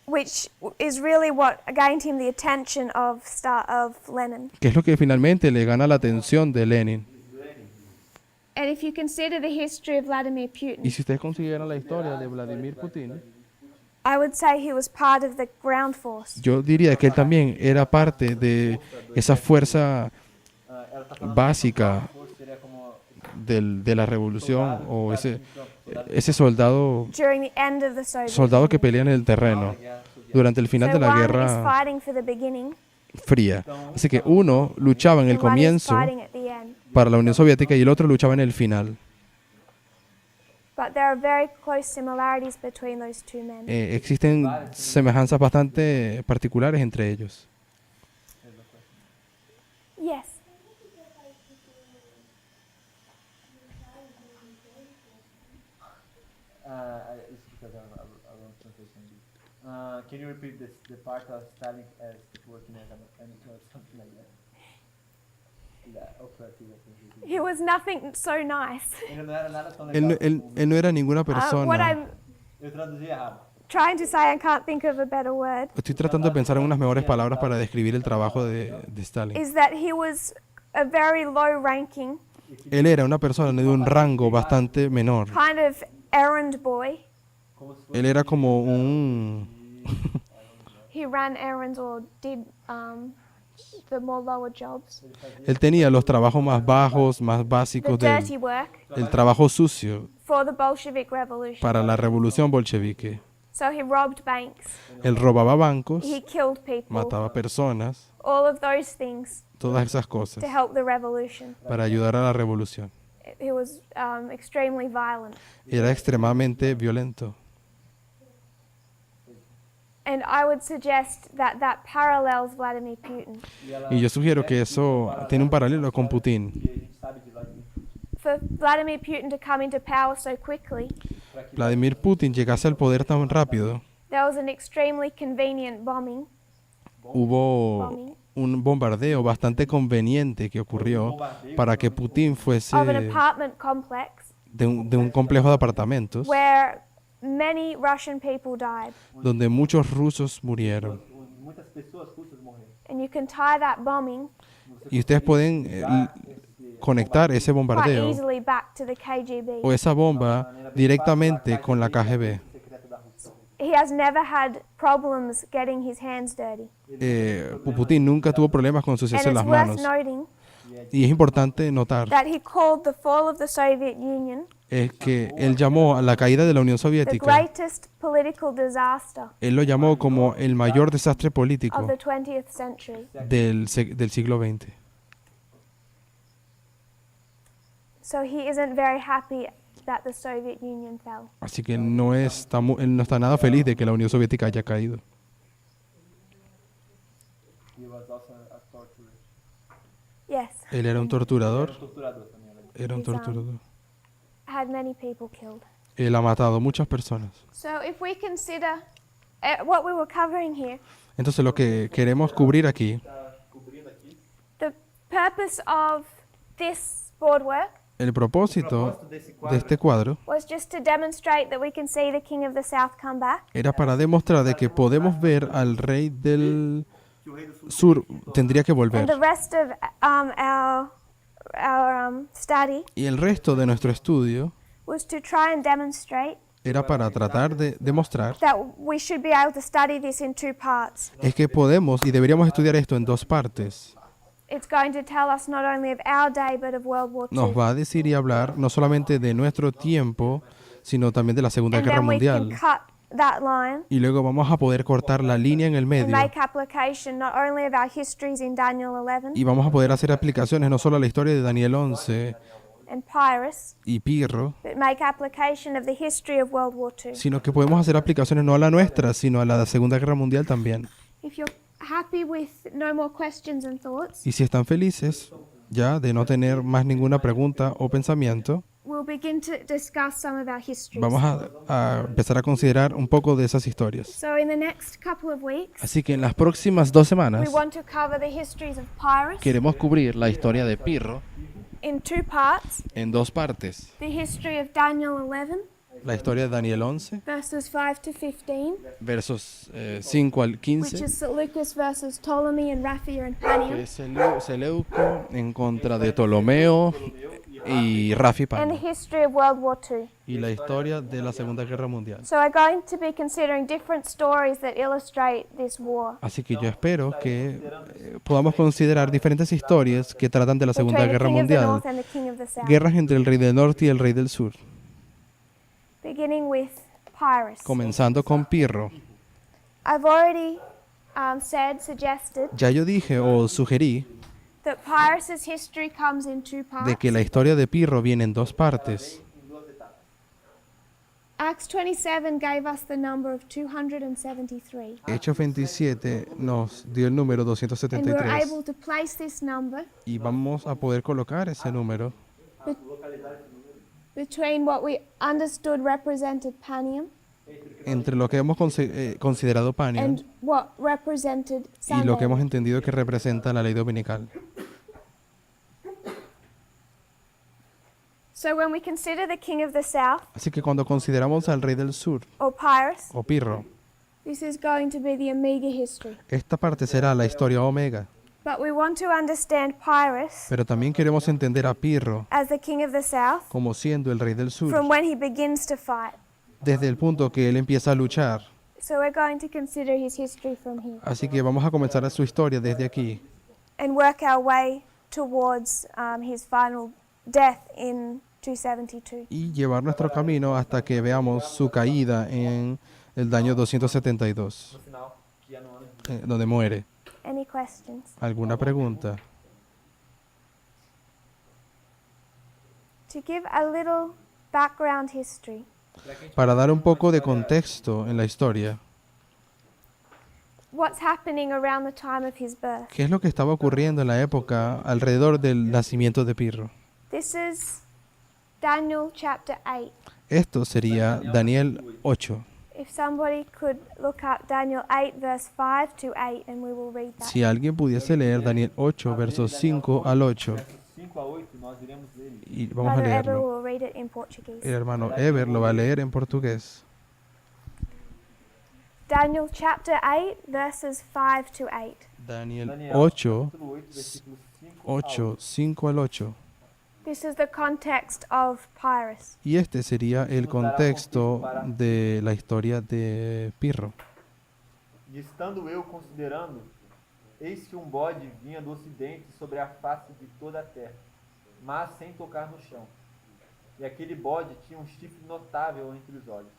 [SPEAKER 1] which is really what gained him the attention of Lenin.
[SPEAKER 2] Que es lo que finalmente le gana la atención de Lenin.
[SPEAKER 1] And if you consider the history of Vladimir
[SPEAKER 2] Y
[SPEAKER 1] Putin,
[SPEAKER 2] si ustedes consideran la historia de Vladimir Putin,
[SPEAKER 1] I would say he was part of the ground force.
[SPEAKER 2] yo diría que él también era parte de esa fuerza
[SPEAKER 3] ela tá falando
[SPEAKER 2] básica
[SPEAKER 3] que seria como
[SPEAKER 2] de la revolución, o ese soldado
[SPEAKER 1] During the end of the Soviet
[SPEAKER 2] soldado que
[SPEAKER 1] Union.
[SPEAKER 2] pelea en el terreno durante el final
[SPEAKER 1] So
[SPEAKER 2] de la
[SPEAKER 1] one is
[SPEAKER 2] Guerra
[SPEAKER 1] fighting for the beginning,
[SPEAKER 2] Fría. Así que uno luchaba en el
[SPEAKER 1] and one is
[SPEAKER 2] comienzo
[SPEAKER 1] fighting at the end.
[SPEAKER 2] para la Unión Soviética y el otro luchaba en el final.
[SPEAKER 1] But there are very close similarities between those two men.
[SPEAKER 2] Existen semejanzas bastante particulares entre ellos.
[SPEAKER 1] Yes.
[SPEAKER 3] Isso que eu tava translation. Can you repeat this, the part of Stalin as working as a mechanic or something like that? La operativa.
[SPEAKER 1] He was nothing so nice.
[SPEAKER 3] Ele não era nada tão
[SPEAKER 2] Él,
[SPEAKER 3] legal.
[SPEAKER 2] él no era ninguna
[SPEAKER 1] What
[SPEAKER 2] persona.
[SPEAKER 1] I'm
[SPEAKER 3] Eu traduzi errado.
[SPEAKER 1] trying to say, I can't think of a better word,
[SPEAKER 2] Estoy tratando de pensar en unas mejores palabras para describir el trabajo de Stalin.
[SPEAKER 1] is that he was a very low ranking,
[SPEAKER 2] Él era una persona de un rango bastante menor.
[SPEAKER 1] kind of errand boy.
[SPEAKER 3] Como se fosse
[SPEAKER 2] Él era como un...
[SPEAKER 1] He ran errands or did the more lower jobs.
[SPEAKER 2] Él tenía los trabajos más bajos, más
[SPEAKER 1] The
[SPEAKER 2] básicos
[SPEAKER 1] dirty
[SPEAKER 2] del
[SPEAKER 1] work
[SPEAKER 2] el trabajo sucio
[SPEAKER 1] for the Bolshevik Revolution.
[SPEAKER 2] para la revolución bolchevique.
[SPEAKER 1] So he robbed banks,
[SPEAKER 2] Él robaba bancos,
[SPEAKER 1] he killed people,
[SPEAKER 2] mataba personas,
[SPEAKER 1] all of those things
[SPEAKER 2] todas esas cosas
[SPEAKER 1] to help the revolution.
[SPEAKER 2] para ayudar a la revolución.
[SPEAKER 1] He was extremely violent.
[SPEAKER 2] Era extremadamente violento.
[SPEAKER 1] And I would suggest that that parallels Vladimir Putin.
[SPEAKER 2] Y yo sugiero que eso tiene un paralelo con Putin.
[SPEAKER 3] que a gente sabe de Vladimir
[SPEAKER 1] For Vladimir Putin to come into power so quickly,
[SPEAKER 3] para que
[SPEAKER 2] Vladimir Putin llegase al poder tan rápido,
[SPEAKER 1] there was an extremely convenient bombing
[SPEAKER 2] hubo un bombardeo bastante conveniente que ocurrió para que Putin fuese
[SPEAKER 1] of an apartment complex
[SPEAKER 2] de un complejo de apartamentos
[SPEAKER 1] where many Russian people died.
[SPEAKER 2] donde muchos rusos murieron.
[SPEAKER 3] muitas pessoas russas morreram.
[SPEAKER 1] And you can tie that bombing
[SPEAKER 2] Y ustedes pueden conectar ese
[SPEAKER 1] quite
[SPEAKER 2] bombardeo
[SPEAKER 1] easily back to the KGB.
[SPEAKER 2] o esa bomba directamente con la KGB.
[SPEAKER 3] Secreta da Rússia.
[SPEAKER 1] He has never had problems getting his hands dirty.
[SPEAKER 2] Putin nunca tuvo problemas con
[SPEAKER 1] And
[SPEAKER 2] ensuciarse
[SPEAKER 1] it's
[SPEAKER 2] las
[SPEAKER 1] worth
[SPEAKER 2] manos.
[SPEAKER 1] noting
[SPEAKER 2] Y es importante notar
[SPEAKER 1] that he called the fall of the Soviet Union
[SPEAKER 2] es que él llamó a la caída de la Unión
[SPEAKER 1] the
[SPEAKER 2] Soviética,
[SPEAKER 1] greatest political disaster
[SPEAKER 2] él lo llamó como el mayor desastre político
[SPEAKER 1] of the 20th century.
[SPEAKER 2] del siglo XX.
[SPEAKER 1] So he isn't very happy that the Soviet Union fell.
[SPEAKER 2] Así que él no está nada feliz de que la Unión Soviética haya caído.
[SPEAKER 3] He was also a torturer.
[SPEAKER 1] Yes,
[SPEAKER 2] Él era un torturador,
[SPEAKER 3] Torturador também.
[SPEAKER 2] era un torturador.
[SPEAKER 1] had many people killed.
[SPEAKER 2] Él ha matado muchas personas.
[SPEAKER 1] So if we consider what we were covering here,
[SPEAKER 2] Entonces lo que queremos cubrir aquí,
[SPEAKER 3] Cobrindo aqui.
[SPEAKER 1] the purpose of this boardwork
[SPEAKER 2] el propósito de este cuadro
[SPEAKER 1] was just to demonstrate that we can see the King of the South come back,
[SPEAKER 2] era para demostrar de que podemos ver al rey del
[SPEAKER 3] Que o rei do sul
[SPEAKER 2] sur tendría que
[SPEAKER 1] and
[SPEAKER 2] volver.
[SPEAKER 1] the rest of our study
[SPEAKER 2] Y el resto de nuestro estudio
[SPEAKER 1] was to try and demonstrate
[SPEAKER 2] era para tratar de demostrar
[SPEAKER 1] that we should be able to study this in two parts.
[SPEAKER 2] es que podemos y deberíamos estudiar esto en dos partes.
[SPEAKER 1] It's going to tell us not only of our day but of World War
[SPEAKER 2] Nos
[SPEAKER 1] II.
[SPEAKER 2] va a decir y hablar no solamente de nuestro tiempo, sino también de la Segunda
[SPEAKER 1] And
[SPEAKER 2] Guerra
[SPEAKER 1] then we can
[SPEAKER 2] Mundial.
[SPEAKER 1] cut that line
[SPEAKER 2] Y luego vamos a poder cortar la línea en el
[SPEAKER 1] and
[SPEAKER 2] medio
[SPEAKER 1] make application not only of our histories in Daniel 11
[SPEAKER 2] y vamos a poder hacer aplicaciones no solo a la historia de Daniel 11
[SPEAKER 1] and Pyrrhus,
[SPEAKER 2] y Pirro,
[SPEAKER 1] but make application of the history of World War II.
[SPEAKER 2] sino que podemos hacer aplicaciones no a la nuestra, sino a la Segunda Guerra Mundial también.
[SPEAKER 1] If you're happy with no more questions and thoughts,
[SPEAKER 2] Y si están felices ya de no tener más ninguna pregunta o pensamiento,
[SPEAKER 1] we'll begin to discuss some of our histories.
[SPEAKER 2] vamos a empezar a considerar un poco de esas historias.
[SPEAKER 1] So in the next couple of weeks,
[SPEAKER 2] Así que en las próximas 2
[SPEAKER 1] we
[SPEAKER 2] semanas
[SPEAKER 1] want to cover the histories of Pyrrhus
[SPEAKER 2] queremos cubrir la historia de Pirro
[SPEAKER 1] in two parts,
[SPEAKER 2] en 2 partes.
[SPEAKER 1] the history of Daniel 11
[SPEAKER 2] La historia de Daniel 11,
[SPEAKER 1] verses 5 to 15,
[SPEAKER 2] versos 5 al
[SPEAKER 1] which
[SPEAKER 2] 15,
[SPEAKER 1] is Seleucus versus Ptolemy and Raphia and
[SPEAKER 2] que
[SPEAKER 1] Panion,
[SPEAKER 2] es Seleuco en contra de Ptolomeo y Rafi
[SPEAKER 1] and the
[SPEAKER 2] Pania,
[SPEAKER 1] history of World War II.
[SPEAKER 2] y la historia de la Segunda Guerra Mundial.
[SPEAKER 1] So we're going to be considering different stories that illustrate this war
[SPEAKER 2] Así que yo espero que podamos considerar diferentes historias que tratan de la Segunda
[SPEAKER 1] between the
[SPEAKER 2] Guerra
[SPEAKER 1] King of the
[SPEAKER 2] Mundial,
[SPEAKER 1] North and the King of the South,
[SPEAKER 2] guerras entre el rey del norte y el rey del sur,
[SPEAKER 1] beginning with Pyrrhus.
[SPEAKER 2] comenzando con Pirro.
[SPEAKER 1] I've already suggested
[SPEAKER 2] Ya yo dije o sugerí
[SPEAKER 1] that Pyrrhus's history comes in two parts.
[SPEAKER 2] de que la historia de Pirro viene en 2 partes.
[SPEAKER 1] Acts 27 gave us the number of 273.
[SPEAKER 2] Hechos 27 nos dio el número
[SPEAKER 1] And we were
[SPEAKER 2] 273
[SPEAKER 1] able to place this number
[SPEAKER 2] y vamos a poder colocar ese número
[SPEAKER 1] between what we understood represented Panium
[SPEAKER 2] entre lo que hemos considerado Panion
[SPEAKER 1] and what represented
[SPEAKER 2] y
[SPEAKER 1] Sunday.
[SPEAKER 2] lo que hemos entendido que representa la ley dominical.
[SPEAKER 1] So when we consider the king of the south,
[SPEAKER 2] Así que cuando consideramos al rey del sur,
[SPEAKER 1] or Pyrrhus,
[SPEAKER 2] o Pirro,
[SPEAKER 1] this is going to be the Omega history.
[SPEAKER 2] esta parte será la historia omega.
[SPEAKER 1] But we want to understand Pyrrhus
[SPEAKER 2] Pero también queremos entender a Pirro
[SPEAKER 1] as the king of the south
[SPEAKER 2] como siendo el rey del sur,
[SPEAKER 1] from when he begins to fight.
[SPEAKER 2] desde el punto que él empieza a luchar.
[SPEAKER 1] So we're going to consider his history from here
[SPEAKER 2] Así que vamos a comenzar a su historia desde aquí
[SPEAKER 1] and work our way towards his final death in 272.
[SPEAKER 2] y llevar nuestro camino hasta que veamos su caída en el año 272,
[SPEAKER 3] No final, que é no ano de
[SPEAKER 2] donde muere.
[SPEAKER 1] Any questions?
[SPEAKER 2] ¿Alguna pregunta?
[SPEAKER 1] To give a little background history,
[SPEAKER 2] Para dar un poco de contexto en la historia,
[SPEAKER 1] what's happening around the time of his birth?
[SPEAKER 2] ¿qué es lo que estaba ocurriendo en la época alrededor del nacimiento de Pirro?
[SPEAKER 1] This is Daniel chapter 8.
[SPEAKER 2] Esto sería Daniel 8.
[SPEAKER 1] If somebody could look up Daniel 8 verse 5 to 8 and we will read that.
[SPEAKER 2] Si alguien pudiese leer Daniel 8, versos 5 al 8,
[SPEAKER 3] versos 5 a 8, nós iremos ler isso.
[SPEAKER 2] y vamos a
[SPEAKER 1] Brother Eber
[SPEAKER 2] leerlo.
[SPEAKER 1] will read it in Portuguese.
[SPEAKER 2] El hermano Eber lo va a leer en portugués.
[SPEAKER 1] Daniel chapter 8 verses 5 to 8.
[SPEAKER 2] Daniel
[SPEAKER 3] Daniel,
[SPEAKER 2] 8,
[SPEAKER 3] capítulo 8, versículos 5 a
[SPEAKER 2] 8, 5 al 8.
[SPEAKER 1] This is the context of Pyrrhus.
[SPEAKER 2] Y este sería el contexto de la historia de Pirro.
[SPEAKER 3] E estando eu considerando, eis que bode vinha do ocidente sobre a face de toda a terra, mas sem tocar no chão. E aquele bode tinha chifre notável entre os olhos.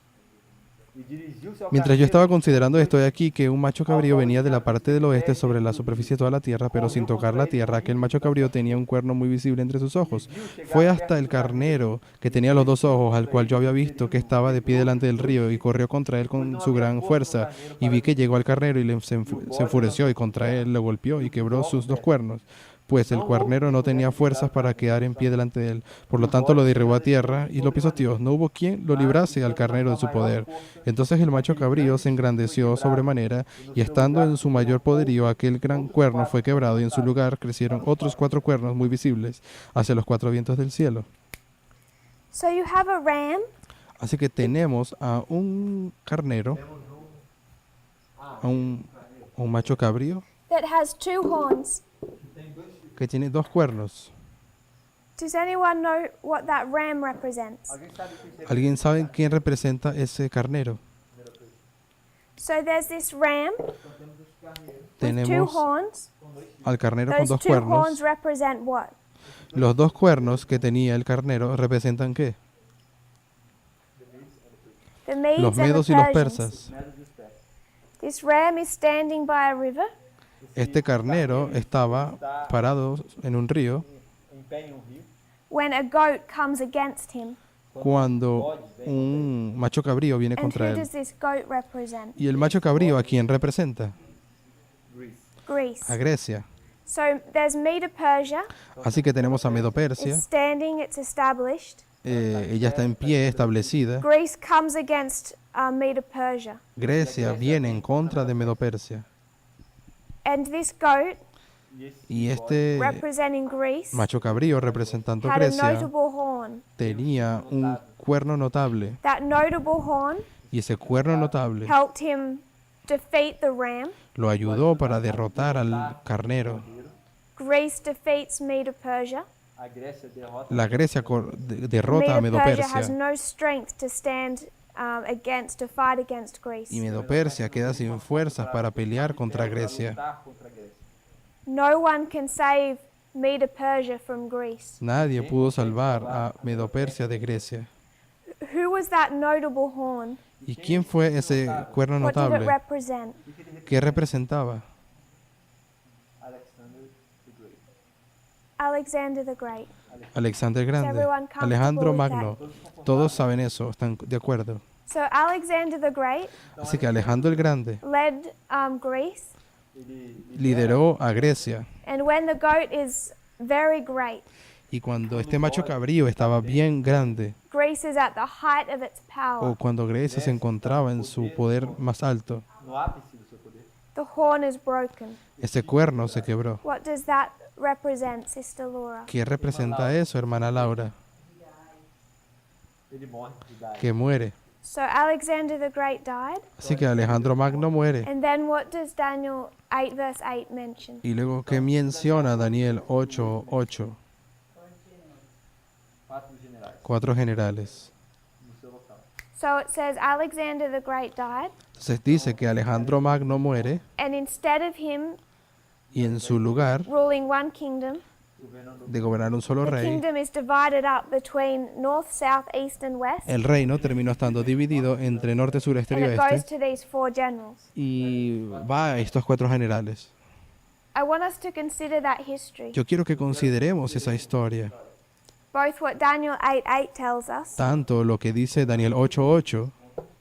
[SPEAKER 3] E dirigiu-se ao
[SPEAKER 2] Mientras yo estaba
[SPEAKER 3] carneiro,
[SPEAKER 2] considerando esto de aquí, que un macho cabrío venía de la parte del oeste sobre la superficie de toda la tierra, pero sin tocar la tierra, aquel macho cabrío tenía un cuerno muy visible entre sus ojos. Fue hasta el carnero, que tenía los dos ojos, al cual yo había visto que estaba de pie delante del río, y corrió contra él con su gran fuerza, y vi que llegó al carnero y se enfureció, y contra él lo golpeó y quebró sus dos cuernos. Pues el carnero no tenía fuerzas para quedar en pie delante de él. Por lo tanto lo derribó a tierra y lo pisoteó. No hubo quien lo librase al carnero de su poder. Entonces el macho cabrío se engrandeció sobremanera, y estando en su mayor poderío, aquel gran cuerno fue quebrado, y en su lugar crecieron otros 4 cuernos muy visibles hacia los 4 vientos del cielo.
[SPEAKER 1] So you have a ram
[SPEAKER 2] Así que tenemos a un carnero, a un macho cabrío,
[SPEAKER 1] that has 2 horns.
[SPEAKER 2] que tiene 2 cuernos.
[SPEAKER 1] Does anyone know what that ram represents?
[SPEAKER 3] alguém sabe o que isso
[SPEAKER 2] ¿Alguien sabe quién representa ese carnero?
[SPEAKER 1] So there's this ram with 2
[SPEAKER 2] Tenemos
[SPEAKER 1] horns.
[SPEAKER 2] al carnero con
[SPEAKER 1] Those
[SPEAKER 2] 2
[SPEAKER 1] 2 horns
[SPEAKER 2] cuernos.
[SPEAKER 1] represent what?
[SPEAKER 2] Los 2 cuernos que tenía el carnero representan ¿qué?
[SPEAKER 1] The Medes
[SPEAKER 2] Los
[SPEAKER 1] and the
[SPEAKER 2] medos y los
[SPEAKER 1] Persians.
[SPEAKER 2] persas.
[SPEAKER 3] medos e os pés.
[SPEAKER 1] This ram is standing by a river.
[SPEAKER 2] Este carnero estaba parado en un río
[SPEAKER 3] Em pé em rio,
[SPEAKER 1] When a goat comes against him.
[SPEAKER 2] cuando un macho cabrío viene
[SPEAKER 1] And
[SPEAKER 2] contra
[SPEAKER 1] who
[SPEAKER 2] él.
[SPEAKER 1] does this goat represent?
[SPEAKER 2] ¿Y el macho cabrío a quién representa?
[SPEAKER 3] Greece.
[SPEAKER 1] Greece.
[SPEAKER 2] A Grecia.
[SPEAKER 1] So there's Medo Persia.
[SPEAKER 2] Así que tenemos a Medo-Persia.
[SPEAKER 1] It's standing, it's established.
[SPEAKER 2] Ella está en pie, establecida.
[SPEAKER 1] Greece comes against Medo Persia.
[SPEAKER 2] Grecia viene en contra de Medo-Persia.
[SPEAKER 1] And this goat,
[SPEAKER 3] E esse
[SPEAKER 2] Y este
[SPEAKER 1] representing Greece,
[SPEAKER 2] macho cabrío representando a
[SPEAKER 1] had a
[SPEAKER 2] Grecia
[SPEAKER 1] notable horn.
[SPEAKER 2] tenía un cuerno notable.
[SPEAKER 1] That notable horn
[SPEAKER 2] Y ese cuerno notable
[SPEAKER 1] helped him defeat the ram.
[SPEAKER 2] lo ayudó para derrotar al carnero.
[SPEAKER 1] Greece defeats Medo Persia.
[SPEAKER 3] a Grécia derrota
[SPEAKER 2] La Grecia derrota a
[SPEAKER 1] Medo Persia has
[SPEAKER 2] Medo-Persia.
[SPEAKER 1] no strength to stand to fight against Greece.
[SPEAKER 2] Y Medo-Persia queda sin fuerzas para pelear contra Grecia.
[SPEAKER 3] lutar contra a Grécia.
[SPEAKER 1] No one can save Medo Persia from Greece.
[SPEAKER 2] Nadie pudo salvar a Medo-Persia de Grecia.
[SPEAKER 1] Who was that notable horn?
[SPEAKER 2] ¿Y quién fue ese cuerno
[SPEAKER 1] What did it
[SPEAKER 2] notable?
[SPEAKER 1] represent?
[SPEAKER 2] ¿Qué representaba?
[SPEAKER 3] Alexander the Great.
[SPEAKER 1] Alexander the Great.
[SPEAKER 2] Alexander el Grande,
[SPEAKER 1] everyone comfortable
[SPEAKER 2] Alejandro
[SPEAKER 1] with
[SPEAKER 2] Magno. Todos saben eso, están de acuerdo.
[SPEAKER 1] So Alexander the Great
[SPEAKER 2] Así que Alejandro el Grande
[SPEAKER 1] led Greece,
[SPEAKER 3] Ele
[SPEAKER 2] lideró a Grecia.
[SPEAKER 1] and when the goat is very great,
[SPEAKER 2] Y cuando este macho cabrío estaba bien grande,
[SPEAKER 1] Greece is at the height of its power.
[SPEAKER 2] o cuando Grecia se encontraba en su poder más alto,
[SPEAKER 3] No ápice do seu poder.
[SPEAKER 1] The horn is broken.
[SPEAKER 2] ese cuerno se quebró.
[SPEAKER 1] What does that represent, Sister Laura?
[SPEAKER 2] ¿Qué representa eso, hermana Laura?
[SPEAKER 3] Ele morre de idade.
[SPEAKER 2] Que muere.
[SPEAKER 1] So Alexander the Great died.
[SPEAKER 2] Así que Alejandro Magno muere.
[SPEAKER 1] And then what does Daniel 8 verse 8 mention?
[SPEAKER 2] Y luego, ¿qué menciona Daniel 8:8?
[SPEAKER 3] 4 generais
[SPEAKER 2] 4 generales.
[SPEAKER 3] no seu local.
[SPEAKER 1] So it says Alexander the Great died,
[SPEAKER 2] Entonces dice que Alejandro Magno muere
[SPEAKER 1] and instead of him
[SPEAKER 2] y en su lugar
[SPEAKER 1] ruling one kingdom,
[SPEAKER 3] Governando
[SPEAKER 2] de gobernar un solo
[SPEAKER 1] the
[SPEAKER 2] rey,
[SPEAKER 1] kingdom is divided up between north, south, east, and west,
[SPEAKER 2] el reino terminó estando dividido entre norte, sur, este
[SPEAKER 1] and
[SPEAKER 2] y
[SPEAKER 1] it goes
[SPEAKER 2] oeste
[SPEAKER 1] to these 4 generals.
[SPEAKER 2] y va a estos 4 generales.
[SPEAKER 1] I want us to consider that history,
[SPEAKER 2] Yo quiero que consideremos esa historia,
[SPEAKER 1] both what Daniel 8:8 tells us
[SPEAKER 2] tanto lo que dice Daniel 8:8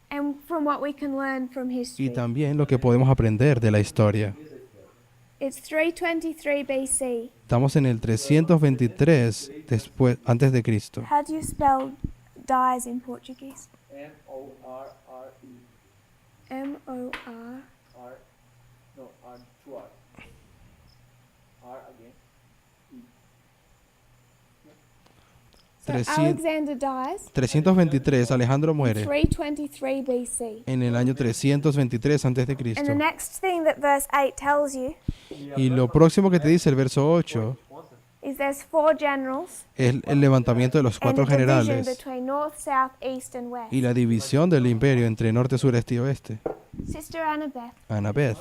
[SPEAKER 1] and from what we can learn from
[SPEAKER 2] y
[SPEAKER 1] history.
[SPEAKER 2] también lo que podemos aprender de la historia.
[SPEAKER 1] It's 323 BC.
[SPEAKER 2] Estamos en el 323 después, antes de Cristo.
[SPEAKER 1] How do you spell dies in Portuguese?
[SPEAKER 3] M-O-R-R-E.
[SPEAKER 1] M-O-R.
[SPEAKER 3] R. No, R. 2 R. R again.
[SPEAKER 1] So
[SPEAKER 2] 300
[SPEAKER 1] Alexander dies
[SPEAKER 2] 323, Alejandro
[SPEAKER 1] in
[SPEAKER 2] muere
[SPEAKER 1] 323 BC.
[SPEAKER 2] en el año 323 antes de
[SPEAKER 1] And
[SPEAKER 2] Cristo.
[SPEAKER 1] the next thing that verse 8 tells you
[SPEAKER 2] Y lo próximo que te dice el verso 8
[SPEAKER 1] is there's 4 generals
[SPEAKER 2] es el levantamiento de los
[SPEAKER 1] and
[SPEAKER 2] 4
[SPEAKER 1] the division
[SPEAKER 2] generales
[SPEAKER 1] between north, south, east, and west.
[SPEAKER 2] y la división del imperio entre norte, sur, este y oeste.
[SPEAKER 1] Sister Annabeth,
[SPEAKER 2] Annabeth,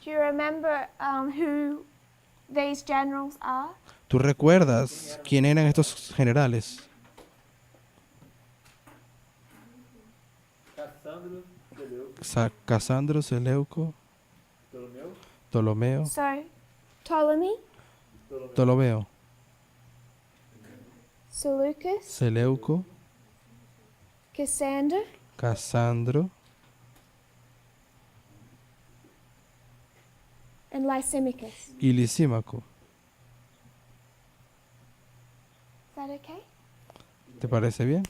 [SPEAKER 1] do you remember who these generals are?
[SPEAKER 2] ¿tú recuerdas quién eran estos generales?
[SPEAKER 3] Cassandro, Seleuco,
[SPEAKER 2] Casandro, Seleuco,
[SPEAKER 3] Ptolomeu,
[SPEAKER 2] Ptolomeo,
[SPEAKER 1] So Ptolemy,
[SPEAKER 2] Ptolomeo,
[SPEAKER 1] Seleucus,
[SPEAKER 2] Seleuco,
[SPEAKER 1] Cassander,
[SPEAKER 2] Casandro
[SPEAKER 1] and Lysimachus.
[SPEAKER 2] y Lisímaco.
[SPEAKER 1] Is that okay?
[SPEAKER 2] ¿Te parece bien?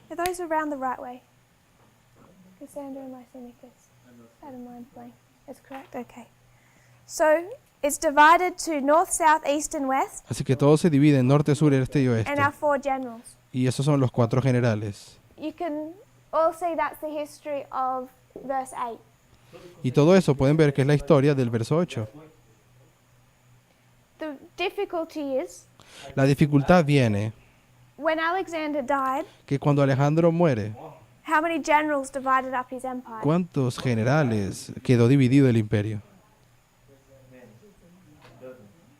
[SPEAKER 1] Are those around the right way? Cassander and Lysimachus. Out of mind blank. That's correct? Okay. So it's divided to north, south, east, and west,
[SPEAKER 2] Así que todo se divide en norte, sur, este y oeste.
[SPEAKER 1] and our 4 generals.
[SPEAKER 2] Y esos son los 4 generales.
[SPEAKER 1] You can all see that's the history of verse 8.
[SPEAKER 2] Y todo eso pueden ver que es la historia del verso 8.
[SPEAKER 1] The difficulty is
[SPEAKER 2] La dificultad viene
[SPEAKER 1] when Alexander died,
[SPEAKER 2] que cuando Alejandro muere,
[SPEAKER 1] how many generals divided up his empire?
[SPEAKER 2] ¿cuántos generales quedó dividido el imperio?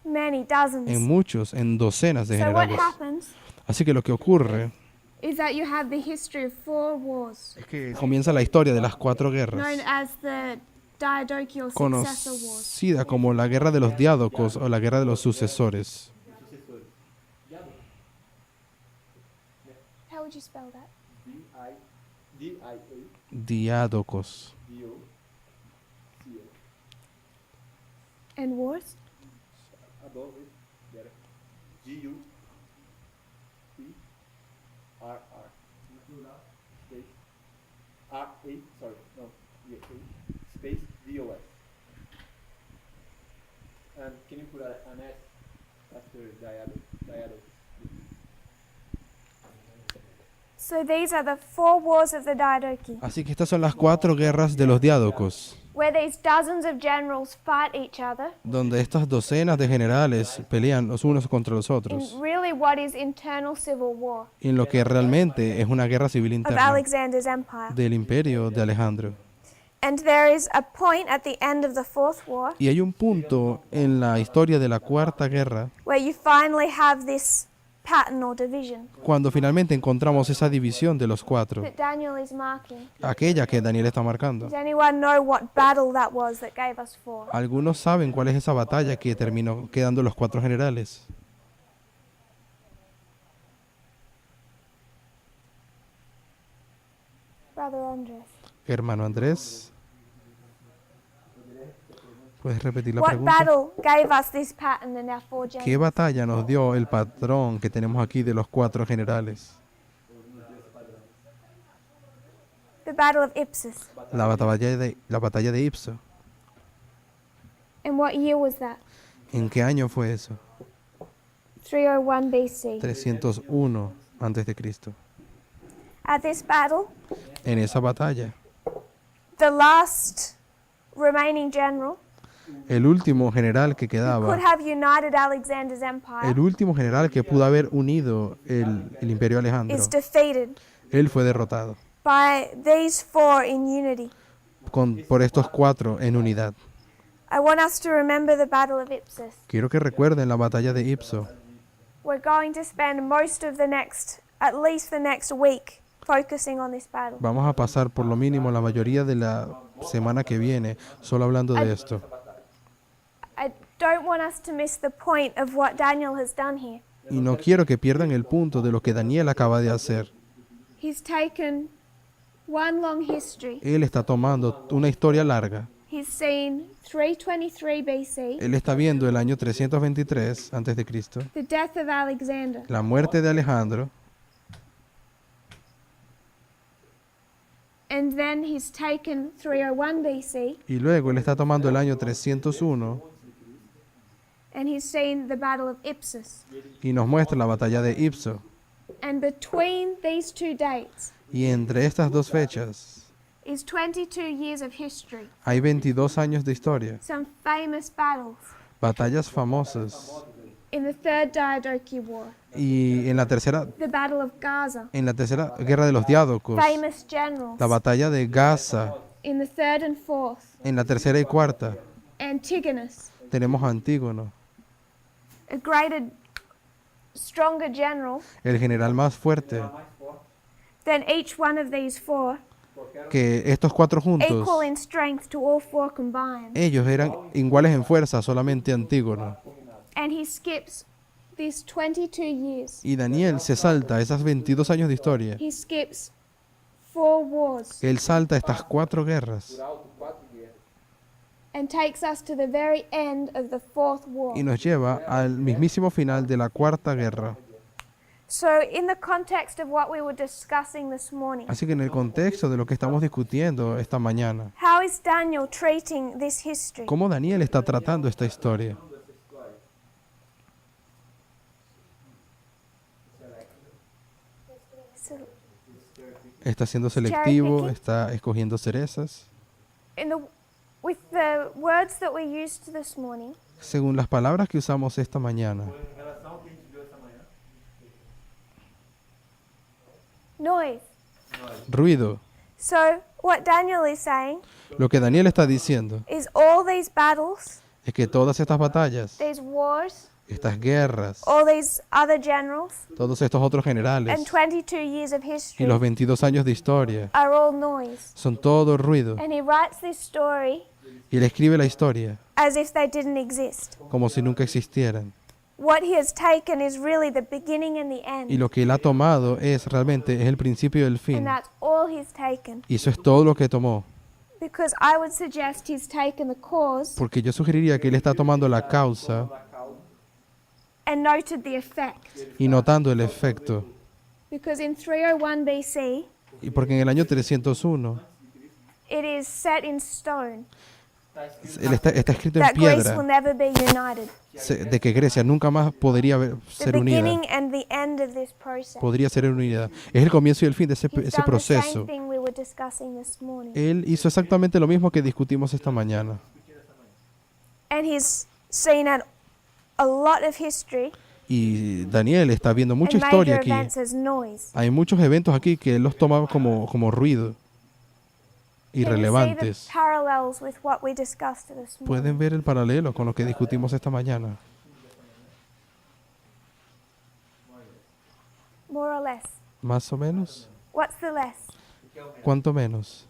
[SPEAKER 1] Many, dozens.
[SPEAKER 2] En muchos, en docenas de
[SPEAKER 1] So what
[SPEAKER 2] generales.
[SPEAKER 1] happens
[SPEAKER 2] Así que lo que ocurre
[SPEAKER 1] is that you have the history of 4 wars,
[SPEAKER 2] es que comienza la historia de las 4 guerras,
[SPEAKER 1] known as the Diadochi or Successor Wars.
[SPEAKER 2] conocida como la guerra de los diádocos o la guerra de los sucesores.
[SPEAKER 1] How would you spell that?
[SPEAKER 3] D-I-A-D-O-C-O.
[SPEAKER 2] Diádocos.
[SPEAKER 1] And wars?
[SPEAKER 3] Above it, there. G-U-P-R-R. Space. R-A, sorry, no, yeah, A, space D-O-S. And can you put an S after diadoc?
[SPEAKER 1] So these are the 4 wars of the Diadochi,
[SPEAKER 2] Así que estas son las 4 guerras de los diádocos,
[SPEAKER 1] where these dozens of generals fight each other
[SPEAKER 2] donde estas docenas de generales pelean los unos contra los
[SPEAKER 1] in
[SPEAKER 2] otros,
[SPEAKER 1] really what is internal civil war
[SPEAKER 2] en lo que realmente es una guerra civil
[SPEAKER 1] of
[SPEAKER 2] interna
[SPEAKER 1] Alexander's empire.
[SPEAKER 2] del imperio de Alejandro.
[SPEAKER 1] And there is a point at the end of the 4th war
[SPEAKER 2] Y hay un punto en la historia de la cuarta guerra
[SPEAKER 1] where you finally have this pattern or division
[SPEAKER 2] cuando finalmente encontramos esa división de los 4,
[SPEAKER 1] that Daniel is marking.
[SPEAKER 2] aquella que Daniel está marcando.
[SPEAKER 1] Does anyone know what battle that was that gave us 4?
[SPEAKER 2] Algunos saben cuál es esa batalla que terminó quedando los 4 generales.
[SPEAKER 1] Brother Andres.
[SPEAKER 2] Hermano Andrés, ¿Puedes repetir la
[SPEAKER 1] What
[SPEAKER 2] pregunta?
[SPEAKER 1] battle gave us this pattern in our four
[SPEAKER 2] ¿Qué
[SPEAKER 1] generals?
[SPEAKER 2] batalla nos dio el patrón que tenemos aquí de los 4 generales?
[SPEAKER 1] The Battle of Ipsus.
[SPEAKER 2] La batalla de Ipso.
[SPEAKER 1] And what year was that?
[SPEAKER 2] ¿En qué año fue eso?
[SPEAKER 1] 301 BC.
[SPEAKER 2] 301 antes de Cristo.
[SPEAKER 1] At this battle,
[SPEAKER 2] En esa batalla,
[SPEAKER 1] the last remaining general
[SPEAKER 2] el último general que
[SPEAKER 1] who
[SPEAKER 2] quedaba,
[SPEAKER 1] could have united Alexander's empire
[SPEAKER 2] el último general que pudo haber unido el imperio Alejandro,
[SPEAKER 1] is defeated
[SPEAKER 2] él fue derrotado
[SPEAKER 1] by these four in unity.
[SPEAKER 2] por estos 4 en unidad.
[SPEAKER 1] I want us to remember the Battle of Ipsus.
[SPEAKER 2] Quiero que recuerden la batalla de Ipso.
[SPEAKER 1] We're going to spend most of at least the next week, focusing on this battle.
[SPEAKER 2] Vamos a pasar por lo mínimo la mayoría de la semana que viene solo hablando de esto.
[SPEAKER 1] I don't want us to miss the point of what Daniel has done here.
[SPEAKER 2] Y no quiero que pierdan el punto de lo que Daniel acaba de hacer.
[SPEAKER 1] He's taken one long history.
[SPEAKER 2] Él está tomando una historia larga.
[SPEAKER 1] He's seen 323 BC,
[SPEAKER 2] Él está viendo el año 323 antes de Cristo,
[SPEAKER 1] the death of Alexander,
[SPEAKER 2] la muerte de Alejandro,
[SPEAKER 1] and then he's taken 301 BC
[SPEAKER 2] y luego él está tomando el año 301
[SPEAKER 1] and he's seen the Battle of Ipsus.
[SPEAKER 2] y nos muestra la batalla de Ipso.
[SPEAKER 1] And between these two dates
[SPEAKER 2] Y entre estas 2 fechas
[SPEAKER 1] is 22 years of history,
[SPEAKER 2] hay 22 años de historia,
[SPEAKER 1] some famous battles.
[SPEAKER 2] batallas famosas.
[SPEAKER 1] In the Third Diadochi War,
[SPEAKER 2] Y en la tercera
[SPEAKER 1] the Battle of Gaza,
[SPEAKER 2] guerra de los Diádocos,
[SPEAKER 1] famous generals.
[SPEAKER 2] la batalla de Gaza.
[SPEAKER 1] In the third and fourth,
[SPEAKER 2] En la tercera y cuarta
[SPEAKER 1] Antigonus,
[SPEAKER 2] tenemos a Antígono,
[SPEAKER 1] a greater, stronger general
[SPEAKER 2] el general más fuerte,
[SPEAKER 1] than each one of these four,
[SPEAKER 2] que estos 4 juntos,
[SPEAKER 1] equal in strength to all four combined.
[SPEAKER 2] ellos eran iguales en fuerza, solamente Antígono.
[SPEAKER 1] And he skips these 22 years.
[SPEAKER 2] Y Daniel se salta esas 22 años de historia.
[SPEAKER 1] He skips 4 wars
[SPEAKER 2] Él salta estas 4 guerras
[SPEAKER 1] and takes us to the very end of the fourth war.
[SPEAKER 2] y nos lleva al mismísimo final de la 4ª guerra.
[SPEAKER 1] So, in the context of what we were discussing this morning,
[SPEAKER 2] Así que en el contexto de lo que estamos discutiendo esta mañana,
[SPEAKER 1] how is Daniel treating this history?
[SPEAKER 2] ¿cómo Daniel está tratando esta historia?
[SPEAKER 1] So,
[SPEAKER 2] Está siendo selectivo, está escogiendo cerezas.
[SPEAKER 1] with the words that we used this morning,
[SPEAKER 2] Según las palabras que usamos esta mañana,
[SPEAKER 3] Em relação ao que a gente viu essa manhã,
[SPEAKER 1] noise.
[SPEAKER 2] ruido.
[SPEAKER 1] So, what Daniel is saying
[SPEAKER 2] Lo que Daniel está diciendo
[SPEAKER 1] is all these battles,
[SPEAKER 2] es que todas estas batallas,
[SPEAKER 1] these wars,
[SPEAKER 2] estas guerras,
[SPEAKER 1] all these other generals,
[SPEAKER 2] todos estos otros generales
[SPEAKER 1] and 22 years of
[SPEAKER 2] y
[SPEAKER 1] history
[SPEAKER 2] los 22 años de historia
[SPEAKER 1] are all noise.
[SPEAKER 2] son todo ruido.
[SPEAKER 1] And he writes this story
[SPEAKER 2] Y él escribe la historia
[SPEAKER 1] as if they didn't exist.
[SPEAKER 2] como si nunca existieran.
[SPEAKER 1] What he has taken is really the beginning and the end.
[SPEAKER 2] Y lo que él ha tomado es realmente el principio y el
[SPEAKER 1] And
[SPEAKER 2] fin.
[SPEAKER 1] that's all he's taken.
[SPEAKER 2] Y eso es todo lo que tomó.
[SPEAKER 1] Because I would suggest he's taken the cause
[SPEAKER 2] Porque yo sugeriría que él está tomando la causa
[SPEAKER 1] and noted the effect.
[SPEAKER 2] y notando el efecto.
[SPEAKER 1] Because in 301 BC,
[SPEAKER 2] Y porque en el año 301
[SPEAKER 1] it is set in stone
[SPEAKER 2] él está escrito en
[SPEAKER 1] that Greece will
[SPEAKER 2] piedra
[SPEAKER 1] never be united.
[SPEAKER 2] de que Grecia nunca más podría
[SPEAKER 1] The
[SPEAKER 2] ser unida.
[SPEAKER 1] beginning and the end of this process.
[SPEAKER 2] Podría ser unida. Es el comienzo y el fin de ese
[SPEAKER 1] He's done the
[SPEAKER 2] proceso.
[SPEAKER 1] same thing we were discussing this morning.
[SPEAKER 2] Él hizo exactamente lo mismo que discutimos esta mañana.
[SPEAKER 1] And he's seen a lot of history
[SPEAKER 2] Y Daniel está viendo mucha
[SPEAKER 1] and
[SPEAKER 2] historia
[SPEAKER 1] major
[SPEAKER 2] aquí.
[SPEAKER 1] events as noise.
[SPEAKER 2] Hay muchos eventos aquí que él los toma como ruido,
[SPEAKER 1] Can you see the
[SPEAKER 2] irrelevantes.
[SPEAKER 1] parallels with what we discussed this morning?
[SPEAKER 2] Pueden ver el paralelo con lo que discutimos esta mañana.
[SPEAKER 1] More or less.
[SPEAKER 2] Más o menos.
[SPEAKER 1] What's the less?
[SPEAKER 2] ¿Cuánto menos?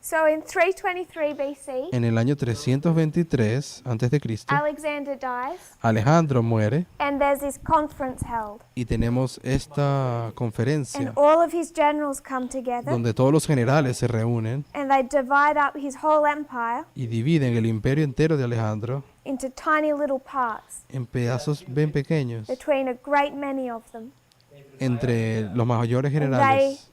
[SPEAKER 1] So in 323 BC,
[SPEAKER 2] En el año 323 antes de Cristo,
[SPEAKER 1] Alexander dies,
[SPEAKER 2] Alejandro muere
[SPEAKER 1] and there's this conference held,
[SPEAKER 2] y tenemos esta
[SPEAKER 1] and
[SPEAKER 2] conferencia
[SPEAKER 1] all of his generals come together,
[SPEAKER 2] donde todos los generales se reúnen
[SPEAKER 1] and they divide up his whole empire
[SPEAKER 2] y dividen el imperio entero de Alejandro
[SPEAKER 1] into tiny little parts,
[SPEAKER 2] en pedazos bien pequeños
[SPEAKER 1] between a great many of them.
[SPEAKER 2] entre los mayores
[SPEAKER 1] And they
[SPEAKER 2] generales.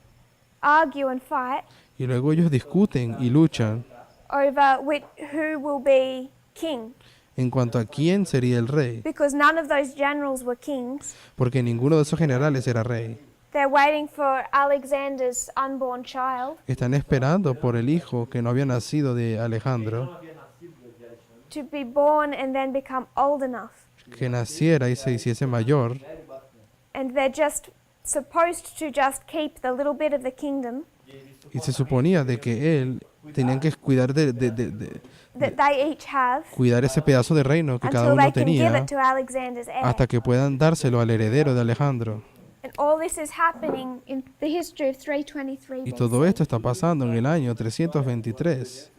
[SPEAKER 1] argue and fight
[SPEAKER 2] Y luego ellos discuten y luchan
[SPEAKER 1] over who will be king,
[SPEAKER 2] en cuanto a quién sería el rey,
[SPEAKER 1] because none of those generals were kings.
[SPEAKER 2] porque ninguno de esos generales era rey.
[SPEAKER 1] They're waiting for Alexander's unborn child
[SPEAKER 2] Están esperando por el hijo que no había nacido de Alejandro,
[SPEAKER 1] to be born and then become old enough.
[SPEAKER 2] que naciera y se hiciese mayor,
[SPEAKER 1] And they're just supposed to just keep the little bit of the kingdom
[SPEAKER 2] y se suponía de que él tenían que cuidar
[SPEAKER 1] that they each have
[SPEAKER 2] cuidar ese pedazo de reino que cada
[SPEAKER 1] until they
[SPEAKER 2] uno
[SPEAKER 1] can give
[SPEAKER 2] tenía
[SPEAKER 1] it to Alexander's heir.
[SPEAKER 2] hasta que puedan dárselo al heredero de Alejandro.
[SPEAKER 1] And all this is happening in the history of 323
[SPEAKER 2] Y todo
[SPEAKER 1] BC.
[SPEAKER 2] esto está pasando en el año 323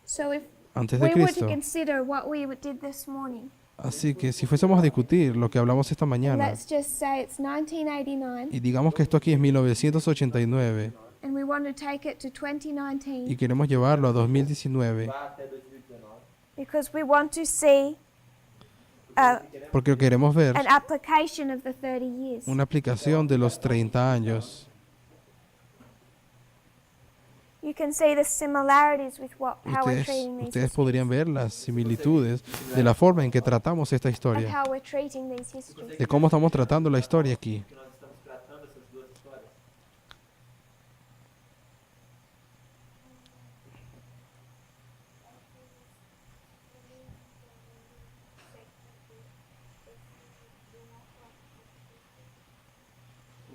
[SPEAKER 1] So if
[SPEAKER 2] antes de
[SPEAKER 1] we were to
[SPEAKER 2] Cristo.
[SPEAKER 1] consider what we did this morning,
[SPEAKER 2] Así que si fuésemos a discutir lo que hablamos esta mañana,
[SPEAKER 1] let's just say it's 1989
[SPEAKER 2] y digamos que esto aquí es 1989
[SPEAKER 1] and we want to take it to
[SPEAKER 2] y
[SPEAKER 1] 2019
[SPEAKER 2] queremos llevarlo a 2019,
[SPEAKER 3] Vá até 2019.
[SPEAKER 1] because we want to see
[SPEAKER 2] porque queremos ver
[SPEAKER 1] an application of the 30 years.
[SPEAKER 2] una aplicación de los 30 años.
[SPEAKER 1] You can see the similarities with how we're treating these
[SPEAKER 2] Ustedes
[SPEAKER 1] histories,
[SPEAKER 2] podrían ver las similitudes de la forma en que tratamos esta
[SPEAKER 1] of
[SPEAKER 2] historia,
[SPEAKER 1] how we're treating these histories.
[SPEAKER 2] de cómo estamos tratando la historia aquí.
[SPEAKER 3] Que nós estamos tratando essas duas histórias.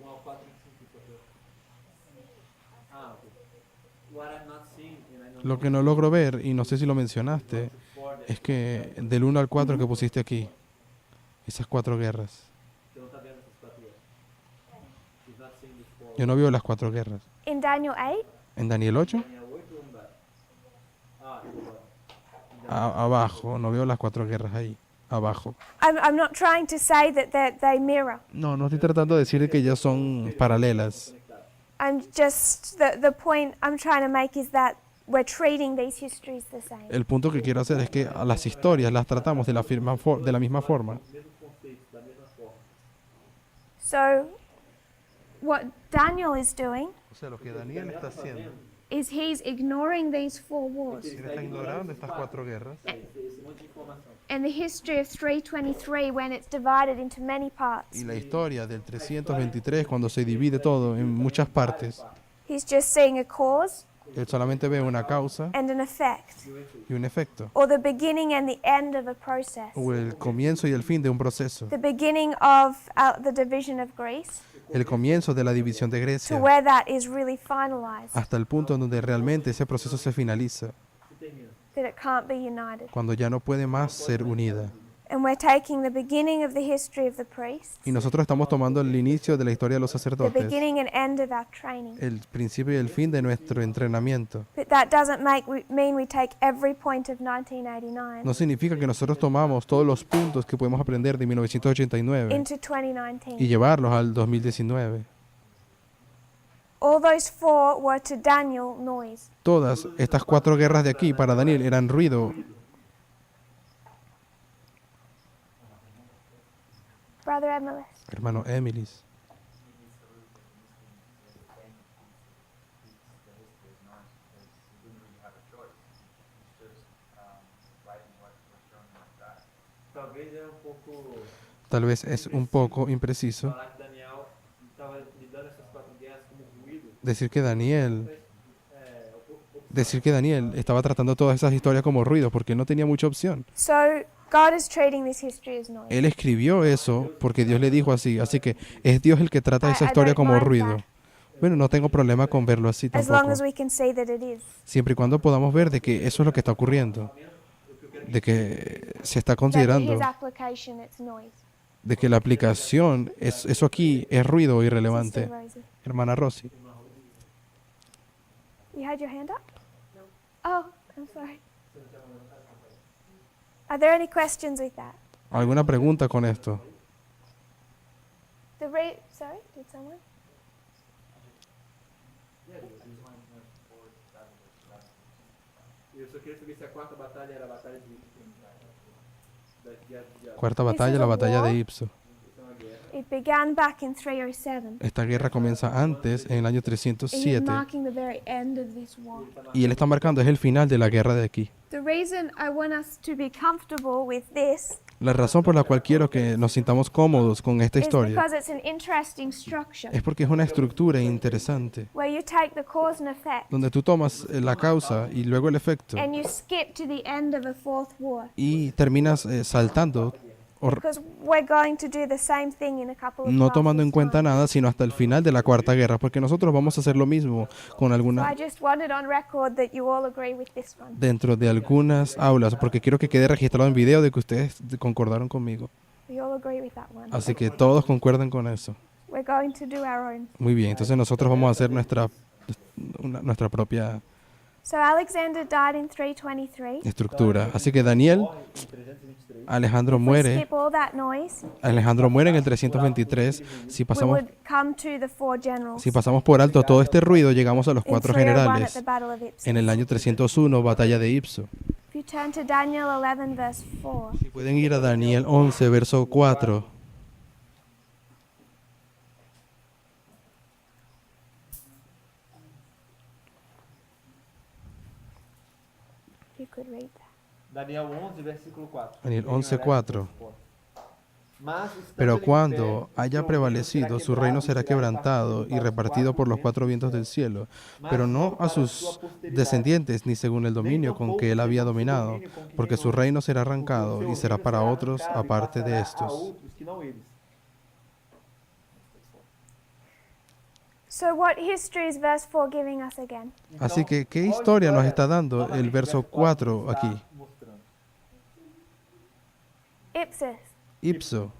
[SPEAKER 3] Um ao 4 e 5 Ah, ok. What I'm not seeing, and I don't
[SPEAKER 2] Lo que no logro ver, y no sé si lo mencionaste,
[SPEAKER 3] for that,
[SPEAKER 2] es que del 1 al 4 que pusiste aquí, esas 4 guerras.
[SPEAKER 3] você não tá vendo essas quatro guerras. She's not seeing this for
[SPEAKER 2] Yo no veo las 4 guerras.
[SPEAKER 1] In Daniel 8,
[SPEAKER 2] En Daniel 8,
[SPEAKER 3] Daniel 8 ou embaixo? Ah, agora.
[SPEAKER 2] abajo, no veo las 4 guerras ahí, abajo.
[SPEAKER 1] I'm not trying to say that they mirror.
[SPEAKER 2] No, no estoy tratando de decir que ellas son paralelas.
[SPEAKER 1] I'm just, the point I'm trying to make is that we're treating these histories the same.
[SPEAKER 2] El punto que quiero hacer es que a las historias las tratamos de la misma forma.
[SPEAKER 3] Mesmo conceito, da mesma forma.
[SPEAKER 1] So, what Daniel is doing
[SPEAKER 2] O sea, lo que Daniel está haciendo,
[SPEAKER 1] is he's ignoring these 4 wars.
[SPEAKER 2] él está ignorando estas 4 guerras
[SPEAKER 3] Esse monte de informação.
[SPEAKER 1] And the history of 323, when it's divided into many parts,
[SPEAKER 2] y la historia del 323 cuando se divide todo en muchas partes.
[SPEAKER 1] he's just seeing a cause
[SPEAKER 2] Él solamente ve una causa
[SPEAKER 1] and an effect,
[SPEAKER 2] y un efecto,
[SPEAKER 1] or the beginning and the end of a process.
[SPEAKER 2] o el comienzo y el fin de un proceso,
[SPEAKER 1] The beginning of the division of Greece
[SPEAKER 2] el comienzo de la división de
[SPEAKER 1] to
[SPEAKER 2] Grecia,
[SPEAKER 1] where that is really finalized,
[SPEAKER 2] hasta el punto en donde realmente ese proceso se finaliza,
[SPEAKER 3] Se termina.
[SPEAKER 1] that it can't be united.
[SPEAKER 2] cuando ya no puede más ser unida.
[SPEAKER 1] And we're taking the beginning of the history of the priests,
[SPEAKER 2] Y nosotros estamos tomando el inicio de la historia de los
[SPEAKER 1] the
[SPEAKER 2] sacerdotes,
[SPEAKER 1] beginning and end of our training.
[SPEAKER 2] el principio y el fin de nuestro entrenamiento.
[SPEAKER 1] But that doesn't mean we take every point of 1989
[SPEAKER 2] No significa que nosotros tomamos todos los puntos que podemos aprender de 1989
[SPEAKER 1] into
[SPEAKER 2] y
[SPEAKER 1] 2019.
[SPEAKER 2] llevarlos al 2019.
[SPEAKER 1] All those 4 were to Daniel noise.
[SPEAKER 2] Todas estas 4 guerras de aquí para Daniel eran ruido.
[SPEAKER 1] Brother Emilis.
[SPEAKER 2] Hermano Emilis,
[SPEAKER 3] Talvez é pouco
[SPEAKER 2] tal vez es un poco impreciso
[SPEAKER 3] falar que Daniel estava lidando essas quatro guerras como ruído.
[SPEAKER 2] decir que Daniel
[SPEAKER 3] É,
[SPEAKER 2] decir que Daniel estaba tratando todas esas historias como ruido porque no tenía mucha opción.
[SPEAKER 1] So God is treating this history as noise.
[SPEAKER 2] Él escribió eso porque Dios le dijo así que es Dios el que trata esa historia como ruido. Bueno, no tengo problema con verlo así
[SPEAKER 1] As long
[SPEAKER 2] tampoco,
[SPEAKER 1] as we can see that it is.
[SPEAKER 2] siempre y cuando podamos ver de que eso es lo que está ocurriendo, de que se está
[SPEAKER 1] That
[SPEAKER 2] considerando,
[SPEAKER 1] his application, it's noise.
[SPEAKER 2] de que la aplicación, eso aquí es ruido o
[SPEAKER 1] Sister
[SPEAKER 2] irrelevante.
[SPEAKER 1] Rosie.
[SPEAKER 2] Hermana Rosy,
[SPEAKER 1] You had your hand up? Oh, I'm sorry. Are there any questions with that?
[SPEAKER 2] ¿Alguna pregunta con esto?
[SPEAKER 1] Sorry, did someone?
[SPEAKER 3] Eu só queria saber se a quarta batalha era a batalha de
[SPEAKER 2] Cuarta
[SPEAKER 1] This
[SPEAKER 2] batalla,
[SPEAKER 1] is
[SPEAKER 2] la
[SPEAKER 1] a
[SPEAKER 2] batalla
[SPEAKER 1] war.
[SPEAKER 2] de Ipso.
[SPEAKER 3] Isso é uma guerra.
[SPEAKER 1] It began back in 307.
[SPEAKER 2] Esta guerra comienza antes, en el año
[SPEAKER 1] And he's
[SPEAKER 2] 307,
[SPEAKER 1] marking the very end of this war.
[SPEAKER 2] y él está marcando, es el final de la guerra de aquí.
[SPEAKER 1] The reason I want us to be comfortable with this
[SPEAKER 2] La razón por la cual quiero que nos sintamos cómodos con esta
[SPEAKER 1] is
[SPEAKER 2] historia
[SPEAKER 1] because it's an interesting structure
[SPEAKER 2] es porque es una estructura interesante,
[SPEAKER 1] where you take the cause and effect
[SPEAKER 2] donde tú tomas la causa y luego el efecto
[SPEAKER 1] and you skip to the end of a fourth war.
[SPEAKER 2] y terminas saltando,
[SPEAKER 1] Because we're going to do the same thing in a couple of
[SPEAKER 2] no tomando en
[SPEAKER 1] classes'
[SPEAKER 2] cuenta
[SPEAKER 1] time.
[SPEAKER 2] nada, sino hasta el final de la Cuarta Guerra, porque nosotros vamos a hacer lo mismo con
[SPEAKER 1] So I
[SPEAKER 2] alguna
[SPEAKER 1] just wanted on record that you all agree with this one.
[SPEAKER 2] dentro de algunas aulas, porque quiero que quede registrado en video de que ustedes concordaron conmigo.
[SPEAKER 1] We all agree with that one.
[SPEAKER 2] Así que todos concuerden con eso.
[SPEAKER 1] We're going to do our own.
[SPEAKER 2] Muy bien, entonces nosotros vamos a hacer nuestra propia
[SPEAKER 1] So Alexander died in 323.
[SPEAKER 2] estructura. Así que Daniel,
[SPEAKER 3] Em 323.
[SPEAKER 2] Alejandro
[SPEAKER 1] We
[SPEAKER 2] muere,
[SPEAKER 1] skip all that noise.
[SPEAKER 2] Alejandro muere en el 323. Si
[SPEAKER 1] We
[SPEAKER 2] pasamos,
[SPEAKER 1] would come to the four generals.
[SPEAKER 2] si pasamos por alto todo este ruido, llegamos a los
[SPEAKER 1] in
[SPEAKER 2] cuatro
[SPEAKER 1] 301 at
[SPEAKER 2] generales.
[SPEAKER 1] the Battle of Ipsus.
[SPEAKER 2] En el año 301, batalla de Ipso.
[SPEAKER 1] If you turn to Daniel 11 verse 4.
[SPEAKER 2] Si pueden ir a Daniel 11, verso 4.
[SPEAKER 1] If you could read that.
[SPEAKER 3] Daniel 11, versículo 4.
[SPEAKER 2] Daniel 11, 4.
[SPEAKER 3] Mas, estando
[SPEAKER 2] Pero
[SPEAKER 3] ele em
[SPEAKER 2] cuando
[SPEAKER 3] pé,
[SPEAKER 2] haya
[SPEAKER 3] seu
[SPEAKER 2] prevalecido, su reino será quebrantado y repartido por los cuatro vientos del cielo, pero no a sus descendientes ni según el dominio con que él había dominado, porque su reino será arrancado y será para otros aparte de estos.
[SPEAKER 1] So what history is verse 4 giving us again?
[SPEAKER 2] Así que, ¿qué historia nos está dando el verso 4 aquí?
[SPEAKER 1] Ipsus.
[SPEAKER 2] Ipso.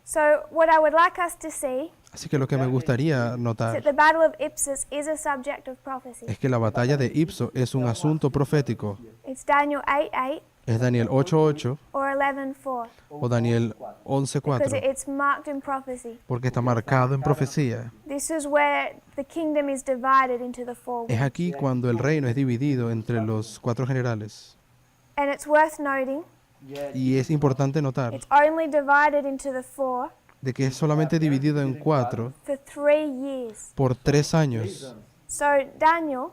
[SPEAKER 1] So what I would like us to see
[SPEAKER 2] Así que lo que me gustaría
[SPEAKER 1] is that
[SPEAKER 2] notar
[SPEAKER 1] the Battle of Ipsus is a subject of prophecy.
[SPEAKER 2] es que la batalla de Ipso es un asunto profético.
[SPEAKER 1] It's Daniel 8:8
[SPEAKER 2] Es Daniel 8:8
[SPEAKER 1] or 11:4
[SPEAKER 2] o Daniel
[SPEAKER 1] because
[SPEAKER 2] 11:4,
[SPEAKER 1] it's marked in prophecy.
[SPEAKER 2] porque está marcado en profecía.
[SPEAKER 1] This is where the kingdom is divided into the four
[SPEAKER 2] Es
[SPEAKER 1] winds.
[SPEAKER 2] aquí cuando el reino es dividido entre los cuatro generales.
[SPEAKER 1] And it's worth noting
[SPEAKER 2] Y es importante notar
[SPEAKER 1] it's only divided into the four
[SPEAKER 2] de que es solamente dividido en cuatro
[SPEAKER 1] for 3 years.
[SPEAKER 2] por 3 años.
[SPEAKER 1] So Daniel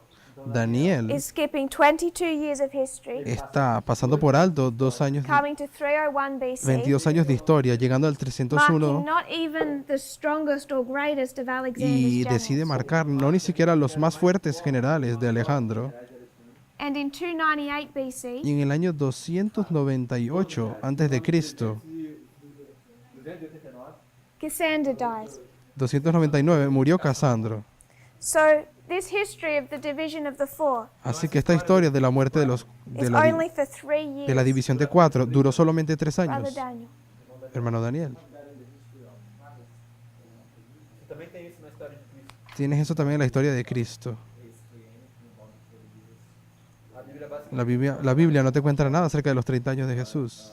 [SPEAKER 2] Daniel
[SPEAKER 1] is skipping 22 years of history,
[SPEAKER 2] está pasando por alto 2 años,
[SPEAKER 1] coming to 301 BC,
[SPEAKER 2] 22 años de historia, llegando al
[SPEAKER 1] marking
[SPEAKER 2] 301
[SPEAKER 1] not even the strongest or greatest of Alexander's
[SPEAKER 2] y decide
[SPEAKER 1] generals.
[SPEAKER 2] marcar no ni siquiera los más fuertes generales de Alejandro.
[SPEAKER 1] And in 298 BC,
[SPEAKER 2] Y en el año 298 antes de Cristo,
[SPEAKER 3] 289.
[SPEAKER 1] Cassander dies.
[SPEAKER 2] 299 murió Casandro.
[SPEAKER 1] So this history of the division of the four
[SPEAKER 2] Así que esta historia de la muerte de los
[SPEAKER 1] is only for 3 years.
[SPEAKER 2] de la división de 4 duró solamente 3
[SPEAKER 1] Brother
[SPEAKER 2] años.
[SPEAKER 1] Daniel.
[SPEAKER 2] Hermano Daniel,
[SPEAKER 3] Também tem isso na história de Cristo.
[SPEAKER 2] tienes eso también en la historia de Cristo.
[SPEAKER 3] A Bíblia basicamente
[SPEAKER 2] La Biblia no te cuenta nada acerca de los 30 años de Jesús,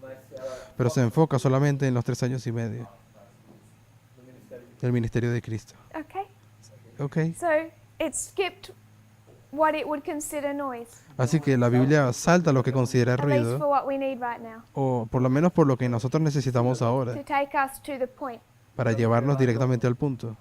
[SPEAKER 3] mas ela
[SPEAKER 2] pero se enfoca solamente en los 3 años y medio
[SPEAKER 3] no ministério de
[SPEAKER 2] del ministerio de Cristo.
[SPEAKER 1] Okay.
[SPEAKER 2] Ok,
[SPEAKER 1] So it skipped what it would consider noise,
[SPEAKER 2] así que la Biblia salta lo que considera
[SPEAKER 1] at least for
[SPEAKER 2] ruido,
[SPEAKER 1] what we need right now,
[SPEAKER 2] o por lo menos por lo que nosotros necesitamos ahora,
[SPEAKER 1] to take us to the point.
[SPEAKER 2] para llevarnos directamente al punto.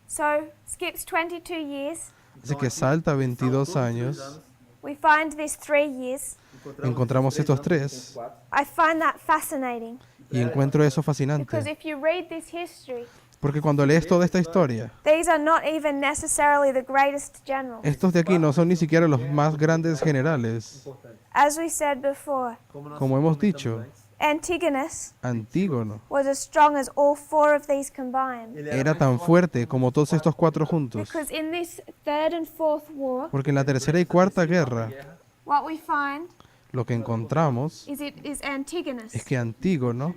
[SPEAKER 1] So skips 22 years.
[SPEAKER 2] Así que salta 22 años,
[SPEAKER 1] We find these 3 years.
[SPEAKER 2] encontramos estos 3
[SPEAKER 1] I find that fascinating
[SPEAKER 2] y encuentro eso
[SPEAKER 1] because
[SPEAKER 2] fascinante,
[SPEAKER 1] if you read this history,
[SPEAKER 2] porque cuando lees toda esta historia,
[SPEAKER 1] these are not even necessarily the greatest generals.
[SPEAKER 2] estos de aquí no son ni siquiera los más grandes generales.
[SPEAKER 3] importante.
[SPEAKER 1] As we said before,
[SPEAKER 3] Como
[SPEAKER 2] Como hemos dicho,
[SPEAKER 1] Antigonus
[SPEAKER 2] Antígono
[SPEAKER 1] was as strong as all 4 of these combined.
[SPEAKER 3] ele
[SPEAKER 2] era
[SPEAKER 3] mais
[SPEAKER 2] tan fuerte como todos estos 4 juntos,
[SPEAKER 1] Because in this third and fourth war,
[SPEAKER 2] porque en la tercera y cuarta guerra
[SPEAKER 3] guerra.
[SPEAKER 1] what we find
[SPEAKER 2] lo que encontramos
[SPEAKER 1] is it is Antigonus
[SPEAKER 2] es que Antígono,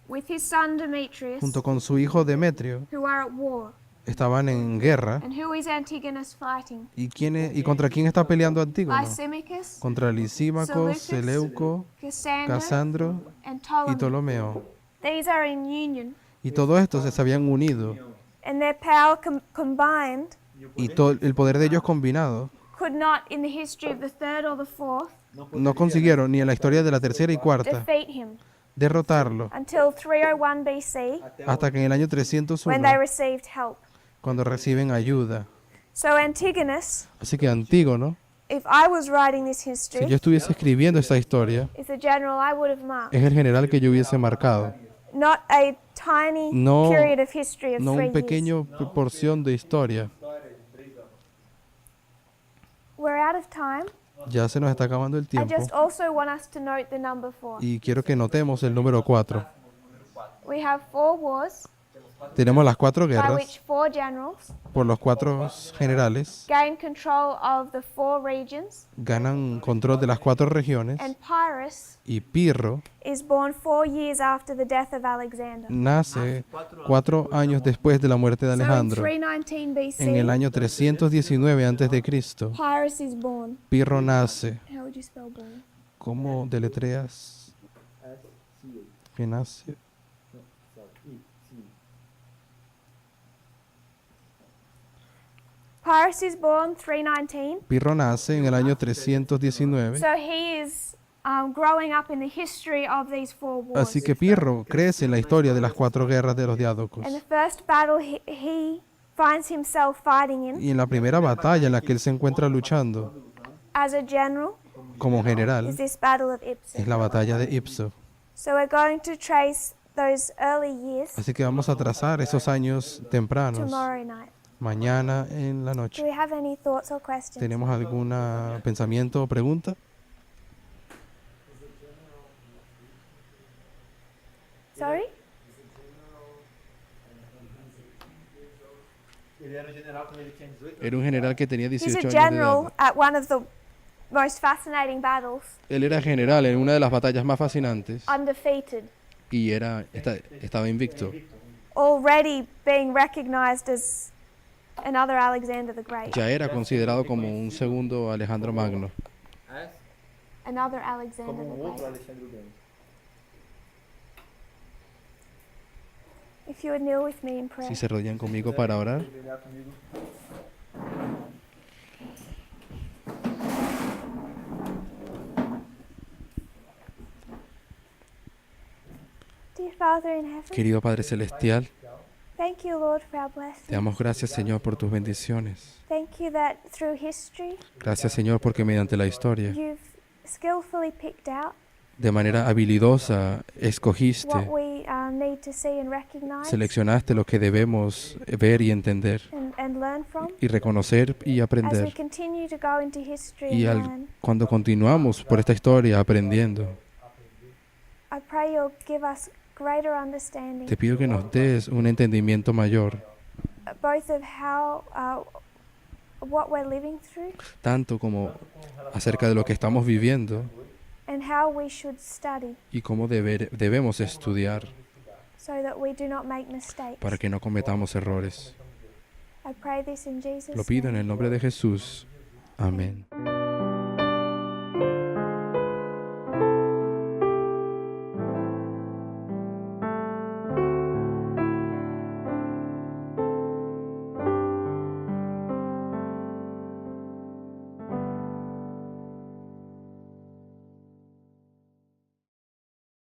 [SPEAKER 1] with his son Demetrius,
[SPEAKER 2] junto con su hijo Demetrio,
[SPEAKER 1] who are at war.
[SPEAKER 2] estaban en guerra.
[SPEAKER 1] And who is Antigonus fighting?
[SPEAKER 2] ¿Y contra quién está peleando Antígono?
[SPEAKER 1] Lysimachus,
[SPEAKER 2] Contra Lisímaco, Seleuco,
[SPEAKER 1] Cassander,
[SPEAKER 2] Casandro
[SPEAKER 1] and
[SPEAKER 2] y
[SPEAKER 1] Ptolemy.
[SPEAKER 2] Ptolomeo.
[SPEAKER 1] These are in union,
[SPEAKER 2] Y todos estos se habían unido.
[SPEAKER 1] and their power combined
[SPEAKER 2] Y todo el poder de ellos combinado
[SPEAKER 1] could not, in the history of the third or the fourth,
[SPEAKER 2] no consiguieron ni en la historia de la tercera y cuarta
[SPEAKER 1] defeat him
[SPEAKER 2] derrotarlo
[SPEAKER 1] until 301 BC,
[SPEAKER 2] hasta que en el año
[SPEAKER 1] when
[SPEAKER 2] 301,
[SPEAKER 1] they received help.
[SPEAKER 2] cuando reciben ayuda.
[SPEAKER 1] So Antigonus,
[SPEAKER 2] Así que Antígono,
[SPEAKER 1] if I was writing this
[SPEAKER 2] si yo
[SPEAKER 1] history,
[SPEAKER 2] estuviese escribiendo esta historia,
[SPEAKER 1] is the general I would have marked,
[SPEAKER 2] es el general que yo hubiese marcado,
[SPEAKER 1] not a tiny
[SPEAKER 2] No-
[SPEAKER 1] period of history of
[SPEAKER 2] no
[SPEAKER 1] 3
[SPEAKER 2] un pequeño porción de historia.
[SPEAKER 1] years. We're out of time.
[SPEAKER 2] Ya se nos está acabando el
[SPEAKER 1] I
[SPEAKER 2] tiempo
[SPEAKER 1] just also want us to note the number 4.
[SPEAKER 2] y quiero que notemos el número 4.
[SPEAKER 1] We have 4 wars
[SPEAKER 2] Tenemos las 4
[SPEAKER 1] by
[SPEAKER 2] guerras
[SPEAKER 1] which 4 generals
[SPEAKER 2] por los 4 generales,
[SPEAKER 1] gain control of the 4 regions,
[SPEAKER 2] ganan control de las 4 regiones
[SPEAKER 1] and Pyrrhus
[SPEAKER 2] y Pirro
[SPEAKER 1] is born 4 years after the death of Alexander.
[SPEAKER 2] nace 4 años después de la muerte de
[SPEAKER 1] So in
[SPEAKER 2] Alejandro.
[SPEAKER 1] 319
[SPEAKER 2] En el
[SPEAKER 1] BC,
[SPEAKER 2] año 319 a.C.,
[SPEAKER 1] Pyrrhus is born.
[SPEAKER 2] Pirro nace.
[SPEAKER 1] How would you spell born?
[SPEAKER 2] ¿Cómo deletreas que nace?
[SPEAKER 1] Pyrrhus is born 319.
[SPEAKER 2] Pirro nace en el año 319.
[SPEAKER 1] So he is growing up in the history of these 4 wars.
[SPEAKER 2] Así que Pirro crece en la historia de las 4 guerras de los diádocos.
[SPEAKER 1] And the first battle he finds himself fighting in
[SPEAKER 2] Y en la primera batalla en la que él se encuentra luchando
[SPEAKER 1] as a general
[SPEAKER 2] como
[SPEAKER 1] is
[SPEAKER 2] general
[SPEAKER 1] this battle of Ipsus.
[SPEAKER 2] es la batalla de Ipso.
[SPEAKER 1] So we're going to trace those early years
[SPEAKER 2] Así que vamos a trazar esos años tempranos
[SPEAKER 1] tomorrow night.
[SPEAKER 2] mañana en la
[SPEAKER 1] Do
[SPEAKER 2] noche.
[SPEAKER 1] we have any thoughts or questions?
[SPEAKER 2] ¿Tenemos algún pensamiento o pregunta?
[SPEAKER 1] Sorry?
[SPEAKER 3] Ele era general quando ele tinha 18
[SPEAKER 2] Era un general que tenía
[SPEAKER 1] He's
[SPEAKER 2] 18
[SPEAKER 1] a
[SPEAKER 2] años de
[SPEAKER 1] general
[SPEAKER 2] edad.
[SPEAKER 1] at one of the most fascinating battles,
[SPEAKER 2] Él era general en una de las batallas más fascinantes
[SPEAKER 1] undefeated,
[SPEAKER 2] y estaba invicto.
[SPEAKER 1] already being recognized as another Alexander the Great.
[SPEAKER 2] Ya era considerado como un segundo Alejandro Magno.
[SPEAKER 3] as
[SPEAKER 1] Another Alexander
[SPEAKER 3] como
[SPEAKER 1] the
[SPEAKER 3] outro
[SPEAKER 1] Great.
[SPEAKER 3] Alexandre o Grande.
[SPEAKER 1] If you would kneel with me in prayer.
[SPEAKER 2] Si se arrodillan conmigo para orar.
[SPEAKER 3] Ajoelhar comigo.
[SPEAKER 1] Dear Father in heaven,
[SPEAKER 2] Querido Padre Celestial,
[SPEAKER 1] thank you, Lord, for our
[SPEAKER 2] te
[SPEAKER 1] blessings.
[SPEAKER 2] damos gracias, Señor, por tus bendiciones.
[SPEAKER 1] Thank you that through history
[SPEAKER 2] Gracias, Señor, porque mediante la historia,
[SPEAKER 1] you've skillfully picked out
[SPEAKER 2] de manera habilidosa, escogiste,
[SPEAKER 1] what we need to see and recognize
[SPEAKER 2] seleccionaste lo que debemos ver y entender
[SPEAKER 1] and learn from.
[SPEAKER 2] y reconocer y
[SPEAKER 1] As we
[SPEAKER 2] aprender.
[SPEAKER 1] continue to go into history
[SPEAKER 2] Y
[SPEAKER 1] and learn,
[SPEAKER 2] cuando continuamos por esta historia aprendiendo,
[SPEAKER 1] I pray you'll give us greater understanding,
[SPEAKER 2] te pido que nos des un entendimiento mayor,
[SPEAKER 1] both of how what we're living through
[SPEAKER 2] tanto como acerca de lo que estamos viviendo
[SPEAKER 1] and how we should study,
[SPEAKER 2] y cómo debemos estudiar
[SPEAKER 1] so that we do not make mistakes.
[SPEAKER 2] para que no cometamos errores.
[SPEAKER 1] I pray this in Jesus'
[SPEAKER 2] Lo pido en
[SPEAKER 1] name.
[SPEAKER 2] el nombre de Jesús. Amén.